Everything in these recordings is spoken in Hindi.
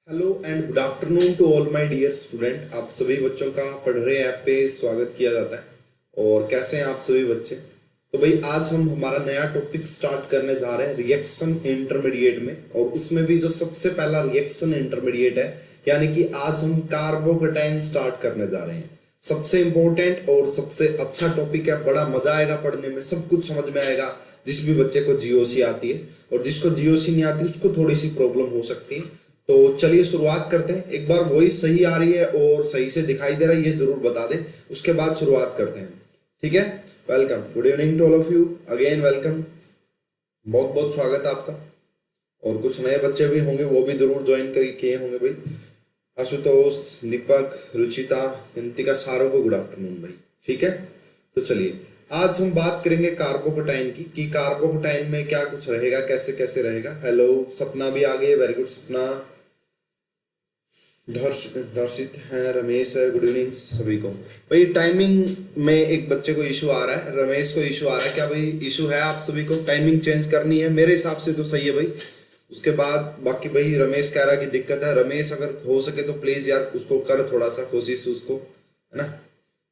Hello and good afternoon to all my dear student. आप सभी बच्चों का पढ़ रहे ऐप पे स्वागत किया जाता है। और कैसे हैं आप सभी बच्चे? तो भाई आज हम हमारा नया टॉपिक स्टार्ट करने जा रहे हैं रिएक्शन इंटरमीडिएट में, और उसमें भी जो सबसे पहला रिएक्शन इंटरमीडिएट है, यानी कि आज हम कार्बोकेटाइन स्टार्ट करने जा रहे हैं। सबसे इंपॉर्टेंट और सबसे अच्छा टॉपिक है, बड़ा मजा आएगा पढ़ने में, सब कुछ समझ में आएगा। जिस भी बच्चे को जीओसी आती है और जिसको जीओसी नहीं आती उसको थोड़ी सी प्रॉब्लम हो सकती है। तो चलिए शुरुआत करते हैं। एक बार वॉइस सही आ रही है और सही से दिखाई दे रहा है ये जरूर बता दें, उसके बाद शुरुआत करते हैं। ठीक है, welcome, good evening to all of you, again welcome, बहुत बहुत स्वागत है आपका। और कुछ नए बच्चे भी होंगे, वो भी जरूर ज्वाइन कर किए होंगे भाई। आशुतोष, दीपक, रुचिता, इंतिका, सारों को गुड आफ्टरनून भाई। ठीक है, तो चलिए आज हम बात करेंगे कार्बोकेटाइन की, कि कार्बोकेटाइन में क्या कुछ रहेगा, कैसे कैसे रहेगा। हेलो, सपना भी आ गई, वेरी गुड सपना। दर्शित है, रमेश है, गुड इवनिंग सभी को। भाई टाइमिंग में एक बच्चे को इशू आ रहा है, रमेश को इशू आ रहा है। क्या भाई इशू है आप सभी को? टाइमिंग चेंज करनी है? मेरे हिसाब से तो सही है भाई। उसके बाद बाकी भाई रमेश कह रहा है कि दिक्कत है। रमेश अगर हो सके तो प्लीज यार उसको कर थोड़ा सा कोशिश उसको, है ना।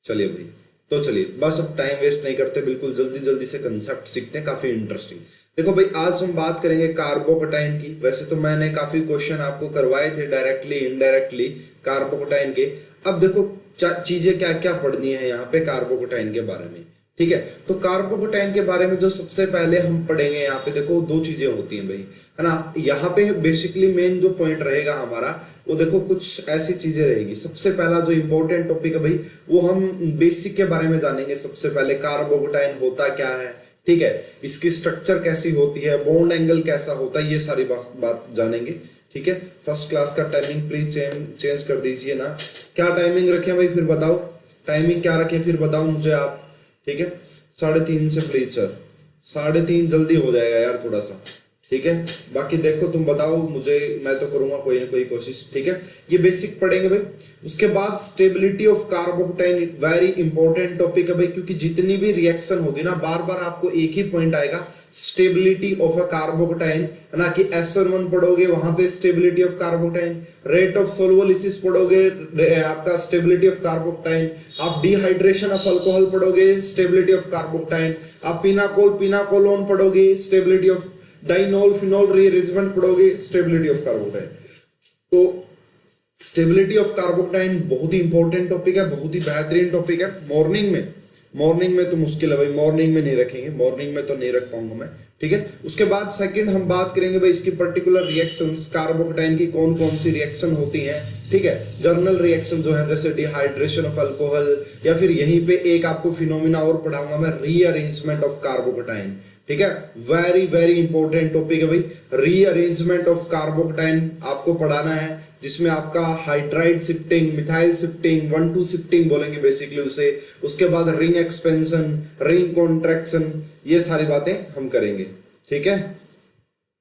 चलिए भाई, तो चलिए बस अब टाइम वेस्ट नहीं करते, बिल्कुल जल्दी जल्दी से कंसेप्ट सीखते हैं, काफी इंटरेस्टिंग। देखो भाई आज हम बात करेंगे कार्बोकेटाइन की। वैसे तो मैंने काफी क्वेश्चन आपको करवाए थे डायरेक्टली इनडायरेक्टली कार्बोकेटाइन के। अब देखो चीजें क्या क्या पढ़नी है यहाँ पे कार्बोकेटाइन के बारे में। ठीक है, तो कार्बोकेटाइन के बारे में जो सबसे पहले हम पढ़ेंगे यहाँ पे, देखो दो चीजें होती हैं भाई, है ना। यहाँ पे बेसिकली मेन जो पॉइंट रहेगा हमारा, वो देखो कुछ ऐसी चीजें रहेगी। सबसे पहला जो इंपॉर्टेंट टॉपिक है भाई, वो हम बेसिक के बारे में जानेंगे। सबसे पहले कार्बोकेटाइन होता क्या है, ठीक है, इसकी स्ट्रक्चर कैसी होती है, बॉन्ड एंगल कैसा होता है, ये सारी बात जानेंगे। ठीक है, फर्स्ट क्लास का टाइमिंग प्लीज चेंज कर दीजिए ना। क्या टाइमिंग रखें भाई, फिर बताओ टाइमिंग क्या रखें, फिर बताओ मुझे आप। ठीक है, 3:30 से प्लीज सर, 3:30 जल्दी हो जाएगा यार थोड़ा सा। ठीक है, बाकी देखो तुम बताओ मुझे, मैं तो करूंगा कोई ना कोई कोशिश। ठीक है, ये बेसिक पढ़ेंगे भाई। उसके बाद stability of carbocation, very important topic है भाई, क्योंकि जितनी भी रिएक्शन होगी ना, बार बार आपको एक ही पॉइंट आएगा, स्टेबिलिटी ऑफ अ कार्बोकेटाइन, है ना। कि SN1 पढ़ोगे वहां पे stability of carbocation, rate of solvolysis पढ़ोगे आपका स्टेबिलिटी ऑफ कार्बोकेटाइन, आप डिहाइड्रेशन ऑफ अल्कोहल पढ़ोगे स्टेबिलिटी ऑफ कार्बोकेटाइन, आप पिनाकोलोन पढ़ोगे stability of dienol phenol rearrangement पढ़ोगे स्टेबिलिटी ऑफ कार्बोकेटाइन। तो स्टेबिलिटी ऑफ कार्बोकेटाइन बहुत ही इंपॉर्टेंट टॉपिक है, बहुत ही बेहतरीन टॉपिक है। मॉर्निंग में तो मुश्किल है भाई, मॉर्निंग में नहीं रखेंगे, मॉर्निंग में तो नहीं रख पाऊंगा मैं। ठीक है, उसके बाद सेकंड हम बात करेंगे भाई इसकी पर्टिकुलर रिएक्शंस, कार्बोकेटाइन की कौन कौन सी रिएक्शन होती हैं। ठीक है, जर्नल रिएक्शन जो है जैसे डिहाइड्रेशन ऑफ अल्कोहल, या फिर यहीं पे एक आपको फिनोमिना और पढ़ाऊंगा मैं, रीअरेंजमेंट ऑफ कार्बोकेटाइन। ठीक है, वेरी वेरी इंपॉर्टेंट टॉपिक है भाई, रीअरेंजमेंट ऑफ कार्बोकेटाइन आपको पढ़ाना है, जिसमें आपका hydride shifting, methyl shifting, 1,2 shifting बोलेंगे बेसिकली उसे। उसके बाद रिंग एक्सपेंशन, रिंग कॉन्ट्रैक्शन, ये सारी बातें हम करेंगे। ठीक है,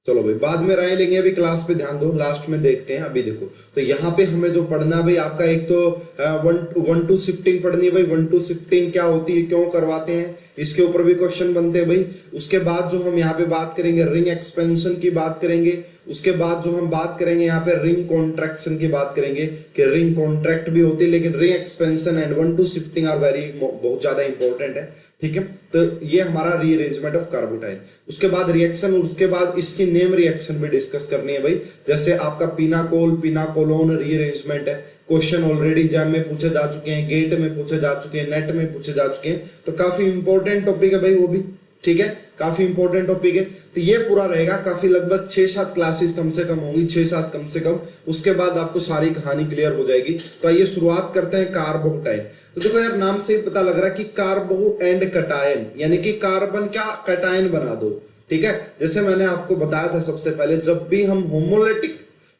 चलो भाई बाद में राय लेंगे, अभी क्लास पे ध्यान दो, लास्ट में देखते हैं। अभी देखो तो यहाँ पे हमें जो पढ़ना है भाई, आपका एक तो 1,2 शिफ्टिंग पढ़नी है भाई। 1,2 शिफ्टिंग क्या होती है, क्यों करवाते हैं, इसके ऊपर भी क्वेश्चन बनते हैं भाई। उसके बाद जो हम यहाँ पे बात करेंगे रिंग एक्सपेंशन की बात करेंगे। उसके बाद जो हम बात करेंगे यहाँ पे रिंग कॉन्ट्रैक्शन की बात करेंगे, कि रिंग कॉन्ट्रैक्ट भी होती है, लेकिन ring expansion and 1,2 shifting are very बहुत ज्यादा इंपॉर्टेंट है। ठीक है, तो ये हमारा रीअरेंजमेंट ऑफ कार्बोटाइन। उसके बाद रिएक्शन, और उसके बाद इसकी नेम रिएक्शन भी डिस्कस करनी है भाई। जैसे आपका पिनाकोल पिनाकोलोन रीअरेंजमेंट है, क्वेश्चन ऑलरेडी एग्जाम में पूछे जा चुके हैं, गेट में पूछे जा चुके हैं, नेट में पूछे जा चुके हैं, तो काफी इंपॉर्टेंट टॉपिक है भाई वो भी। ठीक है, काफी इंपॉर्टेंट टॉपिक है। तो ये पूरा रहेगा, काफी लगभग 6-7 क्लासेस कम से कम होंगी, 6-7 कम से कम। उसके बाद आपको सारी कहानी क्लियर हो जाएगी। तो आइए शुरुआत करते हैं कार्बोकेटाइन। तो देखो यार नाम से ही पता लग रहा है कि कार्बो एंड कटायन, यानी कि कार्बन क्या कटायन बना दो। ठीक है, जैसे मैंने आपको बताया था सबसे पहले, जब भी हम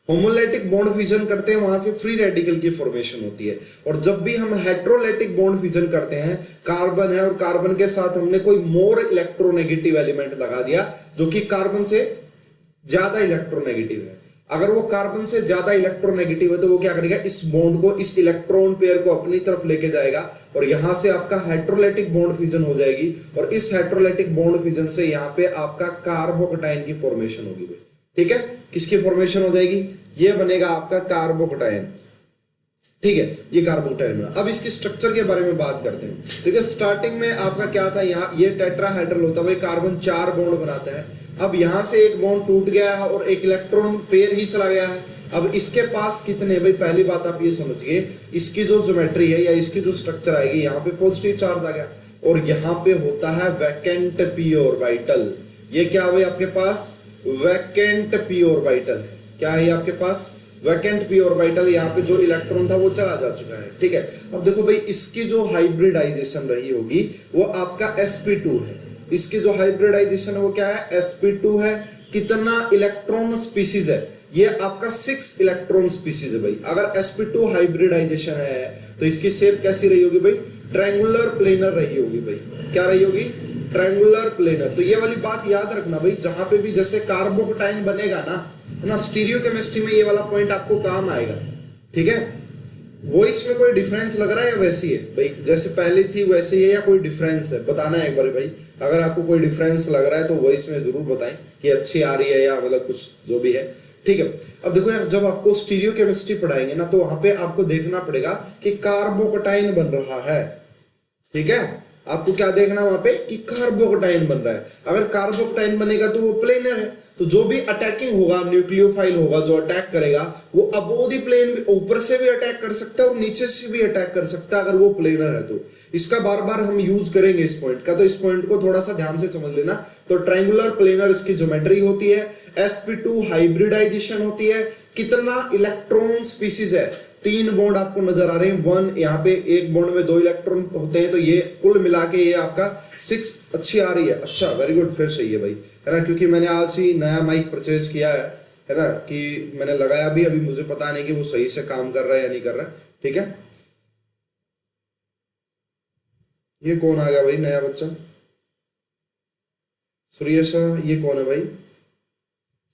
होमोलेटिक बॉन्ड फिजन करते हैं वहां पे फ्री रेडिकल की फॉर्मेशन होती है, और जब भी हम हेट्रोलेटिक बॉन्ड फिजन करते हैं, कार्बन है और कार्बन के साथ हमने कोई मोर इलेक्ट्रोनेगेटिव एलिमेंट लगा दिया जो कि कार्बन से ज्यादा इलेक्ट्रोनेगेटिव है। अगर वो कार्बन से ज्यादा इलेक्ट्रोनेगेटिव है तो वो क्या करेगा, इस बॉन्ड को, इस इलेक्ट्रॉन पेयर को अपनी तरफ लेके जाएगा, और यहां से आपका हेट्रोलेटिक बॉन्ड फिजन हो जाएगी, और इस हेट्रोलेटिक बॉन्ड फिजन से यहाँ पे आपका कार्बोकेटाइन की फॉर्मेशन होगी। ठीक है, किसकी फॉर्मेशन हो जाएगी, ये बनेगा आपका कार्बोकटायन। ठीक है, ये कार्बोकटायन बना। अब इसकी स्ट्रक्चर के बारे में बात करते हैं। देखिए स्टार्टिंग में आपका क्या था, यहाँ ये टेट्राहाइड्रल होता है भाई, कार्बन 4 बॉन्ड बनाता है। अब यहाँ से एक बॉन्ड टूट गया है और एक इलेक्ट्रॉन पेयर ही चला गया है। अब इसके पास कितने, भाई पहली बात आप ये समझिए, इसकी जो ज्योमेट्री है या इसकी जो स्ट्रक्चर आएगी, यहाँ पे पॉजिटिव चार्ज आ गया और यहाँ पे होता है वैकेंट पी ऑर्बिटल। ये क्या भाई आपके पास वैकेंट पी ऑर्बिटल है। क्या है आपके पास वैकेंट पी ऑर्बिटल, यहाँ पे जो इलेक्ट्रॉन था वो चला जा चुका है। ठीक है, अब देखो भाई इसकी जो हाइब्रिडाइजेशन रही होगी वो आपका sp2 है। इसकी जो हाइब्रिडाइजेशन है वो क्या है, sp2 है। कितना इलेक्ट्रॉन स्पीसीज है, ये आपका 6 इलेक्ट्रॉन स्पीसीज है भाई। अगर sp2 हाइब्रिडाइजेशन है तो इसकी शेप कैसी रही होगी भाई, ट्रायंगुलर प्लेनर रही होगी भाई। क्या रही होगी, ट्रायंगुलर प्लेनर। तो ये वाली बात याद रखना भाई, जहां पे भी जैसे कार्बोकटाइन बनेगा ना स्टीरियो केमिस्ट्री में ये वाला पॉइंट आपको काम आएगा। ठीक है, वो इसमें कोई डिफरेंस लग रहा है या वैसी है भाई, जैसे पहले थी वैसे ही है या कोई डिफरेंस है, बताना है एक बार भाई। अगर आपको कोई डिफरेंस लग रहा है तो वो इसमें जरूर बताएं कि अच्छी आ रही है या मतलब कुछ जो भी है। ठीक है, अब देखो यार, जब आपको स्टीरियो केमिस्ट्री पढ़ाएंगे ना तो वहां पे आपको देखना पड़ेगा कि कार्बोकटाइन बन रहा है। ठीक है, आपको क्या देखना वहां पे कि कार्बोकटाइन बन रहा है। अगर कार्बोकटाइन बनेगा तो वो प्लेनर है, तो जो भी अटैकिंग होगा, न्यूक्लियोफाइल होगा जो अटैक करेगा, वो अबोव द प्लेन ऊपर से भी अटैक कर सकता है और नीचे से भी अटैक कर सकता है अगर वो प्लेनर है तो। इसका बार बार हम यूज करेंगे इस पॉइंट का, तो इस पॉइंट को थोड़ा सा ध्यान से समझ लेना। तो ट्रायंगुलर प्लेनर इसकी ज्योमेट्री होती है, sp2 हाइब्रिडाइजेशन होती है। कितना इलेक्ट्रॉन स्पीसीज है, 3 बॉन्ड आपको नजर आ रहे हैं, 1 यहाँ पे एक बॉन्ड में 2 इलेक्ट्रॉन होते हैं, तो ये कुल मिला के ये आपका 6 अच्छी आ रही है। अच्छा, वेरी गुड, फिर सही है भाई, है ना, क्योंकि मैंने आज ही नया माइक परचेज किया है ना, कि मैंने लगाया भी, अभी मुझे पता नहीं कि वो सही से काम कर रहा है या नहीं कर रहा है। ठीक है, ये कौन आ गया भाई नया बच्चा, सुरेश, ये कौन है भाई,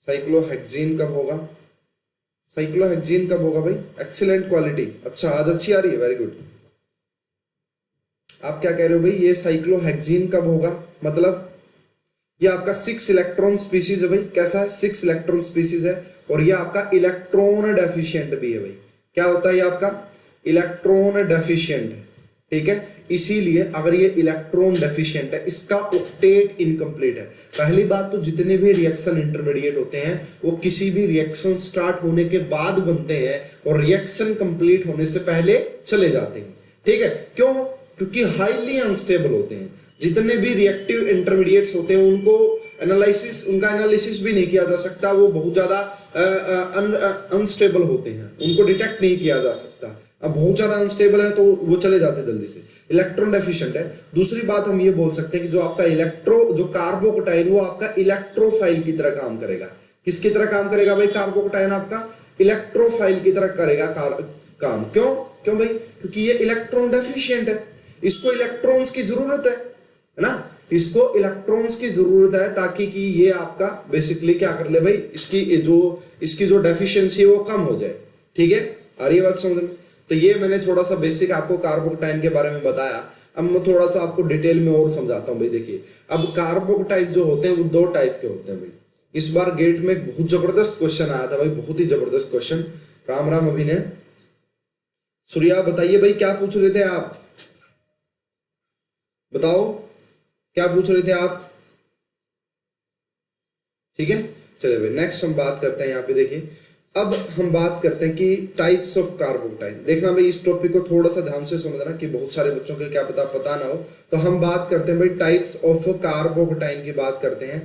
साइक्लोहेक्सीन कब होगा, साइक्लोहेक्सीन कब होगा भाई, एक्सीलेंट क्वालिटी। अच्छा, आज अच्छी आ रही है, वेरी गुड। आप क्या कह रहे हो भाई, ये साइक्लोहेक्सीन कब होगा, मतलब ये आपका 6 इलेक्ट्रॉन स्पीसीज है भाई। कैसा है, 6 इलेक्ट्रॉन स्पीसीज है और ये आपका इलेक्ट्रॉन डेफिशिएंट भी है भाई। क्या होता है ये आपका इलेक्ट्रॉन डेफिशिएंट है। ठीक है, इसीलिए अगर ये इलेक्ट्रॉन डेफिशिएंट है, इसका ऑक्टेट इनकम्प्लीट है। पहली बात तो जितने भी रिएक्शन इंटरमीडिएट होते हैं वो किसी भी रिएक्शन स्टार्ट होने के बाद बनते हैं और रिएक्शन कंप्लीट होने से पहले चले जाते हैं। ठीक है, क्यों, क्योंकि हाईली अनस्टेबल होते हैं। जितने भी रिएक्टिव इंटरमीडिएट्स होते हैं उनको उनका एनालिसिस भी नहीं किया जा सकता, वो बहुत ज्यादा अनस्टेबल होते हैं, उनको डिटेक्ट नहीं किया जा सकता। अब बहुत ज्यादा अनस्टेबल है तो वो चले जाते हैं जल्दी से, इलेक्ट्रॉन डेफिशिएंट है। दूसरी बात हम ये बोल सकते हैं कि जो आपका जो कार्बोकटाइन वो आपका इलेक्ट्रोफाइल की तरह काम करेगा। किसकी तरह काम करेगा भाई, कार्बोकटाइन आपका इलेक्ट्रोफाइल की तरह करेगा काम। क्यों भाई, क्योंकि ये इलेक्ट्रॉन डेफिशिएंट है, इसको इलेक्ट्रॉन्स की जरूरत है ना, इसको इलेक्ट्रॉन्स की जरूरत है ताकि कि ये आपका बेसिकली क्या कर ले भाई, इसकी जो डेफिशिएंसी है वो कम हो जाए। ठीक है, आ रही है बात समझ में। तो ये मैंने थोड़ा सा बेसिक आपको कार्बोकटाइन के बारे में बताया। अब मैं थोड़ा सा आपको डिटेल में और समझाता हूँ भाई। देखिए, अब कार्बोकटाइन जो होते हैं वो 2 टाइप के होते हैं भाई। इस बार गेट में एक बहुत जबरदस्त क्वेश्चन आया था भाई, बहुत ही जबरदस्त क्वेश्चन। राम राम अभिनय। सूर्या बताइए भाई, क्या पूछ रहे थे आप, बताओ क्या पूछ रहे थे आप। ठीक है, चलिए भाई नेक्स्ट हम बात करते हैं। यहाँ पे देखिए, अब हम बात करते हैं कि टाइप्स ऑफ कार्बोकटाइन। देखना भाई, इस टॉपिक को थोड़ा सा ध्यान से समझना कि बहुत सारे बच्चों को क्या पता ना हो। तो हम बात करते हैं भाई टाइप्स ऑफ कार्बोकटाइन की बात करते हैं।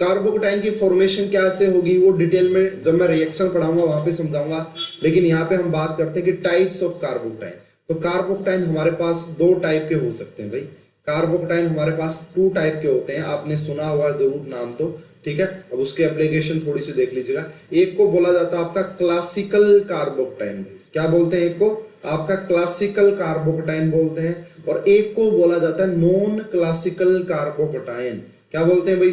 कार्बोकटाइन की फॉर्मेशन कैसे होगी वो डिटेल में जब मैं रिएक्शन पढ़ाऊंगा वहां पे समझाऊंगा, लेकिन यहाँ पे हम बात करते हैं कि टाइप्स ऑफ कार्बोकटाइन। तो कार्बोकटाइन हमारे पास 2 टाइप के हो सकते हैं भाई। कार्बोकटाइन हमारे पास 2 टाइप के होते हैं, आपने सुना होगा जरूर नाम तो। ठीक है, अब उसके एप्लीकेशन थोड़ी सी देख लीजिएगा। एक को बोला जाता है आपका क्लासिकल कार्बोकटाइन, क्या बोलते हैं, एक को आपका क्लासिकल कार्बोकटाइन बोलते हैं और एक को बोला जाता है नॉन क्लासिकल कार्बोकटाइन। क्या बोलते हैं भाई,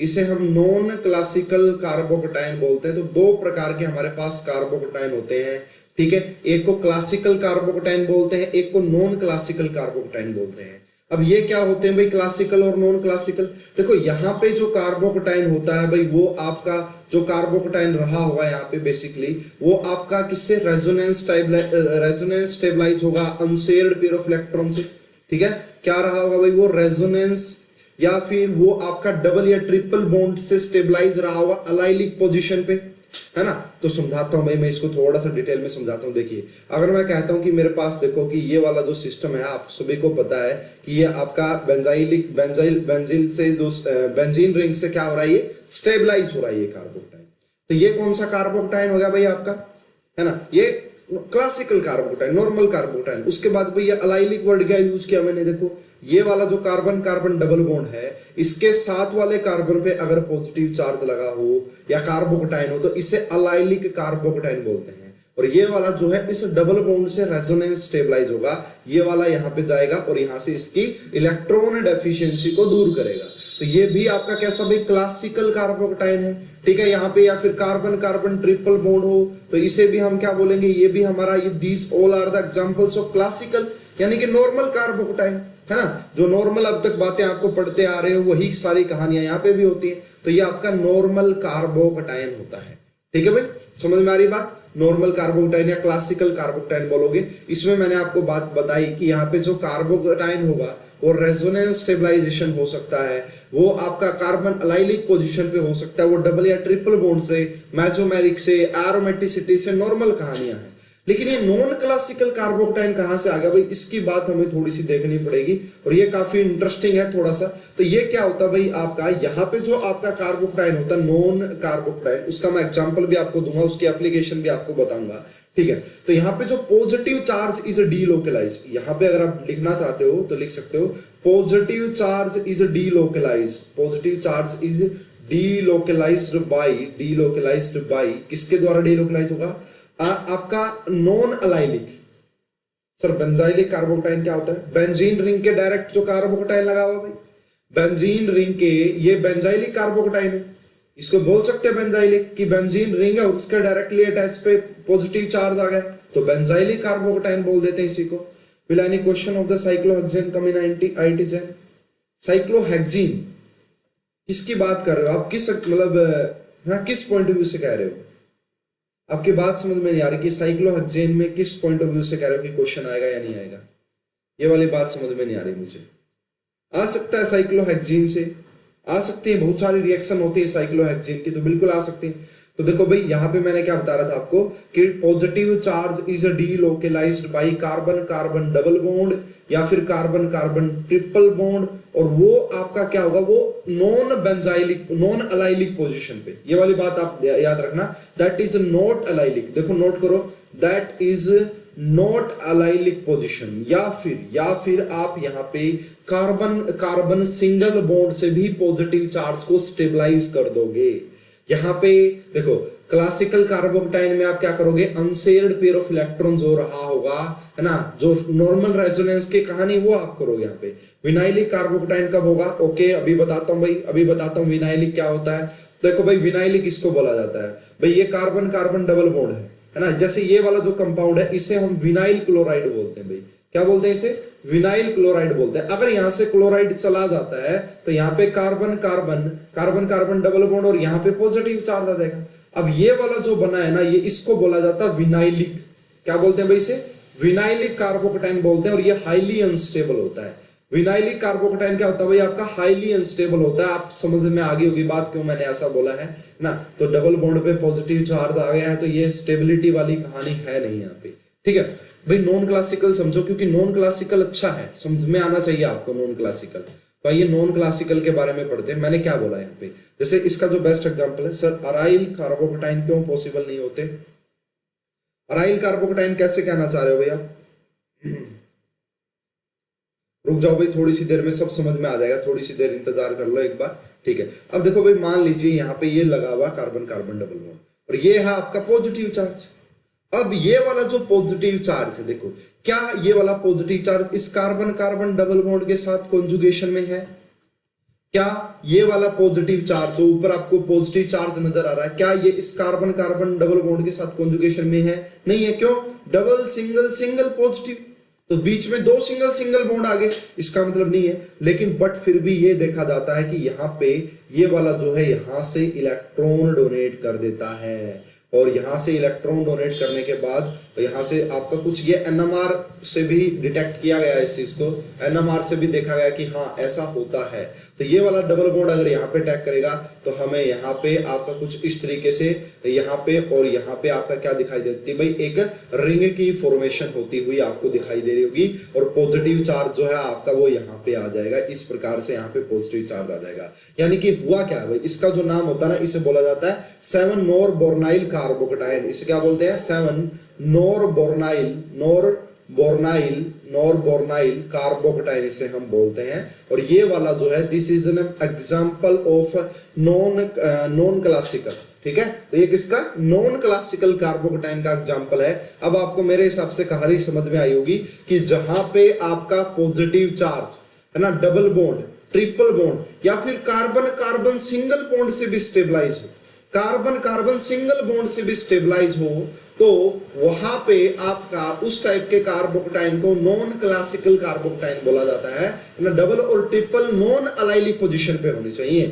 इसे हम नॉन क्लासिकल कार्बोकटाइन बोलते हैं। तो 2 प्रकार के हमारे पास कार्बोकटाइन होते हैं। ठीक है, एक को क्लासिकल कार्बोकटाइन बोलते हैं, एक को नॉन क्लासिकल कार्बोकटाइन बोलते हैं। अब ये क्या होते हैं भाई, क्लासिकल और नॉन क्लासिकल। देखो यहाँ पे जो कार्बोकटाइन होता है भाई, वो आपका जो कार्बोकटाइन रहा होगा यहाँ पे बेसिकली, वो आपका किससे, रेजोनेंस स्टेबलाइज होगा अनशेयर्ड पेयर ऑफ इलेक्ट्रॉन से। ठीक है, क्या रहा होगा भाई, वो रेजोनेंस या फिर वो आपका डबल या ट्रिपल बॉन्ड से स्टेबलाइज रहा होगा अलाइलिक पोजीशन पे, है ना। तो समझाता हूं भाई, मैं इसको थोड़ा सा डिटेल में समझाता हूं। देखिए, अगर मैं कहता हूं कि मेरे पास देखो कि ये वाला जो सिस्टम है, आप सभी को पता है कि ये आपका बेंजीन से जो बेंजीन रिंग से क्या हो रहा है, ये स्टेबलाइज हो रहा है ये कार्बोकटाइन। तो ये कौन सा कार्बोकटाइन हो गया भाई आपका, है ना, ये क्लासिकल कार्बोकटाइन, नॉर्मल कार्बोकटाइन। उसके बाद भैया अलाइलिक वर्ड क्या यूज किया मैंने, देखो ये वाला जो कार्बन कार्बन डबल बॉन्ड है, इसके साथ वाले कार्बन पे अगर पॉजिटिव चार्ज लगा हो या कार्बोकटाइन हो, तो इसे अलाइलिक कार्बोकटाइन बोलते हैं। और ये वाला जो है इस डबल बॉन्ड से रेजोनेंस स्टेबलाइज होगा, ये वाला यहाँ पे जाएगा और यहाँ से इसकी इलेक्ट्रॉन डेफिशिएंसी को दूर करेगा। तो ये भी आपका कैसा भाई, क्लासिकल कार्बोकटाइन है। ठीक है, यहाँ पे या फिर कार्बन कार्बन ट्रिपल बॉन्ड हो तो इसे भी हम क्या बोलेंगे, ये भी हमारा, ये these all are the examples of classical यानी कि नॉर्मल कार्बोकटाइन, है ना। जो नॉर्मल अब तक बातें आपको पढ़ते आ रहे हो वही सारी कहानियां यहाँ पे भी होती है। तो ये आपका नॉर्मल कार्बोकटाइन होता है। ठीक है भाई, समझ में आ रही बात। नॉर्मल कार्बोकटाइन या क्लासिकल कार्बोकटाइन बोलोगे। इसमें मैंने आपको बात बताई कि यहाँ पे जो कार्बोकटाइन होगा वो रेजोनेंस स्टेबलाइजेशन हो सकता है, वो आपका कार्बन अलाइलिक पोजीशन पे हो सकता है, वो डबल या ट्रिपल बॉन्ड से, मैसोमेरिक से, एरोमेटिसिटी से, नॉर्मल कहानियां हैं। लेकिन ये नॉन क्लासिकल कार्बोकटाइन कहां से आ गया भाई, इसकी बात हमें थोड़ी सी देखनी पड़ेगी और ये काफी इंटरेस्टिंग है थोड़ा सा। तो ये क्या होता है भाई आपका, यहाँ पे जो आपका कार्बोकटाइन होता है नॉन कार्बोकटाइन, उसका मैं एग्जांपल भी आपको दूंगा, उसकी एप्लीकेशन भी आपको बताऊंगा। ठीक है, तो यहाँ पे जो पॉजिटिव चार्ज इज डीलोकलाइज, यहाँ पे अगर आप लिखना चाहते हो तो लिख सकते हो positive charge is delocalise, positive charge is delocalised by किसके द्वारा डीलोकलाइज होगा, आपका non allylic. Sir benzylic carbocation क्या होता है, बेंजीन रिंग के डायरेक्ट जो कार्बोकटाइन लगा हुआ भाई, बेंजीन रिंग के, ये बेंजाइलिक कार्बोकटाइन है, इसको बोल सकते हैं बेंजाइलिक कि बेंजीन रिंग है उसके डायरेक्टली अटैच पे पॉजिटिव चार्ज आ गया तो बेंजाइलिक कार्बोकटाइन बोल देते हैं इसी को। Will any question of the cyclohexane come in IIT JEE. Cyclohexene किसकी बात कर रहे हो आप, किस मतलब किस पॉइंट ऑफ व्यू से कह रहे हो, आपकी बात समझ में नहीं आ रही कि साइक्लोहेक्सेन में किस पॉइंट ऑफ व्यू से कह रहे हो कि क्वेश्चन आएगा या नहीं आएगा, ये वाली बात समझ में नहीं आ रही मुझे। आ सकता है साइक्लोहेक्सेन से, आ सकती है, बहुत सारी रिएक्शन होती है साइक्लोहेक्सेन की, तो बिल्कुल आ सकती है। तो देखो भाई यहाँ पे मैंने क्या बता रहा था आपको कि positive charge is delocalised by carbon carbon double bond या फिर कार्बन कार्बन ट्रिपल बॉन्ड, और वो आपका क्या होगा, वो non benzylic non allylic position पे। ये वाली बात आप याद रखना, दैट इज नॉट अलाइलिक, देखो नोट करो, that is not allylic position, या फिर आप यहाँ पे कार्बन कार्बन सिंगल बॉन्ड से भी पॉजिटिव चार्ज को स्टेबलाइज कर दोगे। यहाँ पे देखो क्लासिकल कार्बोकटाइन में आप क्या करोगे, अनशेयर्ड पेयर ऑफ इलेक्ट्रॉन जो रहा होगा, है ना, जो नॉर्मल रेजोनेंस की कहानी वो आप करोगे यहाँ पे। विनाइलिक कार्बोकटाइन कब होगा, ओके अभी बताता हूँ भाई, अभी बताता हूँ विनाइलिक क्या होता है। देखो भाई विनाइलिक इसको बोला जाता है भाई, ये कार्बन कार्बन डबल बॉन्ड है ना, जैसे ये वाला जो कंपाउंड है इसे हम विनाइल क्लोराइड बोलते हैं भाई, क्या बोलते हैं इसे, विनाइल क्लोराइड बोलते हैं। अगर यहां से क्लोराइड चला जाता है तो यहाँ पे carbon carbon carbon carbon double bond और यहाँ पे पॉजिटिव चार्ज आ जाएगा। अब ये वाला जो बना है ना, ये इसको बोला जाता है विनाइलिक, क्या बोलते हैं भाई इसे, विनाइलिक कार्बोकटाइन बोलते हैं, और ये हाईली अनस्टेबल होता है। विनाइलिक कार्बोकटाइन क्या होता है भाई आपका, हाईली अनस्टेबल होता है। आप समझ में आ गई होगी बात क्यों मैंने ऐसा बोला है ना। तो डबल बॉन्ड पे पॉजिटिव चार्ज आ गया है तो ये स्टेबिलिटी वाली कहानी है नहीं यहाँ पे। ठीक है भाई, नॉन क्लासिकल समझो, क्योंकि नॉन क्लासिकल अच्छा है, समझ में आना चाहिए आपको नॉन क्लासिकल। तो आइए नॉन क्लासिकल के बारे में पढ़ते हैं। मैंने क्या बोला यहाँ पे, जैसे इसका जो बेस्ट एग्जांपल है, सर अराइल कार्बोकटाइन क्यों पॉसिबल नहीं होते, अराइल कार्बोकटाइन कैसे कहना चाह रहे हो भैया, रुक जाओ भाई, थोड़ी सी देर में सब समझ में आ जाएगा, थोड़ी सी देर इंतजार कर लो एक बार। ठीक है, अब देखो भाई मान लीजिए यहाँ पे ये लगा हुआ कार्बन कार्बन डबल बॉन्ड और ये है आपका पॉजिटिव चार्ज। अब ये वाला जो पॉजिटिव चार्ज है, देखो क्या ये वाला पॉजिटिव चार्ज इस कार्बन कार्बन डबल बॉन्ड के साथ कॉन्जुगेशन में है, क्या ये वाला पॉजिटिव चार्ज जो ऊपर आपको पॉजिटिव चार्ज नजर आ रहा है, क्या ये इस कार्बन कार्बन डबल बॉन्ड के साथ कॉन्जुगेशन में है, नहीं है। क्यों, डबल सिंगल सिंगल पॉजिटिव, तो बीच में दो सिंगल सिंगल बॉन्ड आ गए, इसका मतलब नहीं है, लेकिन बट फिर भी ये देखा जाता है कि यहाँ पे ये वाला जो है यहां से इलेक्ट्रॉन डोनेट कर देता है, और यहां से इलेक्ट्रॉन डोनेट करने के बाद यहां से आपका कुछ ये एनएमआर से भी डिटेक्ट किया गया है, इस चीज को एनएमआर से भी देखा गया कि हाँ ऐसा होता है। तो ये वाला डबल बॉन्ड अगर यहाँ पे अटैक करेगा तो हमें यहाँ पे आपका कुछ इस तरीके से यहाँ पे और यहाँ पे आपका क्या दिखाई देती है भाई, एक रिंग की फॉर्मेशन होती हुई आपको दिखाई दे रही होगी, और पॉजिटिव चार्ज जो है आपका वो यहाँ पे आ जाएगा, इस प्रकार से यहाँ पे पॉजिटिव चार्ज आ जाएगा। यानी कि हुआ क्या है भाई, इसका जो नाम होता है ना, इसे बोला जाता है 7 नोर बोर्नाइल कार्बोकेटाइन। इसे क्या बोलते हैं, 7 नोर बोर्नाइल कार्बोकेटाइन इसे हम बोलते हैं। और ये वाला जो है this is an example of non classical, ठीक है। तो ये किसका, नॉन क्लासिकल कार्बोकेटाइन का एग्जांपल है। अब आपको मेरे हिसाब से कहानी समझ में आई होगी कि जहां पे आपका पॉजिटिव चार्ज है ना, डबल बॉन्ड, ट्रिपल बॉन्ड या फिर कार्बन कार्बन सिंगल बॉन्ड से भी स्टेबलाइज हो, कार्बन कार्बन सिंगल बॉन्ड से भी स्टेबलाइज हो, तो वहां पे आपका उस टाइप के कार्बोकेटाइन को नॉन क्लासिकल कार्बोकेटाइन बोला जाता है ना। डबल और ट्रिपल नॉन अलाइलिक पोजीशन पे होनी चाहिए,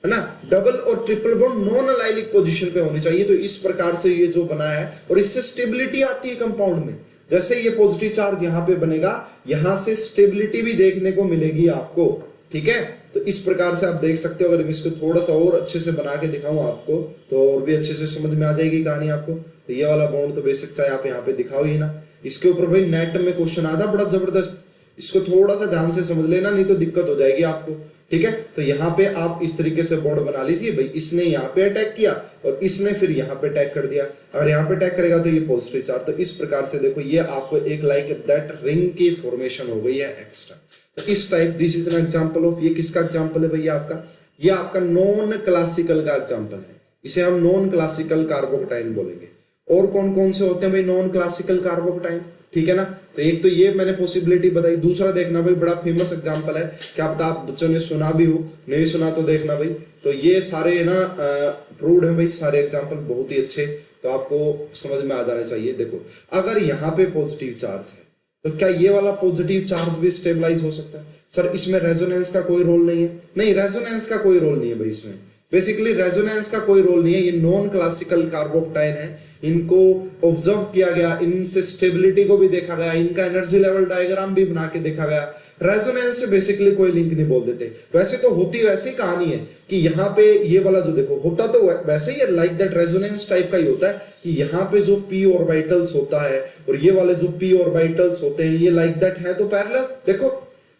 है ना, डबल और triple bond non allylic position पे होनी चाहिए। तो इस प्रकार से ये जो बना है, और इससे स्टेबिलिटी आती है कंपाउंड में। जैसे ये पॉजिटिव चार्ज यहाँ पे बनेगा, यहां से स्टेबिलिटी भी देखने को मिलेगी आपको, ठीक है। तो इस प्रकार से आप देख सकते हो। अगर मैं इसको थोड़ा सा और अच्छे से बना के दिखाऊं आपको, तो और भी अच्छे से समझ में आ जाएगी कहानी आपको। तो ये वाला बॉन्ड तो बेसिक चाहे आप यहाँ पे दिखाओ ही ना, इसके ऊपर भाई नेट में क्वेश्चन आता बड़ा जबरदस्त, इसको थोड़ा सा ध्यान से समझ लेना, नहीं तो दिक्कत हो जाएगी आपको, ठीक है। तो यहाँ पे आप इस तरीके से बॉन्ड बना लीजिए भाई, इसने यहाँ पे अटैक किया और इसने फिर यहाँ पे अटैक कर दिया। अगर यहाँ पे अटैक करेगा तो ये पॉजिटिव चार्ज। तो इस प्रकार से देखो ये आपको एक लाइक दैट रिंग की फॉर्मेशन हो गई है एक्स्ट्रा। तो इस type this is an example of, ये किसका एग्जांपल है भैया आपका, ये आपका नॉन क्लासिकल का एग्जांपल है। इसे हम नॉन क्लासिकल कार्बोकेटाइन बोलेंगे। और कौन कौन से होते हैं भाई नॉन क्लासिकल कार्बोकेटाइन, ठीक है ना। तो एक तो ये मैंने पॉसिबिलिटी बताई, दूसरा देखना भाई बड़ा फेमस एग्जांपल है, क्या पता आप बच्चों ने सुना भी हो, नहीं सुना तो देखना भाई। तो ये सारे ना प्रूव्ड है भाई, सारे एग्जांपल बहुत ही अच्छे, तो आपको समझ में आ जाने चाहिए। देखो अगर यहाँ पे पॉजिटिव चार्ज है तो क्या ये वाला पॉजिटिव चार्ज भी स्टेबलाइज हो सकता है? सर इसमें रेजोनेंस का कोई रोल नहीं है। नहीं, रेजोनेंस का कोई रोल नहीं है भाई, इसमें बेसिकली रेजोनेंस का कोई रोल नहीं है। ये नॉन क्लासिकल कार्बोकेटाइन है, इनको ऑब्जर्व किया गया, इनसे स्टेबिलिटी को भी देखा गया, इनका एनर्जी लेवल डायग्राम भी बना के देखा गया। रेजोनेंस से बेसिकली कोई लिंक नहीं बोल देते। वैसे तो होती वैसी कहानी है कि यहाँ पे ये वाला जो देखो होता तो वैसे ही लाइक दैट रेजोनेंस टाइप का ही होता है कि यहाँ पे जो p ऑर्बिटल्स होता है और ये वाले जो p ऑर्बिटल्स होते हैं ये लाइक दैट है, तो पैरेलल देखो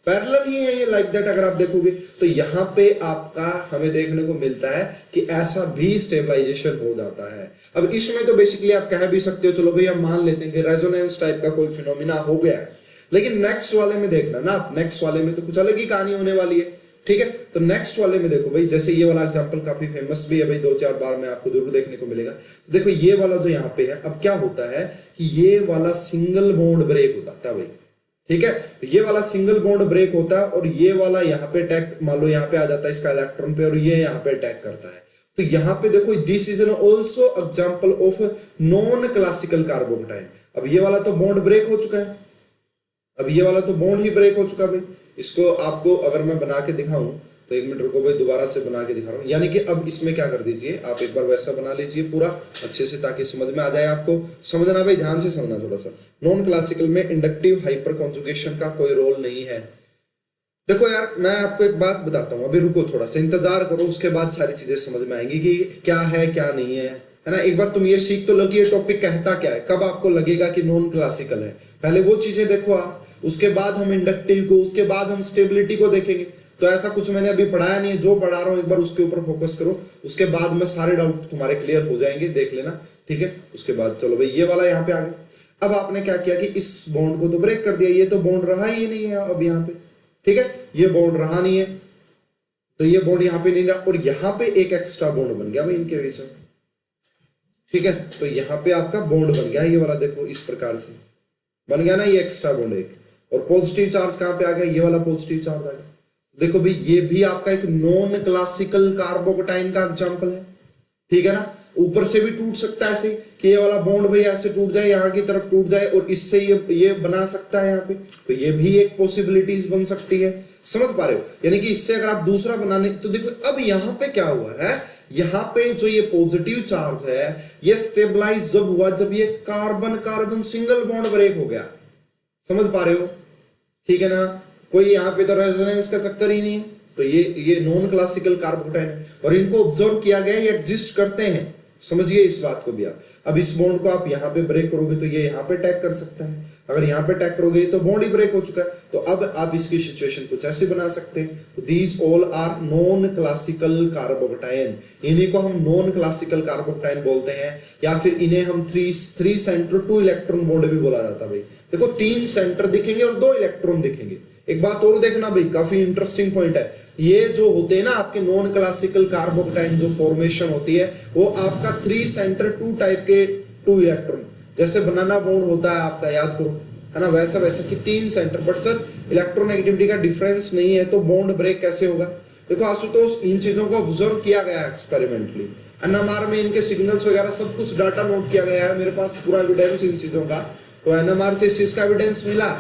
पैरेलल ही है ये लाइक दैट। अगर आप देखोगे तो यहाँ पे आपका हमें देखने को मिलता है कि ऐसा भी स्टेबलाइजेशन हो जाता है। अब इसमें तो बेसिकली आप कह भी सकते हो चलो भाई हम मान लेते हैं कि रेजोनेंस टाइप का कोई फिनोमिना हो गया है, लेकिन नेक्स्ट वाले में देखना ना आप, नेक्स्ट वाले में तो कुछ अलग ही कहानी होने वाली है, ठीक है। तो नेक्स्ट वाले में देखो भाई, जैसे ये वाला एग्जांपल काफी फेमस भी है भाई, 2-4 बार में आपको जरूर देखने को मिलेगा। तो देखो ये वाला जो यहाँ पे है, अब क्या होता है कि ये वाला सिंगल बॉन्ड ब्रेक हो जाता है भाई, ठीक है। ये वाला सिंगल बॉन्ड ब्रेक होता है और ये वाला यहाँ पे अटैक मान लो यहाँ पे आ जाता है इसका इलेक्ट्रॉन पे, और ये यहाँ पे अटैक करता है। तो यहाँ पे देखो this is an also example of non classical carbocation. अब ये वाला तो बॉन्ड ब्रेक हो चुका है, अब ये वाला तो बॉन्ड ही ब्रेक हो चुका भाई। इसको आपको अगर मैं बना के दिखाऊं तो 1 मिनट रुको भाई, दोबारा से बना के दिखा रहा हूं। यानी कि अब इसमें क्या कर दीजिए आप एक बार वैसा बना लीजिए पूरा अच्छे से, ताकि समझ में आ जाए आपको। समझना भाई, ध्यान से समझना थोड़ा सा। नॉन क्लासिकल में इंडक्टिव हाइपर कॉन्जुगेशन का कोई रोल नहीं है। देखो यार मैं आपको एक बात बताता हूँ, अभी रुको थोड़ा सा इंतजार करो, उसके बाद सारी चीजें समझ में आएंगी कि क्या है क्या नहीं है ना। एक बार तुम ये सीख तो लो कि ये टॉपिक कहता क्या है, कब आपको लगेगा कि नॉन क्लासिकल है। पहले वो चीजें देखो आप, उसके बाद हम इंडक्टिव को, उसके बाद हम स्टेबिलिटी को देखेंगे। तो ऐसा कुछ मैंने अभी पढ़ाया नहीं है, जो पढ़ा रहा हूँ एक बार उसके ऊपर फोकस करो, उसके बाद में सारे डाउट तुम्हारे क्लियर हो जाएंगे, देख लेना, ठीक है। उसके बाद चलो भाई ये वाला यहाँ पे आ गया। अब आपने क्या किया कि इस बॉन्ड को तो ब्रेक कर दिया, ये तो बॉन्ड रहा ही नहीं है अब यहाँ पे, ठीक है। ये बॉन्ड रहा नहीं है, तो ये बॉन्ड यहाँ पे नहीं रहा, और यहाँ पे एक एक्स्ट्रा बॉन्ड बन गया भाई इनके बीच में, ठीक है। तो यहाँ पे आपका बॉन्ड बन गया, ये वाला देखो इस प्रकार से बन गया ना, ये एक्स्ट्रा बॉन्ड एक। और पॉजिटिव चार्ज कहाँ पे आ गया, ये वाला पॉजिटिव चार्ज आ गया। देखो भाई ये भी आपका एक नॉन क्लासिकल कार्बोकेटाइन का एग्जांपल है, ठीक है ना। ऊपर से भी टूट सकता है ऐसे कि ये वाला बॉन्ड भाई ऐसे टूट जाए, यहाँ की तरफ टूट जाए और इससे ये बना सकता है यहाँ पे, तो ये भी एक पॉसिबिलिटीज बन सकती है। समझ पा रहे हो? यानी कि इससे अगर आप दूसरा बनाने, तो देखो अब यहाँ पे क्या हुआ है, यहाँ पे जो ये पॉजिटिव चार्ज है ये स्टेबलाइज जब हुआ जब ये carbon carbon single bond break हो गया। समझ पा रहे हो? ठीक है ना। कोई यहाँ पे तो रेजोनेंस का चक्कर ही नहीं है, तो ये नॉन क्लासिकल कार्बोकटाइन है और इनको ऑब्जर्व किया गया, ये एग्जिस्ट करते हैं। समझिए इस बात को भी आप। अब इस बॉन्ड को आप यहाँ पे ब्रेक करोगे तो ये यहाँ पे अटैक कर सकता है, अगर यहाँ पे अटैक करोगे तो बॉन्ड ही ब्रेक हो चुका है। तो अब आप इसकी सिचुएशन कुछ ऐसे बना सकते हैं। तो these all are non classical carbocation, इन्हीं को हम नॉन क्लासिकल कार्बोकटाइन बोलते हैं, या फिर इन्हें हम थ्री सेंटर 2 इलेक्ट्रॉन बॉन्ड भी बोला जाता है भाई। देखो 3 सेंटर दिखेंगे और 2 इलेक्ट्रॉन दिखेंगे। एक बात और देखना भाई, काफी इंटरेस्टिंग पॉइंट है, ये जो होते हैं ना आपके नॉन क्लासिकल कार्बोकटाइन, जो फॉर्मेशन होती है वो आपका 3 सेंटर 2 टाइप के 2 इलेक्ट्रॉन, जैसे बनाना बॉन्ड होता है आपका, याद करो, है ना, वैसा वैसा कि 3 सेंटर। बट सर इलेक्ट्रोनेगेटिविटी का डिफरेंस नहीं है तो बॉन्ड ब्रेक कैसे होगा? देखो आशुतोष, इन चीजों को ऑब्जर्व किया गया है एक्सपेरिमेंटली, एनएमआर में इनके सिग्नल्स वगैरह सब कुछ डाटा नोट किया गया है, मेरे पास पूरा एविडेंस इन चीजों का। तो एनएमआर से इस चीज का एविडेंस मिला,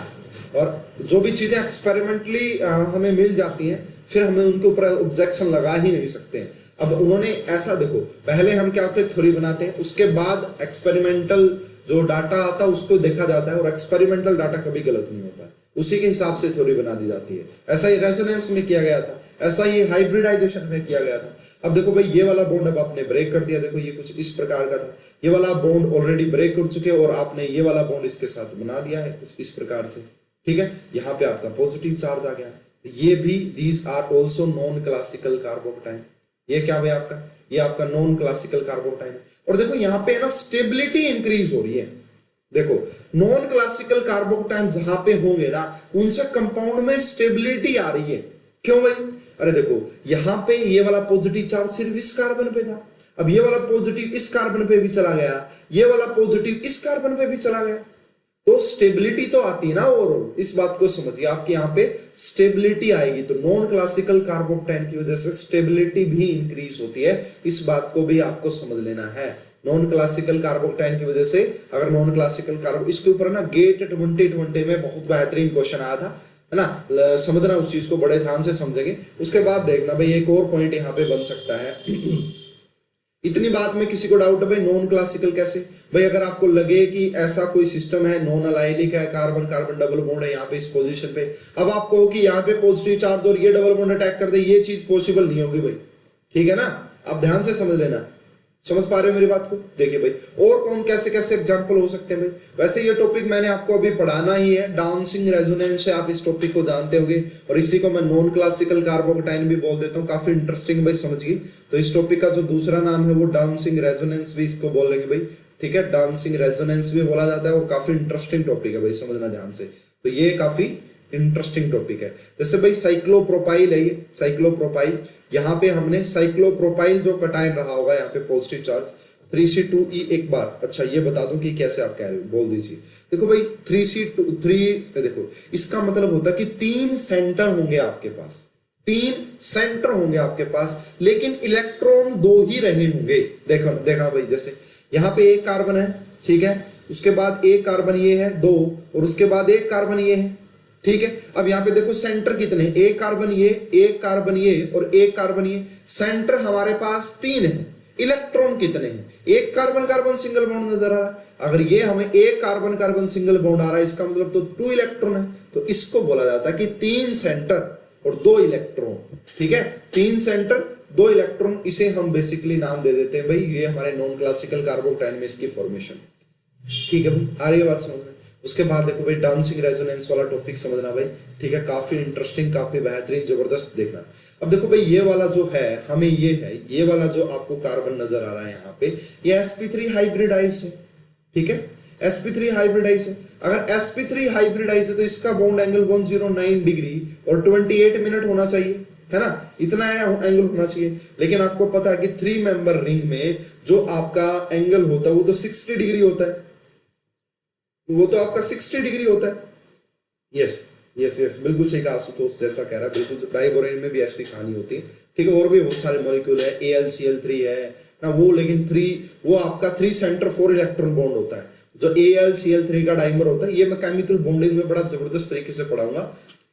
और जो भी चीजें एक्सपेरिमेंटली हमें मिल जाती हैं फिर हमें उनके ऊपर ऑब्जेक्शन लगा ही नहीं सकते हैं। अब उन्होंने ऐसा, देखो पहले हम क्या होते हैं, थ्योरी बनाते हैं, उसके बाद एक्सपेरिमेंटल जो डाटा आता है उसको देखा जाता है, और एक्सपेरिमेंटल डाटा कभी गलत नहीं होता है, उसी के हिसाब से थ्योरी बना दी जाती है। ऐसा ही रेजोनेंस में किया गया था, ऐसा ही हाइब्रिडाइजेशन में किया गया था। अब देखो भाई ये वाला बॉन्ड अब आपने ब्रेक कर दिया, देखो ये कुछ इस प्रकार का था, ये वाला बॉन्ड ऑलरेडी ब्रेक कर चुके और आपने ये वाला बॉन्ड इसके साथ बना दिया है कुछ इस प्रकार से, ठीक है। यहाँ पे आपका पॉजिटिव चार्ज आ गया, ये भी these are also non classical carbocation. ये क्या भाई आपका, ये आपका नॉन क्लासिकल कार्बोकटाइन है। और देखो यहाँ पे ना स्टेबिलिटी इंक्रीज हो रही है। देखो नॉन क्लासिकल कार्बोकटाइन जहां पे होंगे ना उनसे कंपाउंड में स्टेबिलिटी आ रही है। क्यों भाई? अरे देखो यहाँ पे ये वाला पॉजिटिव चार्ज सिर्फ इस कार्बन पे था, अब ये वाला पॉजिटिव इस कार्बन पे भी चला गया, ये वाला पॉजिटिव इस कार्बन पे भी चला गया, तो स्टेबिलिटी तो आती है ना। और इस बात को समझिए, आपके यहाँ पे स्टेबिलिटी आएगी, तो नॉन क्लासिकल कार्बोकटाइन की वजह से स्टेबिलिटी भी इंक्रीज होती है, इस बात को भी आपको समझ लेना है। नॉन क्लासिकल कार्बोकटाइन की वजह से, अगर नॉन क्लासिकल कार्बो, इसके ऊपर ना गेट 2020 में बहुत बेहतरीन क्वेश्चन आया था, है ना, समझना, उस चीज को बड़े ध्यान से समझेंगे। उसके बाद देखना भाई एक और पॉइंट यहाँ पे बन सकता है। इतनी बात में किसी को डाउट है भाई नॉन क्लासिकल कैसे? भाई अगर आपको लगे कि ऐसा कोई सिस्टम है, नॉन अलाइलिक है, कार्बन कार्बन डबल बॉन्ड है यहाँ पे इस पोजीशन पे, अब आप कहो कि यहाँ पे पॉजिटिव चार्ज और ये डबल बॉन्ड अटैक कर दे, ये चीज पॉसिबल नहीं होगी भाई, ठीक है ना। आप ध्यान से समझ लेना, समझ पा रहे हो मेरी बात को? देखिए भाई और कौन कैसे कैसे एग्जांपल हो सकते हैं भाई। वैसे ये टॉपिक मैंने आपको अभी पढ़ाना ही है, डांसिंग रेजोनेंस से आप इस टॉपिक को जानते होंगे, और इसी को मैं नॉन क्लासिकल कार्बोकटाइन भी बोल देता हूँ। काफी इंटरेस्टिंग भाई, समझिए। तो इस टॉपिक का जो दूसरा नाम है वो डांसिंग रेजोनेंस भी इसको बोलेंगे भाई, ठीक है, डांसिंग रेजोनेंस भी बोला जाता है, और काफी इंटरेस्टिंग टॉपिक है भाई, समझना ध्यान से। तो ये काफी इंटरेस्टिंग टॉपिक है। जैसे भाई साइक्लोप्रोपाइल है, ये साइक्लोप्रोपाइल, यहाँ पे हमने साइक्लोप्रोपाइल जो कटायन रहा होगा यहाँ पे पॉजिटिव चार्ज 3C2E एक बार, अच्छा ये बता दूं कि कैसे आप कह रहे हो, बोल दीजिए। देखो भाई 3 देखो इसका मतलब होता है कि 3 सेंटर होंगे आपके पास, 3 सेंटर होंगे आपके पास, लेकिन इलेक्ट्रॉन 2 ही रहे होंगे। देखा भाई, जैसे यहाँ पे एक कार्बन है, ठीक है, उसके बाद एक कार्बन ये है 2, और उसके बाद एक कार्बन ये है, ठीक है। अब यहाँ पे देखो सेंटर कितने हैं, एक कार्बन ये, एक कार्बन ये और एक कार्बन ये, सेंटर हमारे पास 3 है। इलेक्ट्रॉन कितने हैं? एक कार्बन कार्बन सिंगल बॉन्ड नजर आ रहा है। अगर ये हमें एक कार्बन कार्बन सिंगल बॉन्ड आ रहा है, इसका मतलब तो 2 इलेक्ट्रॉन है। तो इसको बोला जाता है कि 3 सेंटर और 2 इलेक्ट्रॉन, ठीक है, 3 सेंटर 2 इलेक्ट्रॉन, इसे हम बेसिकली नाम दे देते हैं भाई, ये हमारे नॉन क्लासिकल कार्बोकटाइन में इसकी फॉर्मेशन, ठीक है भाई। आ रही है बात समझ में? उसके बाद देखो भाई डांसिंग रेजोनेंस वाला टॉपिक समझना भाई, ठीक है, काफी इंटरेस्टिंग, काफी बेहतरीन, जबरदस्त देखना। अब देखो भाई ये वाला जो है, हमें ये है, ये वाला जो आपको कार्बन नजर आ रहा है यहाँ पे, ये sp3 हाइब्रिडाइज्ड है, ठीक है, sp3 हाइब्रिडाइज है। अगर sp3 हाइब्रिडाइज है तो इसका बॉन्ड एंगल 109 डिग्री और 28 मिनट होना चाहिए, है ना, इतना एंगल होना चाहिए। लेकिन आपको पता है कि 3 मेंबर रिंग में जो आपका एंगल होता है वो तो 60 डिग्री होता है, वो तो आपका 60 डिग्री होता है। यस यस यस, बिल्कुल सही कहा आशुतोष, जैसा कह रहा है बिल्कुल। डाइबोरेन में भी ऐसी कहानी होती है, ठीक है, और भी बहुत सारे मॉलिक्यूल है, AlCl3 है, ना वो, लेकिन वो आपका 3 सेंटर 4 इलेक्ट्रॉन बॉन्ड होता है जो AlCl3 का डाइमर होता है। ये मैं केमिकल बॉन्डिंग में बड़ा जबरदस्त तरीके से पढ़ाऊंगा,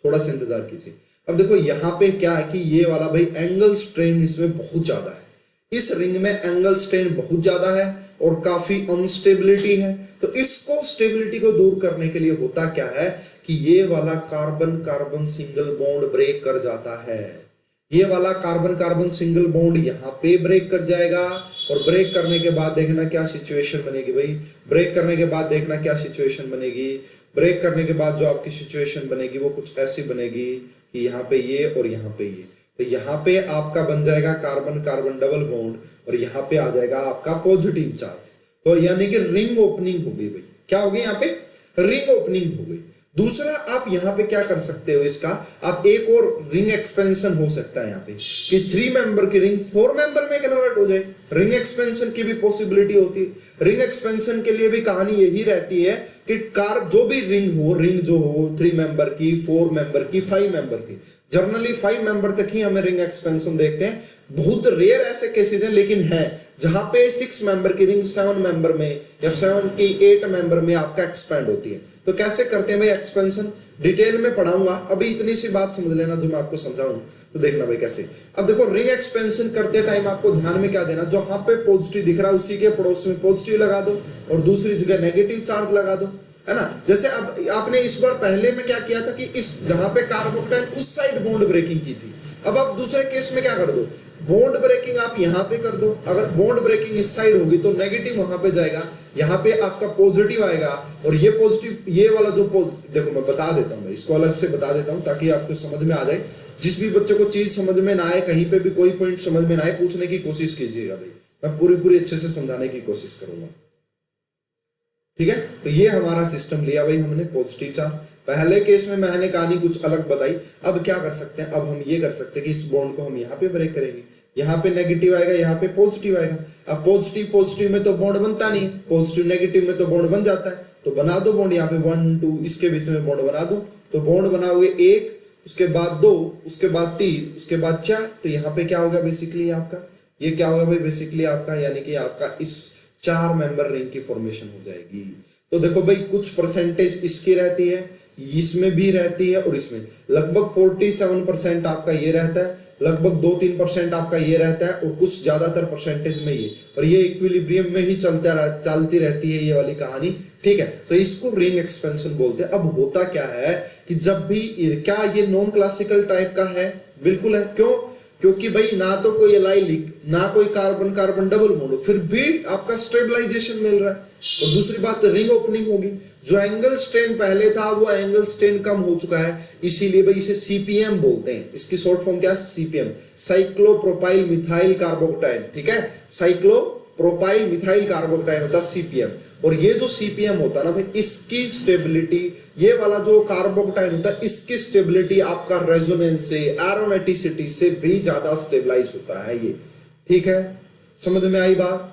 थोड़ा सा इंतजार कीजिए। अब देखो यहाँ पे क्या है कि ये वाला भाई एंगल स्ट्रेन इसमें बहुत ज्यादा है, इस रिंग में एंगल स्ट्रेन बहुत ज्यादा है और काफी अनस्टेबिलिटी है। तो इसको स्टेबिलिटी को दूर करने के लिए होता क्या है कि ये वाला carbon carbon single bond break कर जाता है, ये वाला कार्बन कार्बन सिंगल बॉन्ड यहाँ पे ब्रेक कर जाएगा। और ब्रेक करने के बाद देखना क्या सिचुएशन बनेगी भाई, ब्रेक करने के बाद देखना क्या सिचुएशन बनेगी। ब्रेक करने के बाद जो आपकी सिचुएशन बनेगी वो कुछ ऐसी बनेगी कि यहाँ पे ये और यहाँ पे ये, तो यहाँ पे आपका बन जाएगा कार्बन कार्बन डबल बॉन्ड और यहाँ पे आ जाएगा आपका पॉजिटिव चार्ज। तो यानी कि रिंग ओपनिंग हो गई भाई, क्या हो गई यहाँ पे, रिंग ओपनिंग हो गई। दूसरा आप यहाँ पे क्या कर सकते हो, इसका आप एक और रिंग एक्सपेंशन हो सकता है यहाँ पे कि 3 मेंबर की रिंग 4 मेंबर में कन्वर्ट हो जाए। रिंग एक्सपेंशन की भी पॉसिबिलिटी होती है। रिंग एक्सपेंशन के लिए भी कहानी यही रहती है कि जो भी रिंग जो हो 3 मेंबर की, 4 मेंबर की, 5 मेंबर की, जनरली 5 मेंबर तक ही हमें रिंग एक्सपेंशन देखते हैं। बहुत रेयर ऐसे केसेस हैं लेकिन है जहां पे 6 मेंबर की रिंग 7 मेंबर में या 7 की 8 मेंबर में आपका एक्सपेंड होती है। तो कैसे करते हैं भाई एक्सपेंशन, डिटेल में पढ़ाऊंगा, अभी इतनी सी बात समझ लेना जो मैं आपको समझाऊं तो देखना भाई कैसे। अब देखो रिंग एक्सपेंशन करते टाइम आपको ध्यान में क्या देना, जहां पे पॉजिटिव दिख रहा है उसी के पड़ोस में पॉजिटिव लगा दो और दूसरी जगह नेगेटिव चार्ज लगा दो, है ना। जैसे अब आपने इस बार पहले में क्या किया था कि इस जहां पे कार्बोकेटाइन उस साइड बॉन्ड ब्रेकिंग की थी, अब आप दूसरे केस में क्या कर दो, बॉन्ड ब्रेकिंग आप यहां पे कर दो। अगर बॉन्ड ब्रेकिंग इस साइड होगी तो नेगेटिव वहां पे जाएगा, यहाँ पे आपका पॉजिटिव आएगा और ये पॉजिटिव, ये वाला जो देखो मैं बता देता हूँ, इसको अलग से बता देता हूँ ताकि आपको समझ में आ जाए। जिस भी बच्चे को चीज समझ में ना आए, कहीं पे भी कोई पॉइंट समझ में ना आए, पूछने की कोशिश कीजिएगा भाई, मैं पूरी अच्छे से समझाने की कोशिश करूंगा, ठीक है। तो ये हमारा सिस्टम लिया भाई हमने पॉजिटिव चार्ज। पहले केस में मैंने कहानी कुछ अलग बताई, अब क्या कर सकते हैं, अब हम ये कर सकते हैं कि इस बॉन्ड को हम यहाँ पे ब्रेक करेंगे, यहाँ पे नेगेटिव आएगा, यहाँ पे पॉजिटिव आएगा। अब पॉजिटिव में तो बॉन्ड बनता नहीं है, पॉजिटिव नेगेटिव में तो बॉन्ड बन जाता है, तो बना दो बॉन्ड यहाँ पे 1 2 इसके बीच में बॉन्ड बना दो। तो बॉन्ड बनाओगे 1, उसके बाद 2, उसके बाद 3, उसके बाद 4, तो यहाँ पे क्या होगा बेसिकली आपका, ये क्या होगा भाई बेसिकली आपका, यानी कि आपका इस 4 मेंबर रिंग की फॉर्मेशन हो जाएगी। तो देखो भाई कुछ परसेंटेज इसकी रहती है, इसमें भी रहती है और इसमें लगभग 47% आपका ये रहता है, लगभग 2-3% आपका ये रहता है और कुछ ज्यादातर परसेंटेज में ये, और ये इक्विलिब्रियम में ही चलती रहती है ये वाली कहानी, ठीक है। तो इसको रिंग एक्सपेंशन बोलते हैं। अब होता क्या है कि जब भी, क्या ये नॉन क्लासिकल टाइप का है, बिल्कुल है, क्यों, क्योंकि भाई ना तो कोई एलाइलिक ना कोई कार्बन कार्बन डबल बॉन्ड, फिर भी आपका स्टेबलाइजेशन मिल रहा है। और दूसरी बात रिंग ओपनिंग होगी, जो एंगल स्ट्रेन पहले था वो एंगल स्ट्रेन कम हो चुका है, इसीलिए भाई इसे सीपीएम बोलते हैं। इसकी शॉर्ट फॉर्म क्या है, सीपीएम, साइक्लोप्रोपाइल मिथाइल कार्बोकेटाइन, ठीक है, साइक्लोप्रोपाइल मिथाइल कार्बोकेटाइन होता है सीपीएम। और ये जो सीपीएम होता है ना भाई, इसकी स्टेबिलिटी, ये वाला जो कार्बोकेटाइन होता है इसकी स्टेबिलिटी आपका रेजोनेंस से, एरोमेटिसिटी से भी ज्यादा स्टेबलाइज होता है ये, ठीक है, समझ में आई बात।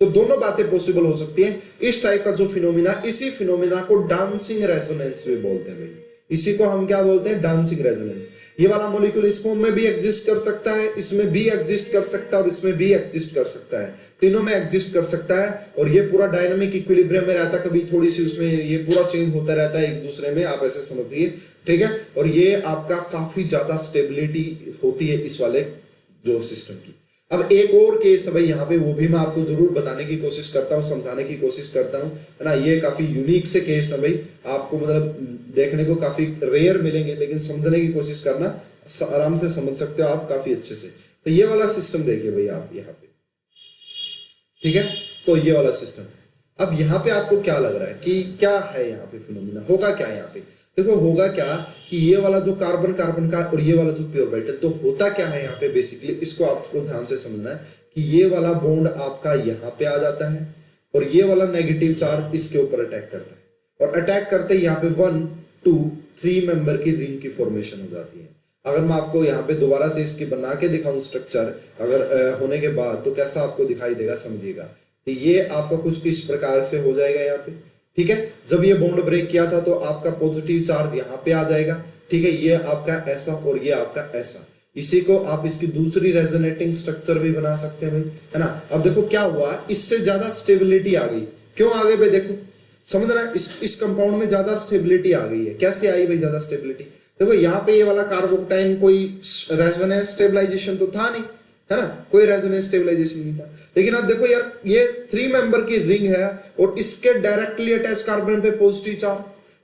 तो दोनों बातें पॉसिबल हो सकती हैं। इस टाइप का जो फिनोमिना, इसी फिनोमिना को डांसिंग रेजोनेंस भी बोलते हैं भाई, इसी को हम क्या बोलते हैं, डांसिंग रेजोनेंस। ये वाला मॉलिक्यूल इस फॉर्म में भी एग्जिस्ट कर सकता है, इसमें भी एग्जिस्ट कर सकता है और इसमें भी एग्जिस्ट कर सकता है, तीनों में एग्जिस्ट कर सकता है। और ये पूरा डायनामिक इक्विलिब्रियम में रहता है, कभी थोड़ी सी उसमें ये पूरा चेंज होता रहता है एक दूसरे में, आप ऐसे समझिए, ठीक है। और ये आपका काफी ज्यादा स्टेबिलिटी होती है इस वाले जो सिस्टम की। अब एक और केस है भाई यहाँ पे, वो भी मैं आपको जरूर बताने की कोशिश करता हूँ, समझाने की कोशिश करता हूँ, है ना। ये काफी यूनिक से केस है भाई, आपको मतलब देखने को काफी रेयर मिलेंगे, लेकिन समझने की कोशिश करना, आराम से समझ सकते हो आप काफी अच्छे से। तो ये वाला सिस्टम देखिए भाई आप यहाँ पे, ठीक है, तो ये वाला सिस्टम है। अब यहाँ पे आपको क्या लग रहा है कि क्या है यहाँ पे फिनोमिना, होगा क्या यहाँ पे, देखो होगा क्या कि ये वाला जो कार्बन कार्बन का और ये वाला जो प्योर मेटल, तो होता क्या है यहाँ पे बेसिकली, इसको आपको ध्यान से समझना है कि ये वाला बॉन्ड आपका यहाँ पे आ जाता है और ये वाला नेगेटिव चार्ज इसके ऊपर अटैक करता है, और अटैक करते ही यहाँ पे 1 2 3 मेंबर की रिंग की फॉर्मेशन हो जाती है। अगर मैं आपको यहाँ पे दोबारा से इसकी बना के दिखाऊं स्ट्रक्चर, अगर होने के बाद, तो कैसा आपको दिखाई देगा समझिएगा। तो ये आपका कुछ इस प्रकार से हो जाएगा यहाँ पे, ठीक है। जब ये बॉन्ड ब्रेक किया था तो आपका पॉजिटिव चार्ज यहाँ पे आ जाएगा, ठीक है, ये आपका ऐसा और ये आपका ऐसा। इसी को आप इसकी दूसरी रेजोनेटिंग स्ट्रक्चर भी बना सकते हैं भाई, है ना। अब देखो क्या हुआ, इससे ज्यादा स्टेबिलिटी आ गई। क्यों आ गई भाई, देखो समझना, इस कंपाउंड में ज्यादा स्टेबिलिटी आ गई है। कैसे आई भाई ज्यादा स्टेबिलिटी, देखो यहाँ पे ये वाला कार्बोकटाइन कोई रेजोनेंस स्टेबलाइजेशन तो था नहीं, है ना, कोई रेजोनेंस स्टेबलाइजेशन नहीं था। लेकिन अब देखो यार, ये 3 मेंबर की रिंग है और इसके डायरेक्टली अटैच कार्बन पे पॉजिटिव चार्ज,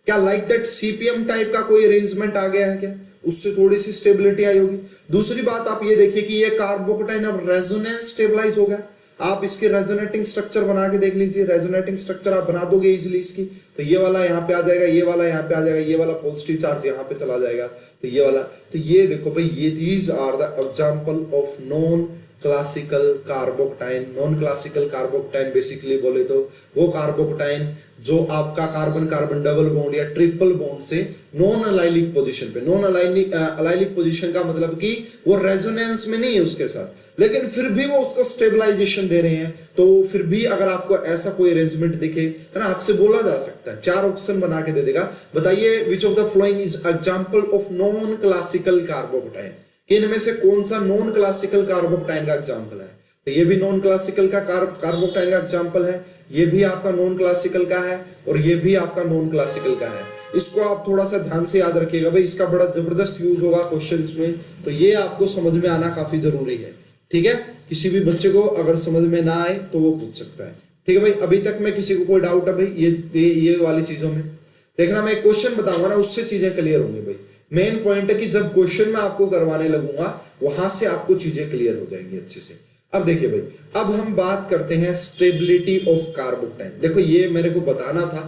क्या लाइक दैट सीपीएम टाइप का कोई अरेंजमेंट आ गया है क्या, उससे थोड़ी सी स्टेबिलिटी आई होगी। दूसरी बात आप ये देखिए कि ये कार्बोकटाइन अब रेजोनेंस स्टेबलाइज हो गया। आप इसके रेजोनेटिंग स्ट्रक्चर बना के देख लीजिए, रेजोनेटिंग स्ट्रक्चर आप बना दोगे इजीली इसकी, तो ये वाला यहाँ पे आ जाएगा, ये वाला यहाँ पे आ जाएगा, ये वाला पॉजिटिव चार्ज यहाँ पे चला जाएगा, तो ये वाला, तो ये देखो भाई, ये these are the example of non classical carbocation. Non classical carbocation basically बोले तो वो कार्बोकटाइन जो आपका कार्बन कार्बन डबल बॉन्ड या ट्रिपल बॉन्ड से नॉन अलाइलिक पोजीशन पे, नॉन अलाइलिक पोजीशन का मतलब कि वो रेजोनेंस में नहीं है उसके साथ, लेकिन फिर भी वो उसको स्टेबलाइजेशन दे रहे हैं। तो फिर भी अगर आपको ऐसा कोई अरेंजमेंट दिखे, है ना, आपसे बोला जा सकता है, 4 ऑप्शन बना के दे देगा, बताइए which of the following is example of non classical कार्बोकटाइन, इनमें से कौन सा नॉन क्लासिकल कार्बोकटाइन का एग्जांपल है। तो ये भी नॉन क्लासिकल का कार्बोकटाइन का एग्जांपल है, ये भी आपका नॉन क्लासिकल का है, और ये भी आपका नॉन क्लासिकल का है। इसको आप थोड़ा सा ध्यान से याद रखिएगा भाई, इसका बड़ा जबरदस्त यूज होगा क्वेश्चंस में, तो ये आपको समझ में आना काफी जरूरी है। ठीक है, किसी भी बच्चे को अगर समझ में ना आए तो वो पूछ सकता है। ठीक है भाई, अभी तक में किसी को कोई डाउट है भाई ये वाली चीजों में, देखना मैं एक क्वेश्चन बताऊंगा ना, उससे चीजें क्लियर होंगी भाई। मेन पॉइंट है कि जब क्वेश्चन मैं आपको करवाने लगूंगा वहां से आपको चीजें क्लियर हो जाएंगी अच्छे से। अब देखिए भाई, अब हम बात करते हैं स्टेबिलिटी ऑफ कार्बोकटाइन। देखो ये मेरे को बताना था,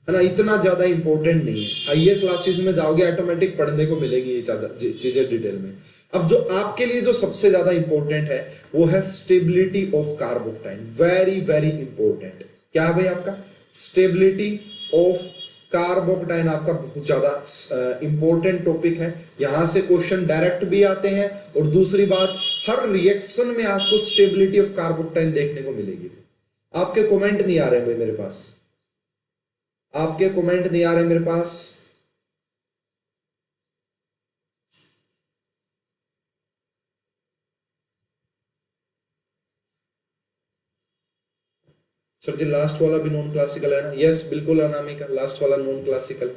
है ना, इतना ज्यादा इंपॉर्टेंट नहीं है, हायर क्लासेस में जाओगे ऑटोमेटिक पढ़ने को मिलेगी ये ज्यादा चीजें डिटेल में। अब जो आपके लिए जो सबसे ज्यादा इंपॉर्टेंट है वो है stability of कार्बोकटाइन, very very important. क्या है भाई आपका स्टेबिलिटी ऑफ कार्बोकटाइन, आपका बहुत ज्यादा इंपॉर्टेंट टॉपिक है। यहां से क्वेश्चन डायरेक्ट भी आते हैं, और दूसरी बात हर रिएक्शन में आपको स्टेबिलिटी ऑफ कार्बोकटाइन देखने को मिलेगी। आपके कमेंट नहीं आ रहे भाई मेरे पास, आपके कमेंट नहीं आ रहे मेरे पास। सर जी लास्ट वाला भी नॉन क्लासिकल है ना, यस बिल्कुल अनामिका, लास्ट वाला नॉन क्लासिकल है।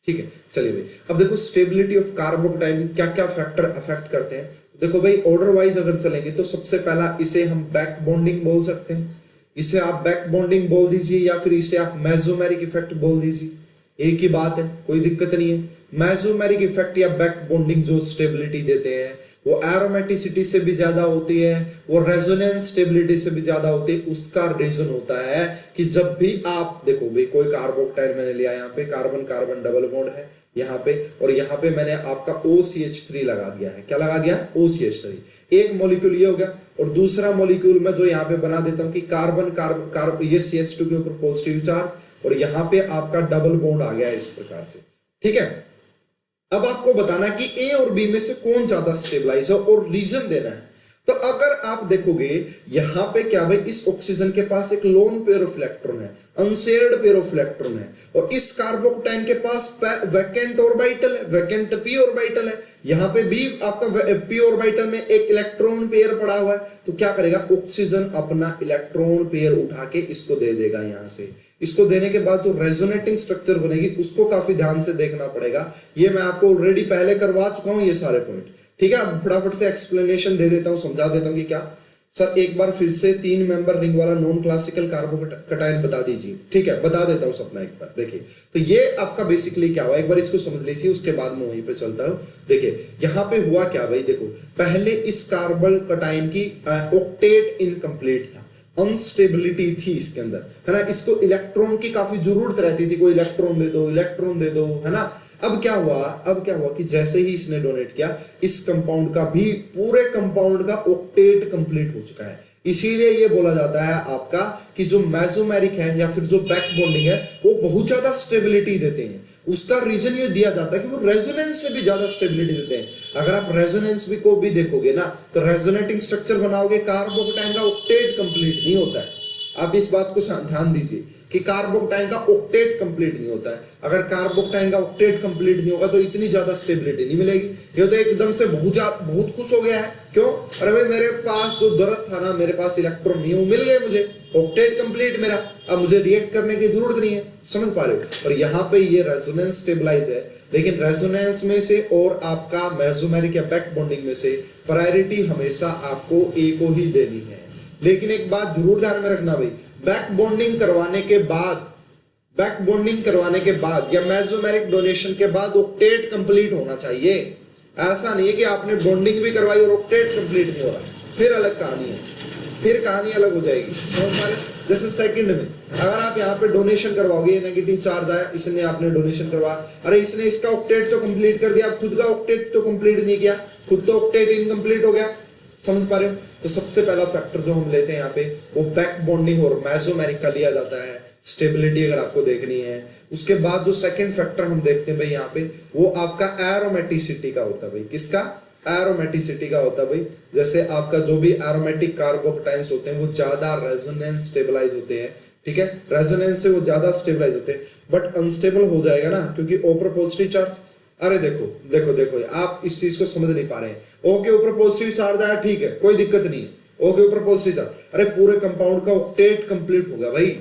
ठीक है, चलिए भाई, अब देखो स्टेबिलिटी ऑफ कार्बोकटाइन क्या क्या फैक्टर अफेक्ट करते हैं। देखो भाई, ऑर्डर वाइज अगर चलेंगे तो सबसे पहला इसे हम बैक बॉन्डिंग बोल सकते हैं, इसे आप बैक बॉन्डिंग बोल दीजिए, या फिर इसे आप मेसोमेरिक इफेक्ट बोल दीजिए, एक ही बात है, कोई दिक्कत नहीं है। मेसोमेरिक इफेक्ट या बैक बॉन्डिंग जो स्टेबिलिटी देते हैं वो एरोमेटिसिटी से भी ज्यादा होती है, वो रेजोनेंस स्टेबिलिटी से भी ज्यादा होती है। उसका रीजन होता है कि जब भी आप देखो भाई, कोई कार्बोकटाइन मैंने लिया, यहाँ पे कार्बन कार्बन डबल बॉन्ड है यहाँ पे, और यहाँ पे मैंने आपका OCH3 लगा दिया है। क्या लगा दिया, OCH3, एक मॉलिक्यूल ये हो गया, और दूसरा मॉलिक्यूल मैं जो यहाँ पे बना देता हूँ कि कार्बन कार्बन कार्बन, ये CH2 के ऊपर पॉजिटिव चार्ज, और यहाँ पे आपका डबल बॉन्ड आ गया इस प्रकार से। ठीक है, अब आपको बताना कि ए और बी में से कौन ज्यादा स्टेबलाइज है और रीजन देना है। तो अगर आप देखोगे यहां पे क्या भाई, इस ऑक्सीजन के पास एक लोन पेयर ऑफ इलेक्ट्रॉन है, अनशेयर्ड पेयर ऑफ इलेक्ट्रॉन है, और इस कार्बोकटाइन के पास वैकेंट ऑर्बिटल है, वैकेंट पी ऑर्बिटल है। यहां पे भी आपका पी ऑर्बिटल में एक इलेक्ट्रॉन पेयर पड़ा हुआ है, तो क्या करेगा ऑक्सीजन, अपना इलेक्ट्रॉन पेयर उठा के इसको दे देगा यहां से। इसको देने के बाद जो रेजोनेटिंग स्ट्रक्चर बनेगी उसको काफी ध्यान से देखना पड़ेगा। ये मैं आपको ऑलरेडी पहले करवा चुका हूं ये सारे पॉइंट। ठीक है, अब फटाफट से एक्सप्लेनेशन दे देता हूं, समझा देता हूं कि क्या। सर एक बार फिर से 3 मेंबर रिंग वाला नॉन क्लासिकल कार्बोकटाइन बता दीजिए। ठीक है, बता देता हूं सपना एक बार। देखिए, तो ये आपका बेसिकली क्या हुआ, एक बार इसको समझ लीजिए, उसके बाद मैं वहीं पे चलता हूं। देखिए यहां पे हुआ क्या भाई, देखो पहले इस कार्बोकटाइन की ऑक्टेट इनकम्प्लीट था, अनस्टेबिलिटी थी इसके अंदर, है ना, इसको इलेक्ट्रॉन की काफी जरूरत रहती थी, कोई इलेक्ट्रॉन दे दो, इलेक्ट्रॉन दे दो, है ना। अब क्या हुआ कि जैसे ही इसने डोनेट किया, इस कंपाउंड का भी, पूरे कंपाउंड का ऑक्टेट कंप्लीट हो चुका है। इसीलिए ये बोला जाता है आपका कि जो मेसोमेरिक है या फिर जो बैक बॉन्डिंग है वो बहुत ज्यादा स्टेबिलिटी देते हैं। उसका रीजन ये दिया जाता है कि वो रेजोनेंस से भी ज्यादा स्टेबिलिटी देते हैं। अगर आप रेजोनेंस भी को भी देखोगे ना, तो रेजोनेटिंग स्ट्रक्चर बनाओगे, कार्बोकटाइन का ऑक्टेट कंप्लीट नहीं होता है। आप इस बात को ध्यान दीजिए कि कार्बोक्टाइन का ऑक्टेट कंप्लीट नहीं होता है। अगर कार्बोक्टाइन का ऑक्टेट कंप्लीट नहीं होगा तो इतनी ज्यादा स्टेबिलिटी नहीं मिलेगी। ये तो एकदम से बहुत खुश हो गया है, क्यों? अरे भाई मेरे पास जो जरूरत था ना, मेरे पास इलेक्ट्रॉन नहीं, वो मिल गए मुझे, ऑक्टेट कंप्लीट मेरा, अब मुझे रिएक्ट करने की जरूरत नहीं है। समझ पा रहे हो? और यहाँ पे ये रेजोनेंस स्टेबलाइज है, लेकिन रेजोनेंस में से और आपका मेसोमेरिक या बैक बॉन्डिंग में से प्रायोरिटी हमेशा आपको ए को ही देनी है। लेकिन एक बात जरूर ध्यान में रखना भाई, बैक बॉन्डिंग करवाने के बाद या मेसोमेरिक डोनेशन के बाद ऑक्टेट कंप्लीट होना चाहिए। ऐसा नहीं है कि आपने बॉन्डिंग भी करवाई और ऑक्टेट कंप्लीट नहीं हो रहा, फिर अलग कहानी है, फिर कहानी अलग हो जाएगी। समझ पा रहे? जैसे सेकंड में अगर आप यहाँ पे डोनेशन करवाओगे, नेगेटिव चार्ज आया, इसने आपने डोनेशन करवाया, अरे इसने इसका ऑक्टेट तो कंप्लीट कर दिया, खुद का ऑक्टेट तो कंप्लीट नहीं किया, खुद तो ऑक्टेट इनकम्प्लीट हो गया। समझ पा रहे हो? तो सबसे पहला फैक्टर जो हम लेते हैं यहाँ पे वो बैक बॉन्डिंग और मेसोमेरिक का लिया जाता है, स्टेबिलिटी अगर आपको देखनी है। उसके बाद जो सेकंड फैक्टर हम देखते हैं भाई यहाँ पे, वो आपका एरोमेटिसिटी का होता है भाई। किसका? एरोमेटिसिटी का होता है भाई। जैसे आपका जो भी एरोमेटिक कार्बोकेटाइंस होते हैं वो ज्यादा रेजोनेंस स्टेबलाइज होते हैं, ठीक है, रेजोनेंस से वो ज्यादा स्टेबलाइज होते हैं, बट अनस्टेबल हो जाएगा ना, क्योंकि ऊपर पॉजिटिव चार्ज। अरे देखो देखो देखो, आप इस चीज को समझ नहीं पा रहे हैं। ओ के ऊपर पॉजिटिव चार्ज आया, ठीक है, कोई दिक्कत नहीं है, ओ के ऊपर पॉजिटिव चार्ज, अरे पूरे कंपाउंड का ऑक्टेट कंप्लीट हो गया भाई।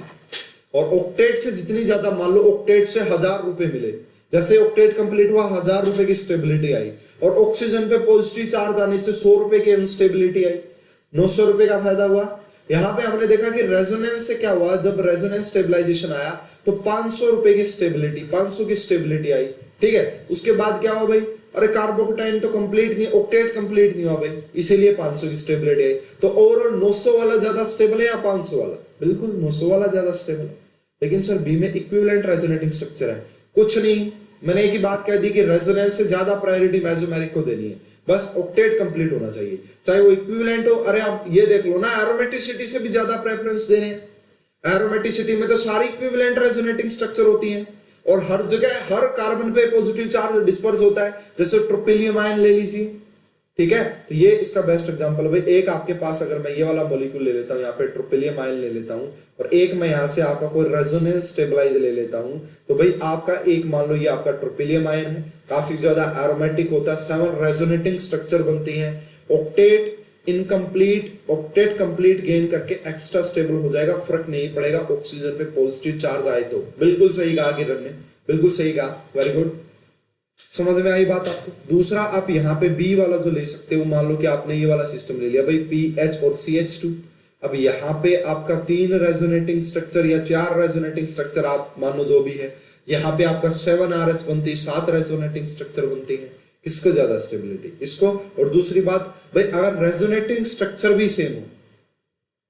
और ऑक्टेट से जितनी ज्यादा, मान लो ऑक्टेट से 1000 रुपए मिले, जैसे ऑक्टेट कंप्लीट हुआ 1000 रुपए की स्टेबिलिटी आई, और ऑक्सीजन पे पॉजिटिव चार्ज आने से 100 रुपए की अनस्टेबिलिटी आई, 900 रुपए का फायदा हुआ। यहाँ पे हमने देखा कि रेजोनेंस से क्या हुआ, जब रेजोनेंस स्टेबलाइजेशन आया तो 500 रुपए की स्टेबिलिटी, 500 की स्टेबिलिटी आई, ठीक है। उसके बाद क्या हुआ भाई, अरे कार्बोकेटाइन तो कंप्लीट नहीं, ऑक्टेट कंप्लीट नहीं हुआ भाई, इसीलिए 500 की स्टेबिलिटी आई। तो ओवरऑल 900 वाला ज्यादा स्टेबल है या 500 वाला? बिल्कुल 900 वाला ज्यादा स्टेबल है। लेकिन सर बी में इक्विवेलेंट रेजोनेटिंग स्ट्रक्चर है, कुछ नहीं, मैंने एक ही बात कह दी कि रेजोनेंस से ज्यादा प्रायोरिटी मेसोमेरिक को देनी है, बस ऑक्टेट कंप्लीट होना चाहिए, चाहे वो इक्विवेलेंट हो। अरे आप ये देख लो ना, एरोमेटिसिटी से भी ज्यादा प्रेफरेंस दे रहे हैं। एरोमेटिसिटी में तो सारी इक्विवेलेंट रेजोनेटिंग स्ट्रक्चर होती हैं, और हर जगह हर कार्बन पे पॉजिटिव चार्ज डिस्पर्स होता है। जैसे ट्रोपिलियम आयन ले लीजिए, ठीक है, तो ये इसका बेस्ट एग्जांपल है भाई। एक आपके पास अगर मैं ये वाला मॉलिक्यूल ले लेता हूँ, यहाँ पे ट्रोपिलियम आयन ले लेता हूँ, और एक मैं यहाँ से आपका कोई रेजोनेंस स्टेबलाइज ले लेता हूँ, तो भाई आपका एक मान लो ये आपका ट्रोपिलियम आयन है, काफी ज्यादा एरोमेटिक होता है, 7 रेजोनेटिंग स्ट्रक्चर बनती है, octet incomplete, octet complete gain करके एक्स्ट्रा स्टेबल हो जाएगा, फर्क नहीं पड़ेगा ऑक्सीजन पे पॉजिटिव चार्ज आए तो। बिल्कुल सही कहा किरण ने, बिल्कुल सही कहा, वेरी गुड, समझ में आई बात आपको। दूसरा आप यहाँ पे बी वाला जो ले सकते हो, मान लो कि आपने ये वाला सिस्टम ले लिया भाई, PH और CH2। अब यहाँ पे आपका 3 रेजोनेटिंग स्ट्रक्चर या 4 रेजोनेटिंग स्ट्रक्चर आप मानो जो भी है, यहाँ पे आपका 7RS बनती है, 7 रेजोनेटिंग स्ट्रक्चर बनती है। किसको ज्यादा स्टेबिलिटी? इसको। और दूसरी बात भाई, अगर रेजोनेटिंग स्ट्रक्चर भी सेम हो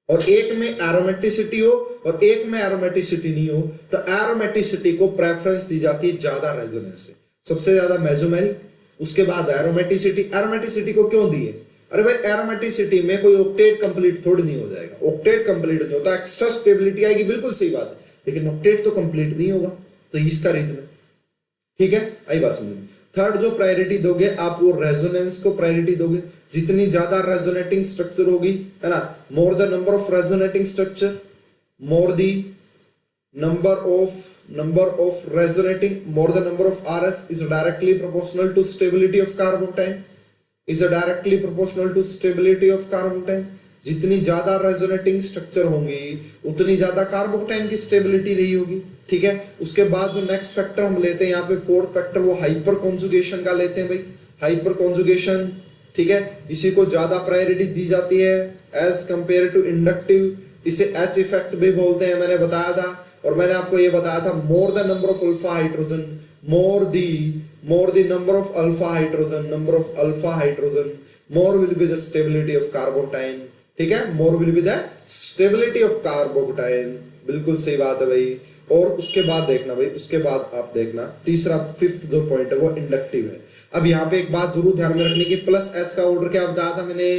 और एक में एरोमेटिसिटी हो और एक में एरोमेटिसिटी नहीं हो, तो एरोमेटिसिटी को प्रेफरेंस दी जाती है ज्यादा रेजोनेंस से, सबसे ज्यादा मेसोमेरिक, उसके बाद एरोमेटिसिटी। एरोमेटिसिटी को क्यों दी है? अरे भाई एरोमेटिसिटी में कोई ऑक्टेट कंप्लीट थोड़ी नहीं हो जाएगा, ऑक्टेट कंप्लीट नहीं होता, एक्स्ट्रा स्टेबिलिटी आएगी, बिल्कुल सही बात है, लेकिन ऑक्टेट तो कंप्लीट नहीं होगा, तो इसका रीजन है, ठीक है, आई बात समझ में। थर्ड जो प्रायोरिटी दोगे आप, वो रेजोनेंस को प्रायोरिटी दोगे। जितनी ज्यादा रेजोनेटिंग स्ट्रक्चर होगी, है ना, more the number of resonating structure, more the number of resonating, more the number of RS is directly proportional to stability of carbonatine, is directly proportional to stability of carbonatine। जितनी ज्यादा रेजोनेटिंग स्ट्रक्चर होंगी उतनी ज्यादा कार्बोकेटाइन की स्टेबिलिटी रही होगी, ठीक है। उसके बाद जो नेक्स्ट फैक्टर हम लेते हैं यहाँ पे, फोर्थ फैक्टर, वो हाइपर कॉन्जुगेशन का लेते हैं भाई, हाइपर कॉन्जुगेशन, ठीक है, इसी को ज्यादा प्रायोरिटी दी जाती है एज कंपेयर टू इंडक्टिव। इसे H इफेक्ट भी बोलते हैं, मैंने बताया था, और मैंने आपको ये बताया था, more the number of alpha hydrogen, more the number of alpha hydrogen, more will be the stability of carbocation, ठीक है, more will be the stability of carbocation, बिल्कुल सही बात है भाई। और उसके बाद देखना भाई, उसके बाद आप देखना तीसरा, फिफ्थ जो पॉइंट है वो इंडक्टिव है। अब यहाँ पे एक बात जरूर ध्यान में रखनी की, प्लस H का ऑर्डर क्या बताया था मैंने,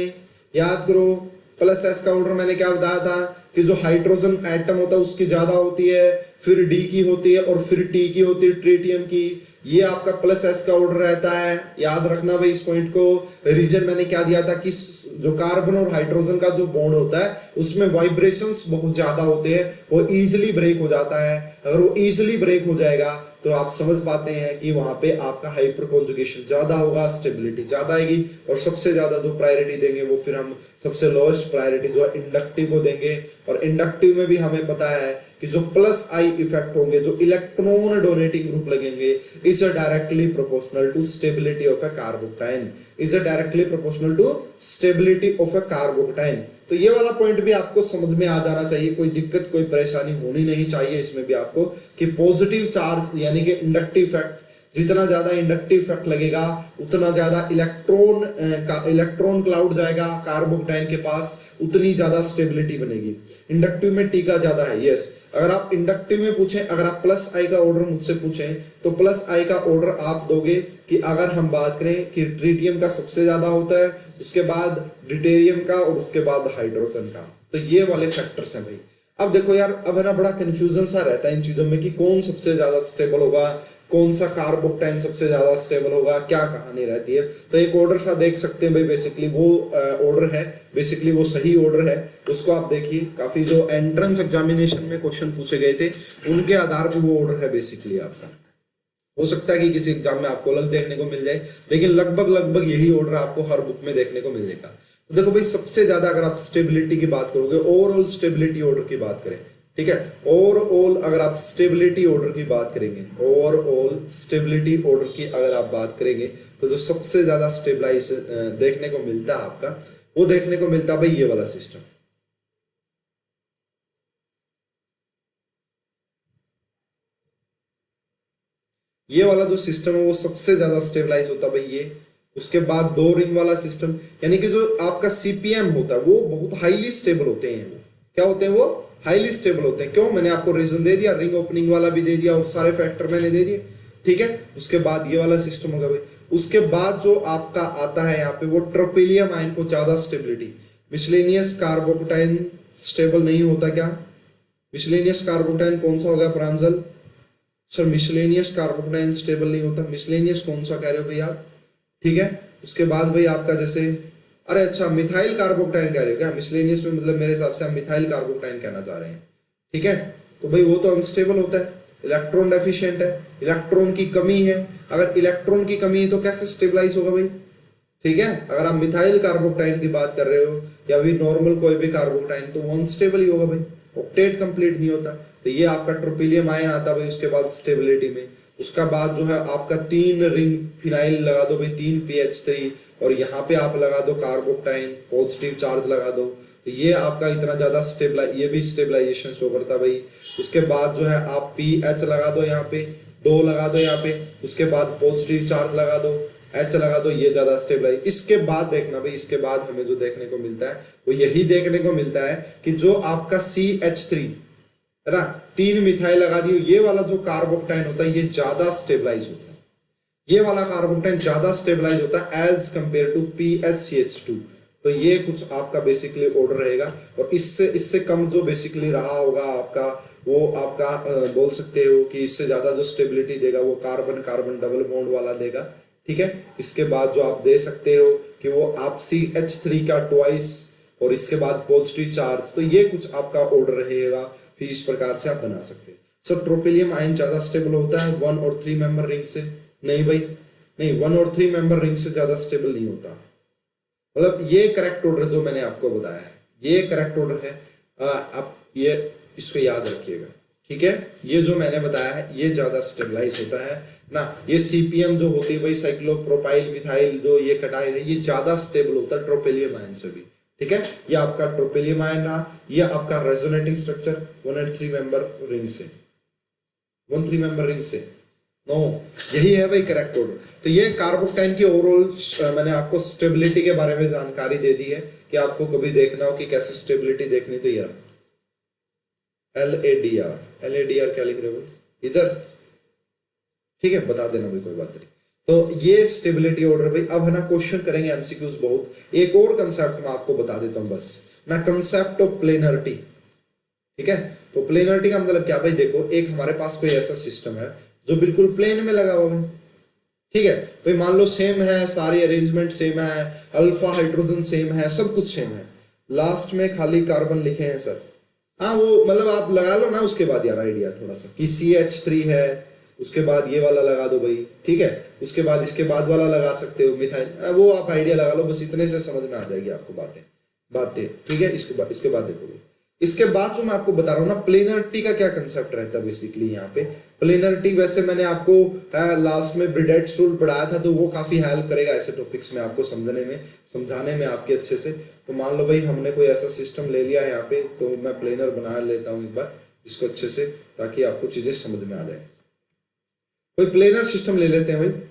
याद करो, प्लस S का ऑर्डर मैंने क्या बताया था, कि जो हाइड्रोजन एटम होता है उसकी ज्यादा होती है, फिर डी की होती है और फिर टी की होती है ट्रिटियम की। ये आपका प्लस एस का ऑर्डर रहता है, याद रखना भाई इस पॉइंट को। रीजन मैंने क्या दिया था कि जो कार्बन और हाइड्रोजन का जो बॉन्ड होता है उसमें वाइब्रेशंस बहुत ज्यादा होते हैं, वो इजीली ब्रेक हो जाता है। अगर वो इजीली ब्रेक हो जाएगा तो आप समझ पाते हैं कि वहां पे आपका हाइपर कॉन्जुगेशन ज्यादा होगा, स्टेबिलिटी ज्यादा आएगी। और सबसे ज्यादा जो प्रायोरिटी देंगे वो फिर हम सबसे लोएस्ट प्रायोरिटी जो है इंडक्टिव को देंगे। और इंडक्टिव में भी हमें पता है कि जो प्लस आई इफेक्ट होंगे, जो इलेक्ट्रॉन डोनेटिंग ग्रुप लगेंगे, is directly proportional to stability of a carbocation, is directly proportional to stability of a carbocation. तो ये वाला पॉइंट भी आपको समझ में आ जाना चाहिए, कोई दिक्कत कोई परेशानी होनी नहीं चाहिए इसमें भी आपको, कि पॉजिटिव चार्ज यानी कि इंडक्टिव इफेक्ट, जितना ज्यादा इंडक्टिव इफेक्ट लगेगा उतना ज्यादा इलेक्ट्रॉन क्लाउड जाएगा कार्बोकटाइन के पास, उतनी ज्यादा स्टेबिलिटी बनेगी। इंडक्टिव में टीका ज्यादा है, यस। अगर आप इंडक्टिव में पूछें, अगर आप प्लस आई का ऑर्डर मुझसे पूछें तो प्लस आई का ऑर्डर आप दोगे कि अगर हम बात करें कि ट्रिटियम का सबसे ज्यादा होता है, उसके बाद ड्यूटेरियम का और उसके बाद हाइड्रोजन का। तो ये वाले फैक्टर्स हैं भाई। अब देखो यार, अब है ना बड़ा कंफ्यूजन सा रहता है इन चीजों में कि कौन सबसे ज्यादा स्टेबल होगा, कौन सा कार्बोकटाइन सबसे ज्यादा स्टेबल होगा, क्या कहानी रहती है। तो एक ऑर्डर सा देख सकते हैं भाई, बेसिकली वो ऑर्डर है, बेसिकली वो सही ऑर्डर है, उसको आप देखिए। काफी जो एंट्रेंस एग्जामिनेशन में क्वेश्चन पूछे गए थे उनके आधार पर वो ऑर्डर है बेसिकली आपका। हो सकता है कि किसी एग्जाम में आपको अलग देखने को मिल जाए, लेकिन लगभग यही ऑर्डर आपको हर बुक में देखने को मिल जाएगा। तो देखो भाई, सबसे ज्यादा अगर आप स्टेबिलिटी की बात करोगे, ओवरऑल स्टेबिलिटी ऑर्डर की बात करें, ठीक है, ओवरऑल अगर आप स्टेबिलिटी ऑर्डर की बात करेंगे, ओवरऑल स्टेबिलिटी ऑर्डर की अगर आप बात करेंगे, तो जो सबसे ज्यादा स्टेबलाइज देखने को मिलता है आपका, वो देखने को मिलता है भाई ये वाला सिस्टम। ये वाला जो सिस्टम है वो सबसे ज्यादा स्टेबलाइज होता है भाई ये। उसके बाद दो रिंग वाला सिस्टम, यानी कि जो आपका सीपीएम होता है वो बहुत हाईली स्टेबल होते हैं। वो क्या होते हैं? वो हाईली स्टेबल होते हैं। क्यों? मैंने आपको रीजन दे दिया, रिंग ओपनिंग वाला भी दे दिया और सारे फैक्टर मैंने दे दिए, ठीक है। उसके बाद ये वाला सिस्टम होगा भाई। उसके बाद जो आपका आता है यहाँ पे वो ट्रोपिलियम आयन को ज्यादा स्टेबिलिटी। मिसलेनियस कार्बोकटाइन स्टेबल नहीं होता क्या? मिसलेनियस कार्बोकटाइन कौन सा होगा प्रांजल? सर मिसलेनियस कार्बोकटाइन स्टेबल नहीं होता। मिसलेनियस कौन सा कह रहे हो भाई आप? ठीक है। उसके बाद भाई आपका जैसे, अरे अच्छा, मिथाइल कार्बोकटाइन कह रहे हो क्या? मिसलेनियस में मतलब मेरे हिसाब से हम मिथाइल कार्बोकटाइन कहना चाह रहे हैं, ठीक है। तो भाई वो तो अनस्टेबल होता है, इलेक्ट्रॉन डेफिशिएंट है, इलेक्ट्रॉन की कमी है। अगर इलेक्ट्रॉन की कमी है तो कैसे स्टेबलाइज होगा भाई? ठीक है। अगर आप मिथाइल कार्बोकटाइन की बात कर रहे हो या भी नॉर्मल कोई भी कार्बोकटाइन, तो वो अनस्टेबल ही होगा भाई, ऑक्टेट कंप्लीट नहीं होता। तो ये आपका ट्रोपिलियम आयन आता भाई उसके बाद स्टेबिलिटी में। उसका बाद जो है आपका 3 रिंग फिनाइल लगा दो भाई, 3 PH3, और यहाँ पे आप लगा दो कार्बोकटाइन, पॉजिटिव चार्ज लगा दो। तो ये आपका इतना ज्यादा ये भी स्टेबलाइजेशन शो करता भाई। उसके बाद जो है आप PH लगा दो, यहाँ पे 2 लगा दो यहाँ पे, उसके बाद पॉजिटिव चार्ज लगा दो, H लगा दो, ये ज्यादा स्टेबलाइज। इसके बाद देखना भाई, इसके बाद हमें जो देखने को मिलता है वो यही देखने को मिलता है कि जो आपका CH3 है ना, 3 मिथाइल लगा दी, ये वाला जो कार्बोकटाइन होता है ये ज्यादा स्टेबलाइज होता है। ये वाला कार्बोकटाइन ज्यादा स्टेबलाइज होता है एज कंपेयर टू PHCH2। तो ये कुछ आपका बेसिकली ऑर्डर रहेगा। और इससे कम जो बेसिकली रहा होगा आपका, वो आपका बोल सकते हो कि इससे ज्यादा जो स्टेबिलिटी देगा वो कार्बन कार्बन डबल बॉन्ड वाला देगा, ठीक है। इसके बाद जो आप दे सकते हो कि वो आप CH3 का ट्वाइस और इसके बाद पॉजिटिव चार्ज, तो ये कुछ आपका ऑर्डर रहेगा। फिर इस प्रकार से आप बना सकते हैं। सर ट्रोपिलियम आयन ज्यादा स्टेबल होता है 1 और 3 मेंबर रिंग से? नहीं भाई नहीं, 1 और 3 मेंबर रिंग से ज्यादा स्टेबल नहीं होता। मतलब ये करेक्ट ऑर्डर जो मैंने आपको बताया है, ये करेक्ट ऑर्डर है। आप ये इसको याद रखिएगा, ठीक है। ये जो मैंने बताया है ये ज्यादा स्टेबलाइज होता है ना। ये CPM जो होती है भाई, साइक्लोप्रोपाइल मिथाइल, जो ये कटाइन है, ये ज्यादा स्टेबल होता है ट्रोपिलियम आयन से भी, ठीक है। ये आपका ट्रोपिलियम आयन रहा। ये आपका रेजोनेटिंग स्ट्रक्चर 1 और 3 मेंबर रिंग से, 1 3 मेंबर रिंग से, नो, यही है भाई करेक्ट ऑर्डर। तो ये कार्बोकटाइन की ओवरऑल मैंने आपको स्टेबिलिटी के बारे में जानकारी दे दी है कि आपको कभी देखना हो कि कैसे स्टेबिलिटी देखनी, तो ये रहा LADR। LADR क्या लिख रहे हो भाई इधर? ठीक है, बता देना भाई, कोई बात नहीं। तो ये स्टेबिलिटी ऑर्डर भाई। अब है ना क्वेश्चन करेंगे MCQs बहुत। एक और कंसेप्ट मैं आपको बता देता हूं बस ना, कंसेप्ट ऑफ प्लेनरिटी। ठीक है। तो प्लेनरिटी का मतलब क्या भाई, देखो एक हमारे पास कोई ऐसा सिस्टम है जो बिल्कुल प्लेन में लगा हुआ है, ठीक है भाई, मान लो सेम है, सारी अरेंजमेंट सेम है, अल्फा हाइड्रोजन सेम है, सब कुछ सेम है, लास्ट में खाली कार्बन लिखे हैं सर। हाँ वो मतलब आप लगा लो ना उसके बाद यार आइडिया थोड़ा सा कि CH3 है, उसके बाद ये वाला लगा दो भाई, ठीक है, उसके बाद इसके बाद वाला लगा सकते हो मिथाइल, वो आप आइडिया लगा लो, बस इतने से समझ में आ जाएगी आपको बातें बातें ठीक है। इसके बाद देखोगे, इसके बाद जो मैं आपको बता रहा हूँ ना, प्लेनरिटी का क्या कंसेप्ट रहता है बेसिकली यहाँ पे। प्लेनरिटी वैसे मैंने आपको लास्ट में ब्रिडेट्स रूल पढ़ाया था, तो वो काफी हेल्प करेगा ऐसे टॉपिक्स में आपको समझाने में आपके अच्छे से। तो मान लो भाई हमने कोई ऐसा सिस्टम ले लिया है यहाँ पे, तो मैं प्लेनर बना लेता हूँ एक बार इसको अच्छे से, ताकि आपको चीजें समझ में आ जाए। कोई प्लेनर सिस्टम ले लेते हैं भाई,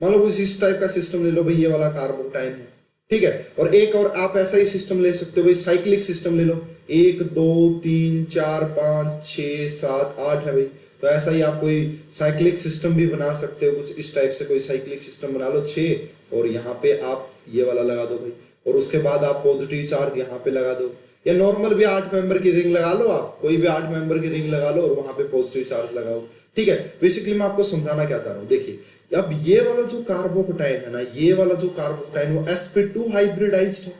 मान लो कुछ इस टाइप का सिस्टम ले लो भाई, ये वाला कार्बोटाइन है, ठीक है। और एक और आप ऐसा ही सिस्टम ले सकते हो भाई, साइक्लिक सिस्टम ले लो, 1 2 3 4 5 6 7 8 है भाई, तो ऐसा ही आप कोई साइक्लिक सिस्टम भी बना सकते हो, कुछ इस टाइप से कोई साइक्लिक सिस्टम बना लो 6, और यहाँ पे आप ये वाला लगा दो भाई, और उसके बाद आप पॉजिटिव चार्ज यहाँ पे लगा दो, या नॉर्मल भी 8 मेंबर की रिंग लगा लो, आप कोई भी 8 मेंबर की रिंग लगा लो और वहां पे पॉजिटिव चार्ज लगाओ, ठीक है। बेसिकली मैं आपको समझाना क्या चाह रहा हूँ, देखिए अब ये वाला जो कार्बोकटाइन है ना, ये वाला जो कार्बोकटाइन वो sp2 हाइब्रिडाइज्ड है,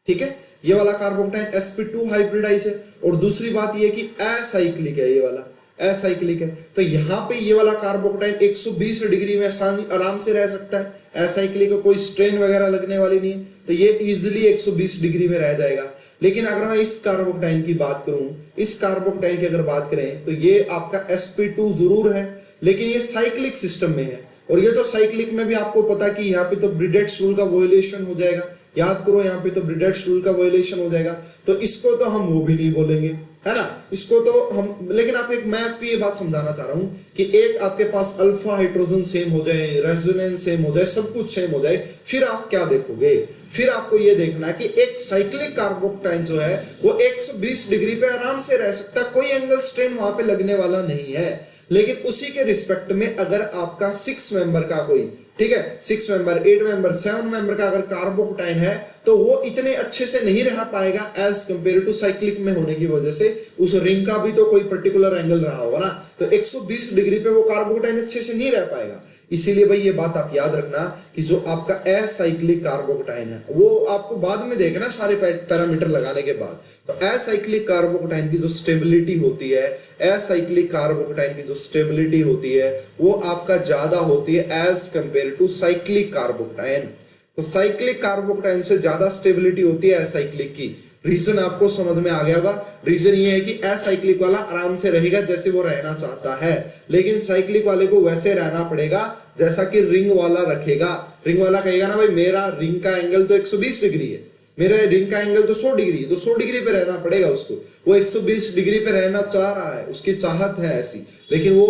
ठीक है, ये वाला कार्बोकटाइन sp2 हाइब्रिडाइज है, और दूसरी बात ये कि असाइक्लिक है, ये वाला असाइक्लिक है, तो यहाँ पे ये वाला कार्बोकटाइन 120 डिग्री में आराम से रह सकता है, असाइक्लिक को कोई स्ट्रेन वगैरह लगने वाली नहीं है, तो ये इजिली 120 डिग्री में रह जाएगा। लेकिन अगर मैं इस कार्बोकटाइन की बात करूं, इस कार्बोकटाइन की अगर बात करें, तो ये आपका sp2 जरूर है, लेकिन ये साइक्लिक सिस्टम में है, और ये तो साइक्लिक में भी आपको पता कि यहाँ पे तो ब्रिडेट्स रूल का वोलेशन हो जाएगा, याद करो यहाँ पे तो ब्रिडेट्स रूल का वोलेशन हो जाएगा, तो इसको तो हम वो भी नहीं बोलेंगे, है ना, इसको तो हम, लेकिन आप एक मैं आपको ये बात समझाना चाह रहा हूं कि एक आपके पास अल्फा हाइड्रोजन सेम हो जाए, रेजोनेंस सेम हो जाए, सब कुछ सेम हो जाए, फिर आप क्या देखोगे, फिर आपको ये देखना है कि एक साइक्लिक कार्बोकटाइन जो है वो 120 डिग्री पे आराम से रह सकता है, कोई एंगल स्ट्रेन वहां पे लगने वाला नहीं है। लेकिन उसी के रिस्पेक्ट में अगर आपका 6 मेंबर का कोई, ठीक है, 6 मेंबर 8 मेंबर 7 मेंबर का अगर कार्बोकटाइन है, तो वो इतने अच्छे से नहीं रह पाएगा एज कंपेयर टू साइक्लिक में होने की वजह से, उस रिंग का भी तो कोई पर्टिकुलर एंगल रहा होगा ना, तो 120 डिग्री पे वो कार्बोकटाइन अच्छे से नहीं रह पाएगा। इसीलिए भाई ये बात आप याद रखना कि जो आपका असाइक्लिक कार्बोकटाइन है, वो आपको बाद में देखना सारे पैरामीटर लगाने के बाद, तो असाइक्लिक कार्बोकटाइन की जो स्टेबिलिटी होती है, असाइक्लिक कार्बोकटाइन की जो स्टेबिलिटी होती है वो आपका ज्यादा होती है as compare to cyclic carbocation. तो साइक्लिक कार्बोकटाइन से ज्यादा स्टेबिलिटी होती है असाइक्लिक की। रीजन आपको समझ में आ गया होगा, रीजन ये है कि असाइक्लिक वाला आराम से रहेगा जैसे वो रहना चाहता है, लेकिन साइक्लिक वाले को वैसे रहना पड़ेगा जैसा कि रिंग वाला रखेगा। रिंग वाला कहेगा ना भाई मेरा रिंग का एंगल तो 120 डिग्री है, मेरा रिंग का एंगल तो 100 डिग्री है, तो 100 डिग्री पे रहना पड़ेगा उसको, वो 120 डिग्री पे रहना चाह रहा है, उसकी चाहत है ऐसी, लेकिन वो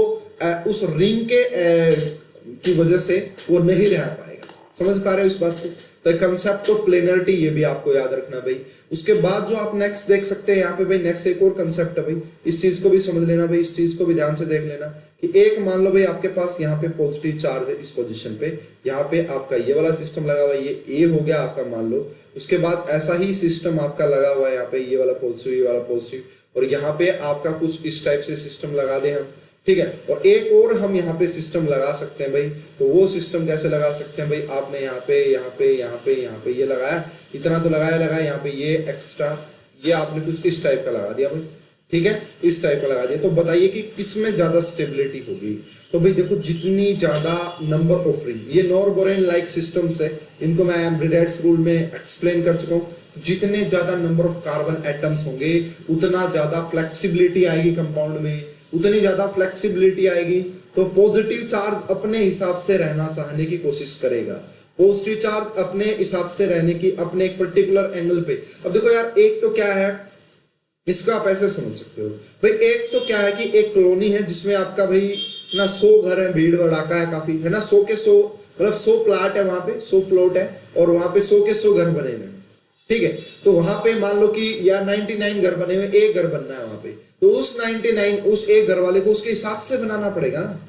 उस रिंग के की वजह से वो नहीं रह पाएगा। समझ पा रहे हो इस बात को? तो कंसेप्ट ऑफ प्लेनरिटी ये भी आपको याद रखना भाई। उसके बाद जो आप नेक्स्ट देख सकते हैं यहाँ पे भाई, नेक्स्ट एक और कंसेप्ट है भाई, इस चीज को भी समझ लेना भाई, इस चीज को भी ध्यान से देख लेना कि एक मान लो भाई आपके पास यहाँ पे पॉजिटिव चार्ज है इस पोजीशन पे, यहाँ पे आपका ये वाला सिस्टम लगा हुआ है, ये ए हो गया आपका मान लो, उसके बाद ऐसा ही सिस्टम आपका लगा हुआ है यहाँ पे, ये वाला पॉजिटिव, ये वाला पॉजिटिव, और यहाँ पे आपका कुछ इस टाइप से सिस्टम लगा दे हम, ठीक है। और एक और हम यहाँ पे सिस्टम लगा सकते हैं भाई, तो वो सिस्टम कैसे लगा सकते हैं भाई, आपने यहाँ पे यहाँ पे यहाँ पे यहाँ पे ये लगाया, इतना तो लगाया यहाँ पे ये एक्स्ट्रा, ये आपने कुछ इस टाइप का लगा दिया भाई, ठीक है, इस टाइप का लगा दिया। तो बताइए कि किसमें ज्यादा स्टेबिलिटी होगी? तो भाई देखो, जितनी ज्यादा नंबर ऑफ रिंग, ये नॉरबोरेन लाइक सिस्टम्स है, इनको मैं ब्रिडेट्स रूल में एक्सप्लेन कर चुका हूँ, तो जितने ज्यादा नंबर ऑफ कार्बन एटम्स होंगे उतना ज्यादा फ्लेक्सिबिलिटी आएगी कंपाउंड में, उतनी ज्यादा फ्लेक्सिबिलिटी आएगी, तो पॉजिटिव चार्ज अपने हिसाब से रहना चाहने की कोशिश करेगा, पॉजिटिव चार्ज अपने हिसाब से रहने की, अपने एक पर्टिकुलर एंगल पे। अब देखो यार, एक तो क्या है, इसको आप ऐसे समझ सकते हो भाई, एक तो क्या है कि एक कॉलोनी है जिसमें आपका भाई ना 100 घर है, भीड़ भड़ाका है काफी, है ना, 100 के 100 मतलब 100 प्लाट है वहां पे, 100 फ्लोट है, और वहां पे 100 के 100 घर बने हुए हैं, ठीक है। तो वहां पे मान लो कि या 99 घर बने हुए, एक घर बनना है वहां पे, तो उस 99 उस एक घर वाले को उसके हिसाब से बनाना पड़ेगा ना।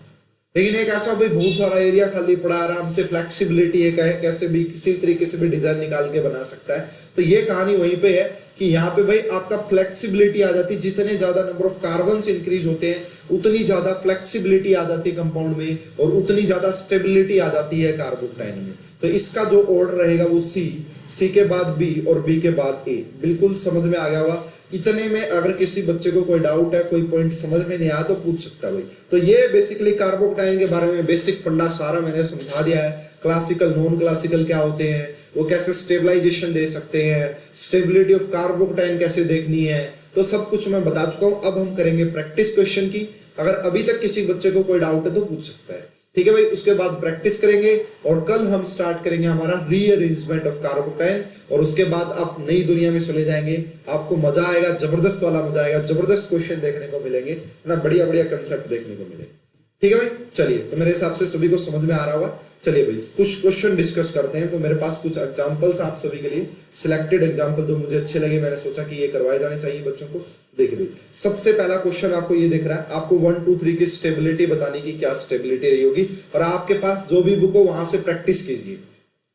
लेकिन एक ऐसा भाई बहुत सारा एरिया खाली पड़ा, आराम से फ्लेक्सिबिलिटी है, कैसे भी किसी तरीके से भी डिजाइन निकाल के बना सकता है। तो ये कहानी वहीं पे है कि यहाँ पे भाई आपका फ्लेक्सिबिलिटी आ जाती है, जितने ज्यादा नंबर ऑफ कार्बन्स इंक्रीज होते हैं उतनी ज्यादा फ्लेक्सिबिलिटी आ जाती है कंपाउंड में, और उतनी ज्यादा स्टेबिलिटी आ जाती है कार्बोक्टाइन में। तो इसका जो ऑर्डर रहेगा वो सी के बाद बी और बी के बाद ए। बिल्कुल समझ में आ गया होगा। इतने में अगर किसी बच्चे को कोई डाउट है, कोई पॉइंट समझ में नहीं आया तो पूछ सकता है भाई। तो ये बेसिकली कार्बोक्टाइन के बारे में बेसिक फंडा सारा मैंने समझा दिया है। क्लासिकल नॉन क्लासिकल क्या होते हैं, वो कैसे स्टेबलाइजेशन दे सकते हैं, स्टेबिलिटी ऑफ कार्बोक्टाइन कैसे देखनी है, तो सब कुछ मैं बता चुका हूं। अब हम करेंगे प्रैक्टिस क्वेश्चन की। अगर अभी तक किसी बच्चे को कोई डाउट है तो पूछ सकता है, ठीक है भाई। उसके बाद प्रैक्टिस करेंगे और कल हम स्टार्ट करेंगे हमारा रीअरेंजमेंट ऑफ कार्बोक्टाइन, और उसके बाद आप नई दुनिया में चले जाएंगे। आपको मजा आएगा, जबरदस्त वाला मजा आएगा, जबरदस्त क्वेश्चन देखने को मिलेंगे ना, बढ़िया बढ़िया कंसेप्ट देखने को मिलेंगे, ठीक है भाई। चलिए, तो मेरे हिसाब से सभी को समझ में आ रहा होगा। चलिए भाई कुछ क्वेश्चन डिस्कस करते हैं। तो मेरे पास कुछ एग्जांपल्स आप सभी के लिए, सिलेक्टेड एग्जांपल जो मुझे अच्छे लगे, मैंने सोचा कि ये करवाए जाने चाहिए बच्चों को। देखिए भाई, सबसे पहला क्वेश्चन आपको ये दिख रहा है, आपको 1 2 3 की स्टेबिलिटी बताने की क्या स्टेबिलिटी रही होगी, और आपके पास जो भी बुक हो वहां से प्रैक्टिस कीजिए,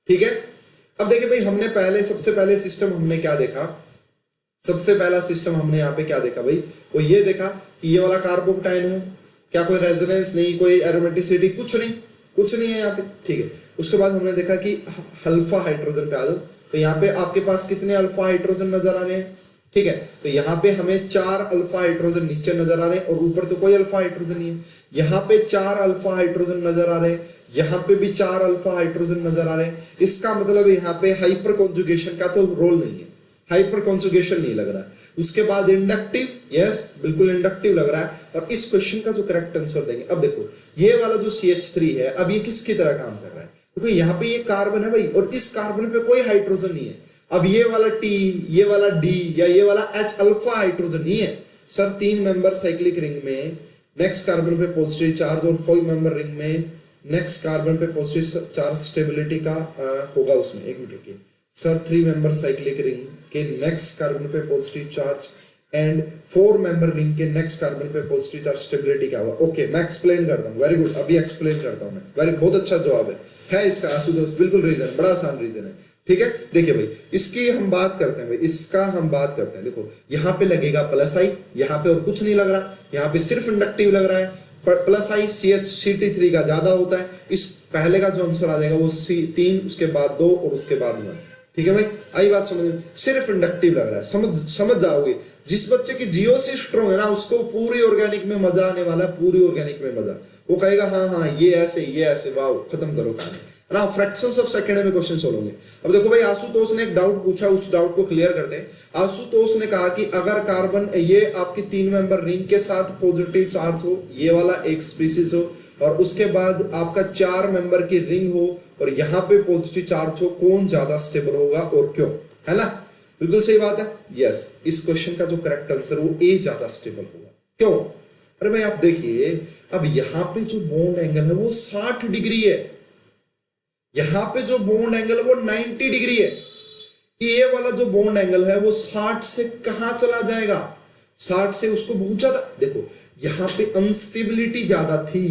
ठीक है। अब देखिए भाई, हमने पहले सबसे पहले सिस्टम हमने क्या देखा, सबसे पहला सिस्टम हमने यहाँ पे क्या देखा भाई, वो ये देखा कि ये वाला कार्बोक्टाइन है, क्या कोई रेजोनेंस नहीं, कोई एरोमेटिसिटी, कुछ नहीं है यहाँ पे, ठीक है। उसके बाद हमने देखा कि अल्फा हाइड्रोजन पे आ जाओ, तो यहाँ पे आपके पास कितने अल्फा हाइड्रोजन नजर आ रहे हैं, ठीक है। तो यहाँ पे हमें 4 अल्फा हाइड्रोजन नीचे नजर आ रहे हैं, और ऊपर तो कोई अल्फा हाइड्रोजन नहीं है। यहाँ पे 4 अल्फा हाइड्रोजन नजर आ रहे हैं, यहाँ पे भी 4 अल्फा हाइड्रोजन नजर आ रहे हैं। इसका मतलब यहाँ पे हाइपर कॉन्जुगेशन का तो रोल नहीं है, हाइपर कॉन्जुगेशन नहीं लग रहा है। उसके बाद इंडक्टिव, यस बिल्कुल इंडक्टिव लग रहा है। और इस क्वेश्चन का जो करेक्ट आंसर देंगे, अब देखो ये वाला जो CH3 है, अब ये किसकी तरह काम कर रहा है, क्योंकि यहाँ पे ये कार्बन है भाई, और इस कार्बन पे कोई हाइड्रोजन नहीं है। अब ये वाला T, ये वाला D या ये वाला H अल्फा हाइड्रोजन नहीं है सर। 3 मेंबर साइक्लिक रिंग में नेक्स्ट कार्बन पे पॉजिटिव चार्ज, और 4 मेंबर रिंग में नेक्स्ट कार्बन पे पॉजिटिव चार्ज स्टेबिलिटी का होगा उसमें। एक मिनट रुकिए सर, 3 मेंबर साइक्लिक रिंग के नेक्स्ट कार्बन पे positive charge and 4 member ring के नेक्स्ट कार्बन पे पॉजिटिव चार्ज स्टेबिलिटी क्या होगा। ओके, मैं एक्सप्लेन करता हूँ, वेरी गुड, अभी एक्सप्लेन करता हूँ मैं। बहुत अच्छा जवाब है इसका आशुतोष, बिल्कुल रीजन, बड़ा आसान रीजन है, ठीक है। देखिए भाई, इसकी हम बात करते हैं भाई, इसका हम बात करते हैं। देखो यहाँ पे लगेगा प्लस आई, यहाँ पे और कुछ नहीं लग रहा, यहाँ पे सिर्फ इंडक्टिव लग रहा है। प्लस आई CH3 का ज्यादा होता है। इस पहले का जो आंसर आ जाएगा वो C3, उसके बाद 2 और उसके बाद 1, ठीक है भाई। आई बात समझ में, सिर्फ इंडक्टिव लग रहा है, समझ जाओगे। जिस बच्चे की जीओसी स्ट्रॉन्ग है ना, उसको पूरी ऑर्गेनिक में मजा आने वाला है, पूरी ऑर्गेनिक में मजा। वो कहेगा हाँ ये ऐसे, वाह खत्म करो कहानी ना। फ्रैक्शंस ऑफ सेकंड में क्वेश्चन सोल्व होंगे। अब देखो भाई, आशुतोष ने एक डाउट पूछा, उस डाउट को क्लियर करते हैं। आशुतोष ने कहा कि अगर कार्बन ये आपकी 3 मेंबर रिंग के साथ पॉजिटिव चार्ज हो, ये वाला एक स्पीसीज हो, और उसके बाद आपका 4 मेंबर की रिंग हो और यहाँ पे पॉजिटिव चार्ज हो, कौन ज्यादा स्टेबल होगा और क्यों, है ना। बिल्कुल सही बात है, यस। इस क्वेश्चन का जो करेक्ट आंसर वो ए ज्यादा स्टेबल होगा। क्यों? अरे भाई आप देखिए, अब यहाँ पे जो बॉन्ड एंगल है वो 60 डिग्री है, यहाँ पे जो बॉन्ड एंगल है वो 90 डिग्री है। ये वाला जो बॉन्ड एंगल है वो 60 से कहां चला जाएगा, 60 से उसको बहुत ज्यादा, देखो यहाँ पे अनस्टेबिलिटी ज्यादा थी।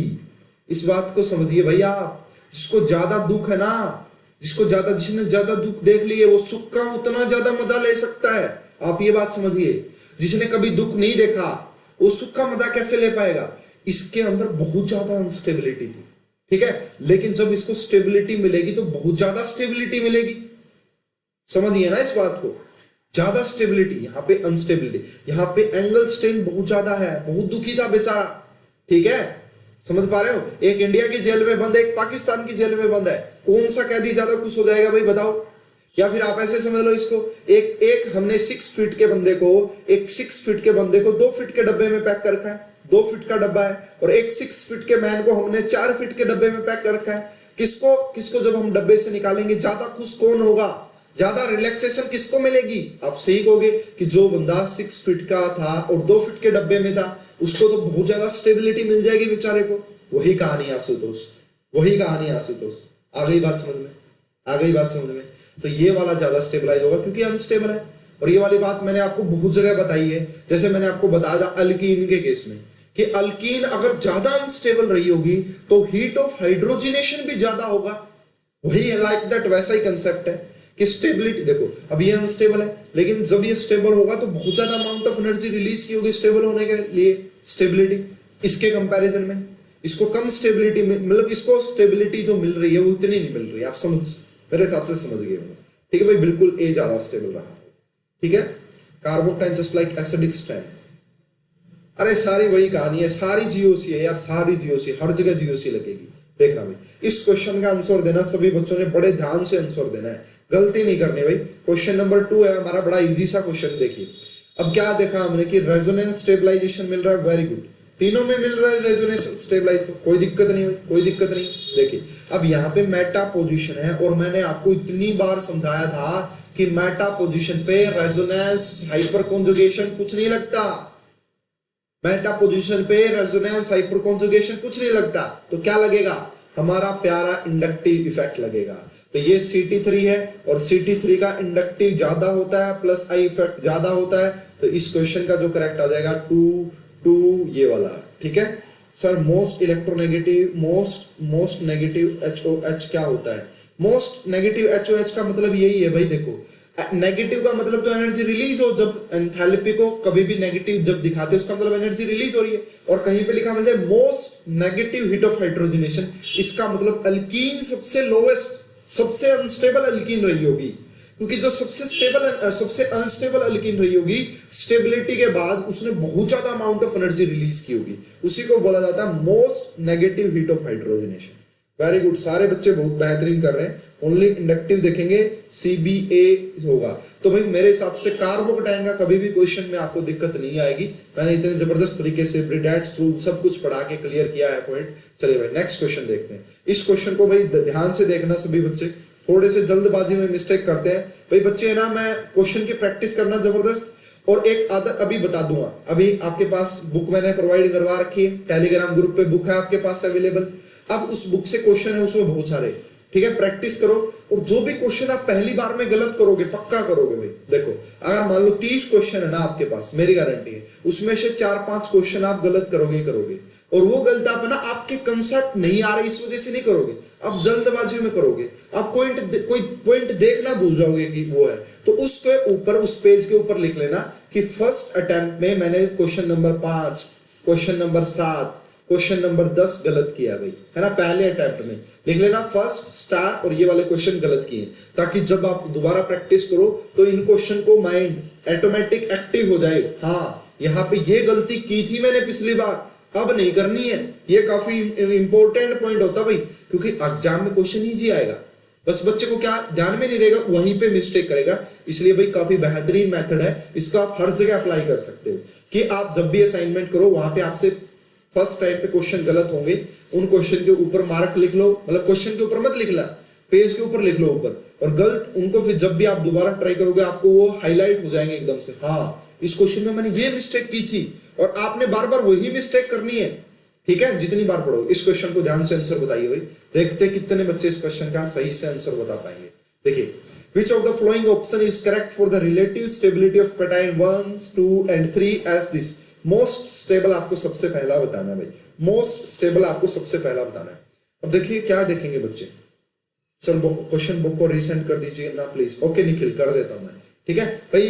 इस बात को समझिए भाई आप, जिसको ज्यादा दुख है ना, जिसने ज्यादा दुख देख लिए, वो सुख का उतना ज्यादा मजा ले सकता है। आप ये बात समझिए, जिसने कभी दुख नहीं देखा वो सुख का मजा कैसे ले पाएगा। इसके अंदर बहुत ज्यादा अनस्टेबिलिटी थी, ठीक है। लेकिन जब इसको स्टेबिलिटी मिलेगी तो बहुत ज्यादा स्टेबिलिटी मिलेगी, समझिए ना इस बात को। ज्यादा स्टेबिलिटी, यहाँ पे अनस्टेबिलिटी, यहाँ पे एंगल स्ट्रेन बहुत ज्यादा है, बहुत दुखी था बेचारा, ठीक है। समझ पा रहे हो, एक इंडिया की जेल में बंद है, एक पाकिस्तान की जेल में बंद है, कौन सा कैदी ज्यादा खुश हो जाएगा भाई बताओ। या फिर आप ऐसे समझ लो इसको, एक हमने 6 फीट के बंदे को, एक 6 फीट के बंदे को 2 फीट के डब्बे में पैक कर रखा है, 2 फीट का डब्बा है, और एक 6 फीट के मैन को हमने 4 फीट के डब्बे में पैक कर रखा है। किसको जब हम डब्बे से निकालेंगे ज्यादा खुश कौन होगा, ज्यादा रिलैक्सेशन किसको मिलेगी। आप सही कहोगे कि जो बंदा 6 फीट का था और 2 फीट के डब्बे में था, उसको तो बहुत ज्यादा स्टेबिलिटी मिल जाएगी बेचारे को। वही कहानी आशुतोष, वही कहानी आशुतोष। आ गई बात समझ में, आ गई बात समझ में। तो ये वाला ज्यादा स्टेबलाइज होगा क्योंकि अनस्टेबल है। और ये वाली बात मैंने आपको बहुत जगह बताई है, जैसे मैंने आपको बताया था अल्कीन के केस में कि अल्कीन अगर ज्यादा अनस्टेबल रही होगी तो हीट ऑफ हाइड्रोजिनेशन भी ज्यादा होगा। वही है, लाइक दैट वैसा ही कंसेप्ट है कि स्टेबिलिटी देखो, अब ये अनस्टेबल है लेकिन जब ये स्टेबल होगा तो बहुत ज्यादा अमाउंट ऑफ एनर्जी रिलीज की होगी स्टेबल होने के लिए, स्टेबिलिटी इसके कंपैरिजन में इसको कम स्टेबिलिटी में, मतलब इसको स्टेबिलिटी जो मिल रही है वो इतनी नहीं मिल रही है। आप समझ, मेरे हिसाब से समझ गए होंगे। ठीक है भाई, बिल्कुल ए ज्यादा स्टेबल रहा। ठीक है, कार्बोक्टाइन जस्ट लाइक एसिडिक स्ट्रेंथ। अरे सारी वही कहानी है, सारी जीओसी है यार, सारी जीओसी, हर जगह जीओसी लगेगी। देखना भाई, इस क्वेश्चन का आंसर देना सभी बच्चों ने बड़े ध्यान से आंसर देना है, गलती नहीं करनी भाई। क्वेश्चन नंबर 2 है हमारा, बड़ा इजी सा क्वेश्चन। देखिए अब क्या देखा हमने कि रेजोनेंस स्टेबलाइजेशन मिल रहा है, वेरी गुड, तीनों में मिल रहा है रेजोनेंस स्टेबलाइज, तो कोई दिक्कत नहीं भाई, कोई दिक्कत नहीं। देखिए अब यहाँ पे मेटा पोजीशन है और मैंने आपको इतनी बार समझाया था कि मेटा पोजीशन पे रेजोनेंस हाइपर कॉन्जुगेशन कुछ नहीं लगता, मेटा पोजीशन पे रेजोनेंस हाइपर कॉन्जुगेशन कुछ नहीं लगता, तो क्या लगेगा, हमारा प्यारा इंडक्टिव इफेक्ट लगेगा। तो ये Ct3 है और Ct3 का इंडक्टिव ज्यादा होता है प्लस आई इफेक्ट ज्यादा होता है, तो इस क्वेश्चन का जो करेक्ट आ जाएगा 2 ये वाला। ठीक है sir, most electronegative, most negative HOH क्या होता है? मोस्ट नेगेटिव HOH का मतलब यही है भाई, देखो नेगेटिव का मतलब तो एनर्जी रिलीज हो, जब एंथैल्पी को कभी भी नेगेटिव जब दिखाते हैं उसका मतलब एनर्जी रिलीज हो रही है। और कहीं पे लिखा मिल जाए most negative heat of hydrogenation, इसका मतलब अल्कीन सबसे लोवेस्ट, सबसे अनस्टेबल अल्कीन रही होगी, क्योंकि जो सबसे अनस्टेबल अल्कीन रही होगी, स्टेबिलिटी के बाद उसने बहुत ज्यादा अमाउंट ऑफ एनर्जी रिलीज की होगी, उसी को बोला जाता है most negative heat of hydrogenation. Very good, सारे बच्चे बहुत बेहतरीन कर रहे हैं। ओनली इंडक्टिव देखेंगे, CBA होगा। तो भाई मेरे हिसाब से कार्बोकटाइन का कभी भी क्वेश्चन में आपको दिक्कत नहीं आएगी, मैंने इतने जबरदस्त तरीके से ब्रिडेट्स रूल सब कुछ पढ़ा के क्लियर किया है पॉइंट। चलिए भाई नेक्स्ट क्वेश्चन देखते हैं। इस क्वेश्चन को भाई ध्यान से देखना, सभी बच्चे थोड़े से जल्दबाजी में मिस्टेक करते हैं भाई बच्चे, है ना, मैं क्वेश्चन की प्रैक्टिस करना जबरदस्त। और एक आदत अभी बता दूंगा, अभी आपके पास बुक मैंने प्रोवाइड करवा रखी है, टेलीग्राम ग्रुप पे बुक है आपके पास अवेलेबल। अब उस बुक से क्वेश्चन है उसमें बहुत सारे, ठीक है, प्रैक्टिस करो। और जो भी क्वेश्चन आप पहली बार में गलत करोगे, पक्का करोगे भाई, देखो अगर मान लो 30 क्वेश्चन है ना आपके पास, मेरी गारंटी है उसमें से 4-5 क्वेश्चन आप गलत करोगे। और वो गलत आप ना आपके कंसेप्ट नहीं आ रहे इस वजह से नहीं करोगे, आप जल्दबाजी में करोगे, आप कोई पॉइंट देखना भूल जाओगे कि वो है, तो उसके ऊपर, उस पेज के ऊपर लिख लेना कि फर्स्ट अटेम्प्ट में मैंने question number 5, question number 7, question number 10 गलत किया भाई, है ना, पहले अटेम्प्ट में लिख लेना फर्स्ट स्टार और ये वाले क्वेश्चन गलत किए, ताकि जब आप दोबारा प्रैक्टिस करो तो इन क्वेश्चन को माइंड ऑटोमेटिक एक्टिव हो जाए। हाँ यहाँ पे ये गलती की थी मैंने पिछली बार, अब नहीं करनी है। ये काफी इंपॉर्टेंट पॉइंट होता भाई, क्योंकि एग्जाम में क्वेश्चन इजी आएगा, बस बच्चे को क्या ध्यान में नहीं रहेगा, वहीं पे मिस्टेक करेगा। इसलिए भाई काफी बेहतरीन मेथड है, इसका आप हर जगह अप्लाई कर सकते हो कि आप जब भी असाइनमेंट करो वहां पे आपसे फर्स्ट टाइम पे क्वेश्चन गलत होंगे, उन क्वेश्चन के ऊपर मार्क लिख लो, मतलब क्वेश्चन के ऊपर मत लिखना, पेज के ऊपर लिख लो ऊपर, और गलत उनको फिर जब भी आप दोबारा ट्राई करोगे आपको वो हाईलाइट हो जाएंगे एकदम से, हाँ इस क्वेश्चन में मैंने ये मिस्टेक की थी, और आपने बार बार वही मिस्टेक करनी है। ठीक है, जितनी बार पढ़ो इस क्वेश्चन को ध्यान से आंसर बताइए भाई, देखते कितने बच्चे इस क्वेश्चन का सही से आंसर बता पाएंगे। देखिए, which of the following option is correct for the relative stability of cation 1, 2 and 3 as this? Most stable आपको सबसे पहला बताना है भाई, मोस्ट स्टेबल आपको सबसे पहला बताना है। अब देखिए क्या देखेंगे बच्चे, सर क्वेश्चन बुक को रीसेंड कर दीजिए ना प्लीज। ओके निखिल, कर देता हूं मैं, ठीक है भाई।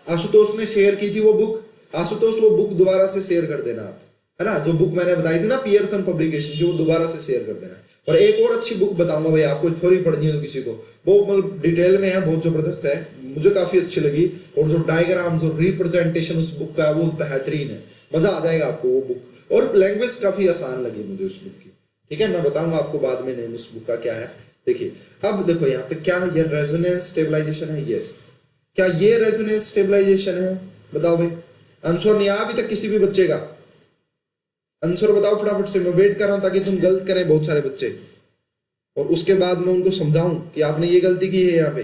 आशुतोष ने शेयर की थी वो बुक, आशुतोष वो बुक दोबारा से शेयर कर देना आप, है ना, जो बुक मैंने बताई थी ना पियर्सन पब्लिकेशन की, वो दोबारा से शेयर कर देना। और एक और अच्छी बुक बताऊंगा भाई आपको, थोड़ी पढ़नी है तो किसी को, वो मतलब डिटेल में है, बहुत जबरदस्त है, मुझे काफी अच्छी लगी। और जो डायग्राम, जो रिप्रेजेंटेशन उस बुक का है वो बेहतरीन है, मजा आ जाएगा आपको वो बुक। और लैंग्वेज काफी आसान लगी मुझे उस बुक की, ठीक है, मैं बताऊंगा आपको बाद में नेम उस बुक का क्या है। देखिए अब देखो यहाँ पे क्या ये रेजोनेंस स्टेबलाइजेशन है, यस, क्या ये रेजोनेंस स्टेबलाइजेशन है, बताओ भाई। आंसर नहीं आया अभी तक किसी भी बच्चे का, आंसर बताओ फटाफट से, मैं वेट कर रहा हूं ताकि तुम गलत करें बहुत सारे बच्चे, और उसके बाद मैं उनको समझाऊं कि आपने ये गलती की है यहाँ पे।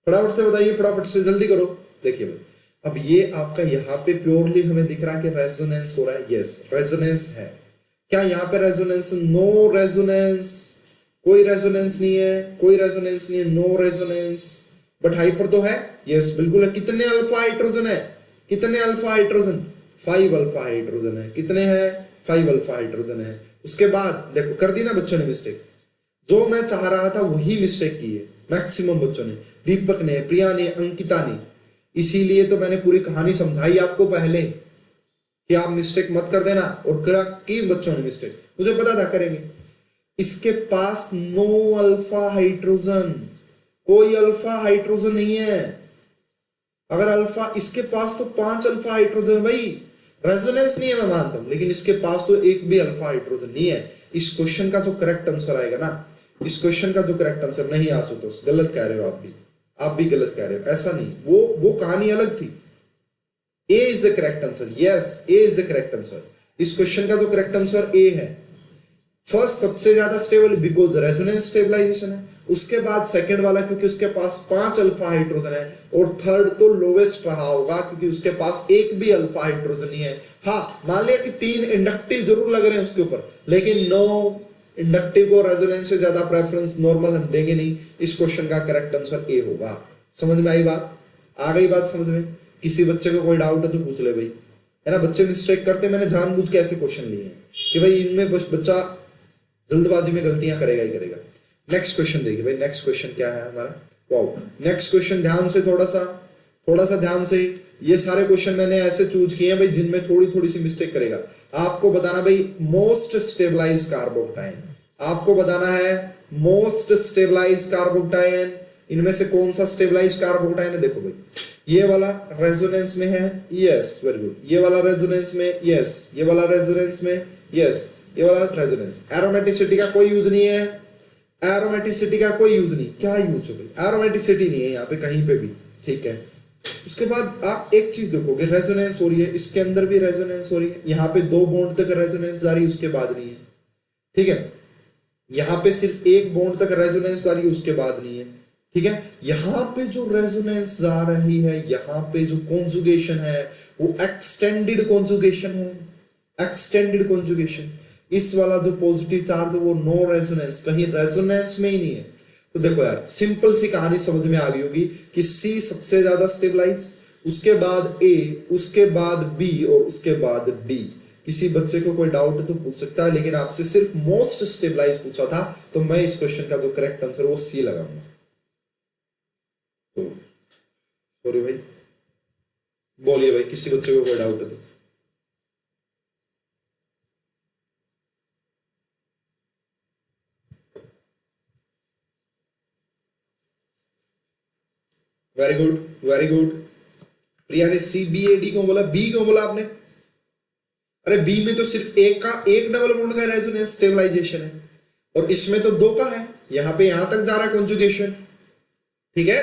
फटाफट से बताइए, फटाफट से जल्दी करो। देखिए भाई अब ये आपका यहाँ पे प्योरली हमें दिख रहा है कि रेजोनेंस हो रहा है, यस रेजोनेंस है। क्या यहाँ पे रेजोनेंस? नो रेजोनेंस, कोई रेजोनेंस नहीं है, कोई रेजोनेंस नहीं है, नो रेजोनेंस। बट हाइपर तो है, यस बिल्कुल है। कितने अल्फा हाइड्रोजन है, कितने अल्फा हाइड्रोजन? 5 अल्फा हाइड्रोजन है। कितने हैं? 5 अल्फा हाइड्रोजन है। उसके बाद देखो कर दी ना बच्चों ने मिस्टेक, जो मैं चाह रहा था वही मिस्टेक की है मैक्सिमम बच्चों ने, दीपक ने, प्रिया ने, अंकिता ने। इसीलिए तो मैंने पूरी कहानी समझाई आपको पहले कि आप मिस्टेक मत कर देना, और करा कि बच्चों ने मिस्टेक, मुझे पता था करेंगे। इसके पास नो अल्फा हाइड्रोजन, कोई अल्फा हाइड्रोजन नहीं है। अगर अल्फा, इसके पास तो 5 अल्फा हाइड्रोजन, भाई रेजोनेंस नहीं है मैं मानता हूं, लेकिन इसके पास तो एक भी अल्फा हाइड्रोजन नहीं है। इस क्वेश्चन का जो करेक्ट आंसर आएगा ना, इस क्वेश्चन का जो करेक्ट आंसर, नहीं आशुतोष गलत कह रहे हो, आप भी गलत कह रहे हो, ऐसा नहीं, वो कहानी अलग थी। A is the correct answer, yes A is the correct answer. इस क्वेश्चन का जो करेक्ट आंसर ए है। फर्स्ट सबसे ज्यादा स्टेबल बिकॉज रेजोनेंस स्टेबलाइजेशन है, उसके बाद सेकंड वाला क्योंकि उसके पास 5 अल्फा हाइड्रोजन है, और थर्ड तो लोवेस्ट रहा होगा क्योंकि उसके पास एक भी अल्फा हाइड्रोजन नहीं है। हाँ मान लिया कि 3 इंडक्टिव जरूर लग रहे हैं उसके ऊपर, लेकिन नो, इंडक्टिव को रेजोनेंस से ज्यादा प्रेफरेंस नॉर्मल हम देंगे नहीं। इस क्वेश्चन का करेक्ट आंसर ए होगा। समझ में आई बात? आ गई बात समझ में? किसी बच्चे को कोई डाउट है तो पूछ ले भाई, है ना। बच्चे मिस्टेक करते, मैंने जानबूझ के ऐसे क्वेश्चन लिए हैं कि भाई इनमें बच्चा जल्दबाजी में गलतियां करेगा ही करेगा। नेक्स्ट क्वेश्चन देखिए भाई, नेक्स्ट क्वेश्चन क्या है हमारा। वाओ, नेक्स्ट क्वेश्चन ध्यान से, थोड़ा सा ध्यान से। ये सारे क्वेश्चन मैंने ऐसे चूज किए हैं भाई जिनमें थोड़ी सी मिस्टेक करेगा। आपको बताना भाई मोस्ट स्टेबलाइज कार्बोक्टाइन, आपको बताना है मोस्ट स्टेबलाइज कार्बोक्टाइन, इनमें से कौन सा स्टेबलाइज कार्बोक्टाइन है। देखो भाई, ये वाला रेजोनेंस में है, यस वेरी गुड। ये वाला रेजोनेंस में, यस। ये वाला रेजोनेंस में, यस। ये वाला रेजोनेंस। एरोमेटिसिटी का कोई यूज नहीं है, एरोमेटिसिटी का कोई यूज नहीं। क्या यूज है भाई? एरोमेटिसिटी नहीं है यहाँ पे कहीं पे भी, ठीक है। उसके बाद आप एक चीज देखोगे, रेजोनेंस हो रही है, इसके अंदर भी रेजोनेंस हो रही है। यहाँ पे 2 बॉन्ड तक रेजोनेंस जारी, उसके बाद नहीं है, ठीक है। यहाँ पे सिर्फ 1 बॉन्ड तक रेजोनेंस जारी, उसके बाद नहीं है, ठीक है। यहाँ पे जो रेजोनेंस जा रही है, यहाँ पे जो कॉन्जुगेशन है वो एक्सटेंडेड कॉन्जुगेशन है, एक्सटेंडेड कॉन्जुगेशन। इस वाला जो पॉजिटिव चार्ज है वो नो रेजोनेंस, कहीं रेजोनेंस में ही नहीं है। तो देखो यार, सिंपल सी कहानी समझ में आ गई होगी कि सी सबसे ज्यादा स्टेबलाइज, उसके बाद ए, उसके बाद बी, और उसके बाद डी। किसी बच्चे को कोई डाउट है तो पूछ सकता है, लेकिन आपसे सिर्फ मोस्ट स्टेबलाइज पूछा था, तो मैं इस क्वेश्चन का जो करेक्ट आंसर वो सी लगाऊंगा। तो सॉरी भाई, बोलिए भाई, किसी बच्चे को कोई डाउट है तो। Very good, very good. Priya ने सी बी ए डी क्यों बोला, बी क्यों बोला आपने? अरे बी में तो सिर्फ एक डबल बॉन्ड का रेजोनेंस स्टेबलाइजेशन है, और इसमें तो 2 का है। यहां पे यहां तक जा रहा है कॉन्जुगेशन, ठीक है।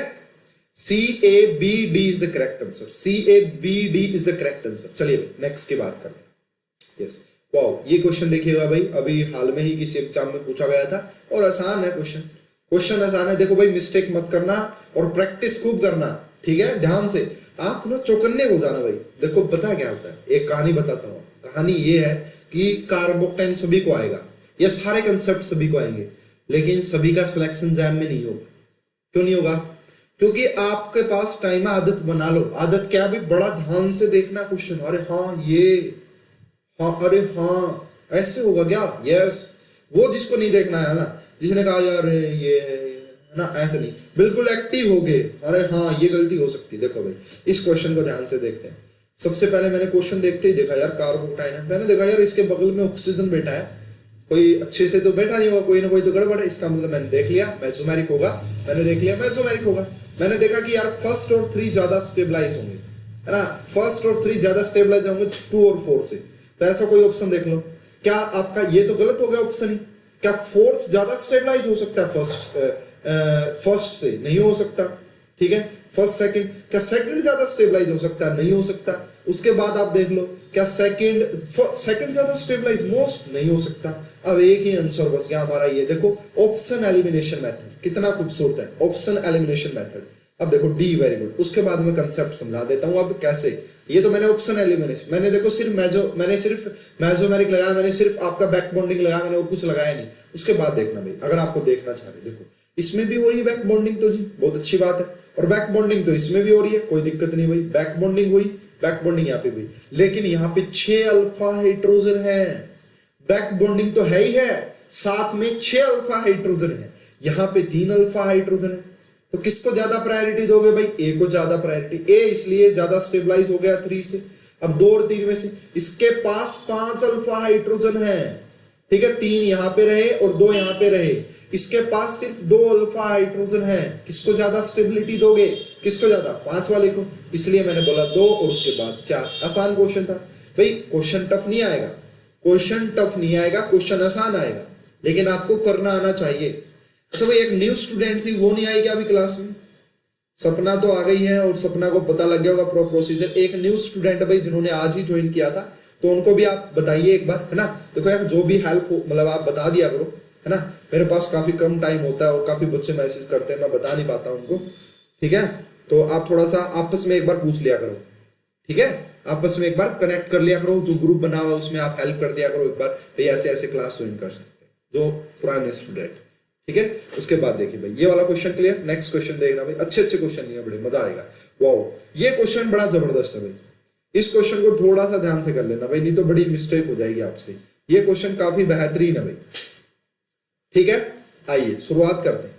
C A B D is the correct answer, C A B D is the correct answer. चलिए नेक्स्ट की बात करते हैं। यस, वाओ, ये क्वेश्चन देखिएगा भाई, अभी हाल में ही किसी एग्जाम में पूछा गया था, और आसान है क्वेश्चन, क्वेश्चन आसान है। देखो भाई, मिस्टेक मत करना और प्रैक्टिस खूब करना, ठीक है। ध्यान से आप ना चौकन्ने हो जाना भाई। देखो पता क्या होता है, एक कहानी बताता हूँ। कहानी ये है कि कार्बोक्टाइन सभी को आएगा, ये सारे कंसेप्ट सभी को आएंगे, लेकिन सभी का सिलेक्शन जैम में नहीं होगा। क्यों नहीं होगा? क्योंकि आपके पास टाइम है। आदत बना लो। आदत क्या भी, बड़ा ध्यान से देखना क्वेश्चन। अरे हाँ ये, हाँ अरे हाँ ऐसे होगा क्या, यस। वो जिसको नहीं देखना है ना, जिसने कहा यार ये है ना, ऐसे नहीं, बिल्कुल एक्टिव हो गए, अरे हाँ ये गलती हो सकती है। देखो भाई, इस क्वेश्चन को ध्यान से देखते हैं। सबसे पहले मैंने क्वेश्चन देखते ही देखा यार कार्बोक्टाइन है, मैंने देखा यार इसके बगल में ऑक्सीजन बैठा है, कोई अच्छे से तो बैठा नहीं होगा, कोई ना कोई तो गड़बड़ है। इसका मतलब मैंने देख लिया मेसोमेरिक होगा, मैंने देख लिया मेसोमेरिक होगा। मैंने देखा कि यार फर्स्ट और 3 ज्यादा स्टेबलाइज होंगे, है ना, फर्स्ट और 3 ज्यादा स्टेबलाइज होंगे 2 और 4 से। तो ऐसा कोई ऑप्शन देख लो। क्या आपका ये तो गलत हो गया ऑप्शन ही? क्या 4th ज्यादा स्टेबलाइज हो सकता है फर्स्ट से? नहीं हो सकता, ठीक है। फर्स्ट सेकंड, क्या सेकंड ज्यादा स्टेबलाइज हो सकता है? नहीं हो सकता। उसके बाद आप देख लो, क्या सेकंड ज्यादा स्टेबलाइज? मोस्ट नहीं हो सकता। अब एक ही आंसर बच गया हमारा, ये देखो ऑप्शन एलिमिनेशन मेथड। कितना खूबसूरत है, ऑप्शन एलिमिनेशन मेथड। अब देखो डी, वेरी गुड। उसके बाद मैं कंसेप्ट समझा देता हूं अब कैसे। ये तो मैंने ऑप्शन एलिमिनेशन, मैंने देखो सिर्फ मेसोमेरिक लगाया, मैंने सिर्फ आपका बैक बॉन्डिंग लगाया, मैंने और कुछ लगाया नहीं। उसके बाद देखना भाई, अगर आपको देखना चाह रहे, देखो इसमें भी हो रही है बैक बॉन्डिंग, तो जी बहुत अच्छी बात है। और बैक बॉन्डिंग तो इसमें भी हो रही है, कोई दिक्कत नहीं भाई। बैक बॉन्डिंग हुई, बैक बॉन्डिंग यहाँ पे भी, लेकिन यहाँ पे 6 अल्फा हाइड्रोजन है। बैक बॉन्डिंग तो है ही है, साथ में 6 अल्फा हाइड्रोजन है, यहाँ पे 3 अल्फा हाइड्रोजन है। तो किसको ज्यादा प्रायोरिटी दोगे भाई? ए को ज्यादा प्रायोरिटी। ए इसलिए ज्यादा स्टेबलाइज हो गया 3 से। अब 2 और 3 में से इसके पास 5 अल्फा हाइड्रोजन है, ठीक है, 3 यहां पे रहे और 2 यहां पे रहे, इसके पास सिर्फ 2 अल्फा हाइड्रोजन है। किसको ज्यादा स्टेबिलिटी दोगे? किसको ज्यादा? 5 वाले को। इसलिए मैंने बोला 2 और उसके बाद 4। आसान क्वेश्चन था भाई, क्वेश्चन टफ नहीं आएगा, क्वेश्चन टफ नहीं आएगा, क्वेश्चन आसान आएगा, लेकिन आपको करना आना चाहिए। अच्छा भाई, एक न्यू स्टूडेंट थी, वो नहीं आई क्या अभी क्लास में? सपना तो आ गई है और सपना को पता लग गया होगा प्रोसीजर। एक न्यू स्टूडेंट भाई जिन्होंने आज ही ज्वाइन किया था, तो उनको भी आप बताइए एक बार, है ना। देखो यार, जो भी हेल्प हो मतलब आप बता दिया करो, है ना। मेरे पास काफी कम टाइम होता है और काफी बच्चे मैसेज करते हैं, मैं बता नहीं पाता उनको, ठीक है। तो आप थोड़ा सा आपस में एक बार पूछ लिया करो, ठीक है, आपस में एक बार कनेक्ट कर लिया करो। जो ग्रुप बना हुआ उसमें आप हेल्प कर दिया करो एक बार, भाई ऐसे ऐसे क्लास ज्वाइन कर सकते हैं जो पुराने स्टूडेंट, ठीक है। उसके बाद देखिए भाई, ये वाला क्वेश्चन क्लियर। नेक्स्ट क्वेश्चन देखना भाई, अच्छे अच्छे क्वेश्चन नहीं है, बड़े मजा आएगा। वाओ, ये क्वेश्चन बड़ा जबरदस्त है भाई, इस क्वेश्चन को थोड़ा सा ध्यान से कर लेना भाई, नहीं तो बड़ी मिस्टेक हो जाएगी आपसे। ये क्वेश्चन काफी बेहतरीन है भाई, ठीक है। आइए शुरुआत करते हैं।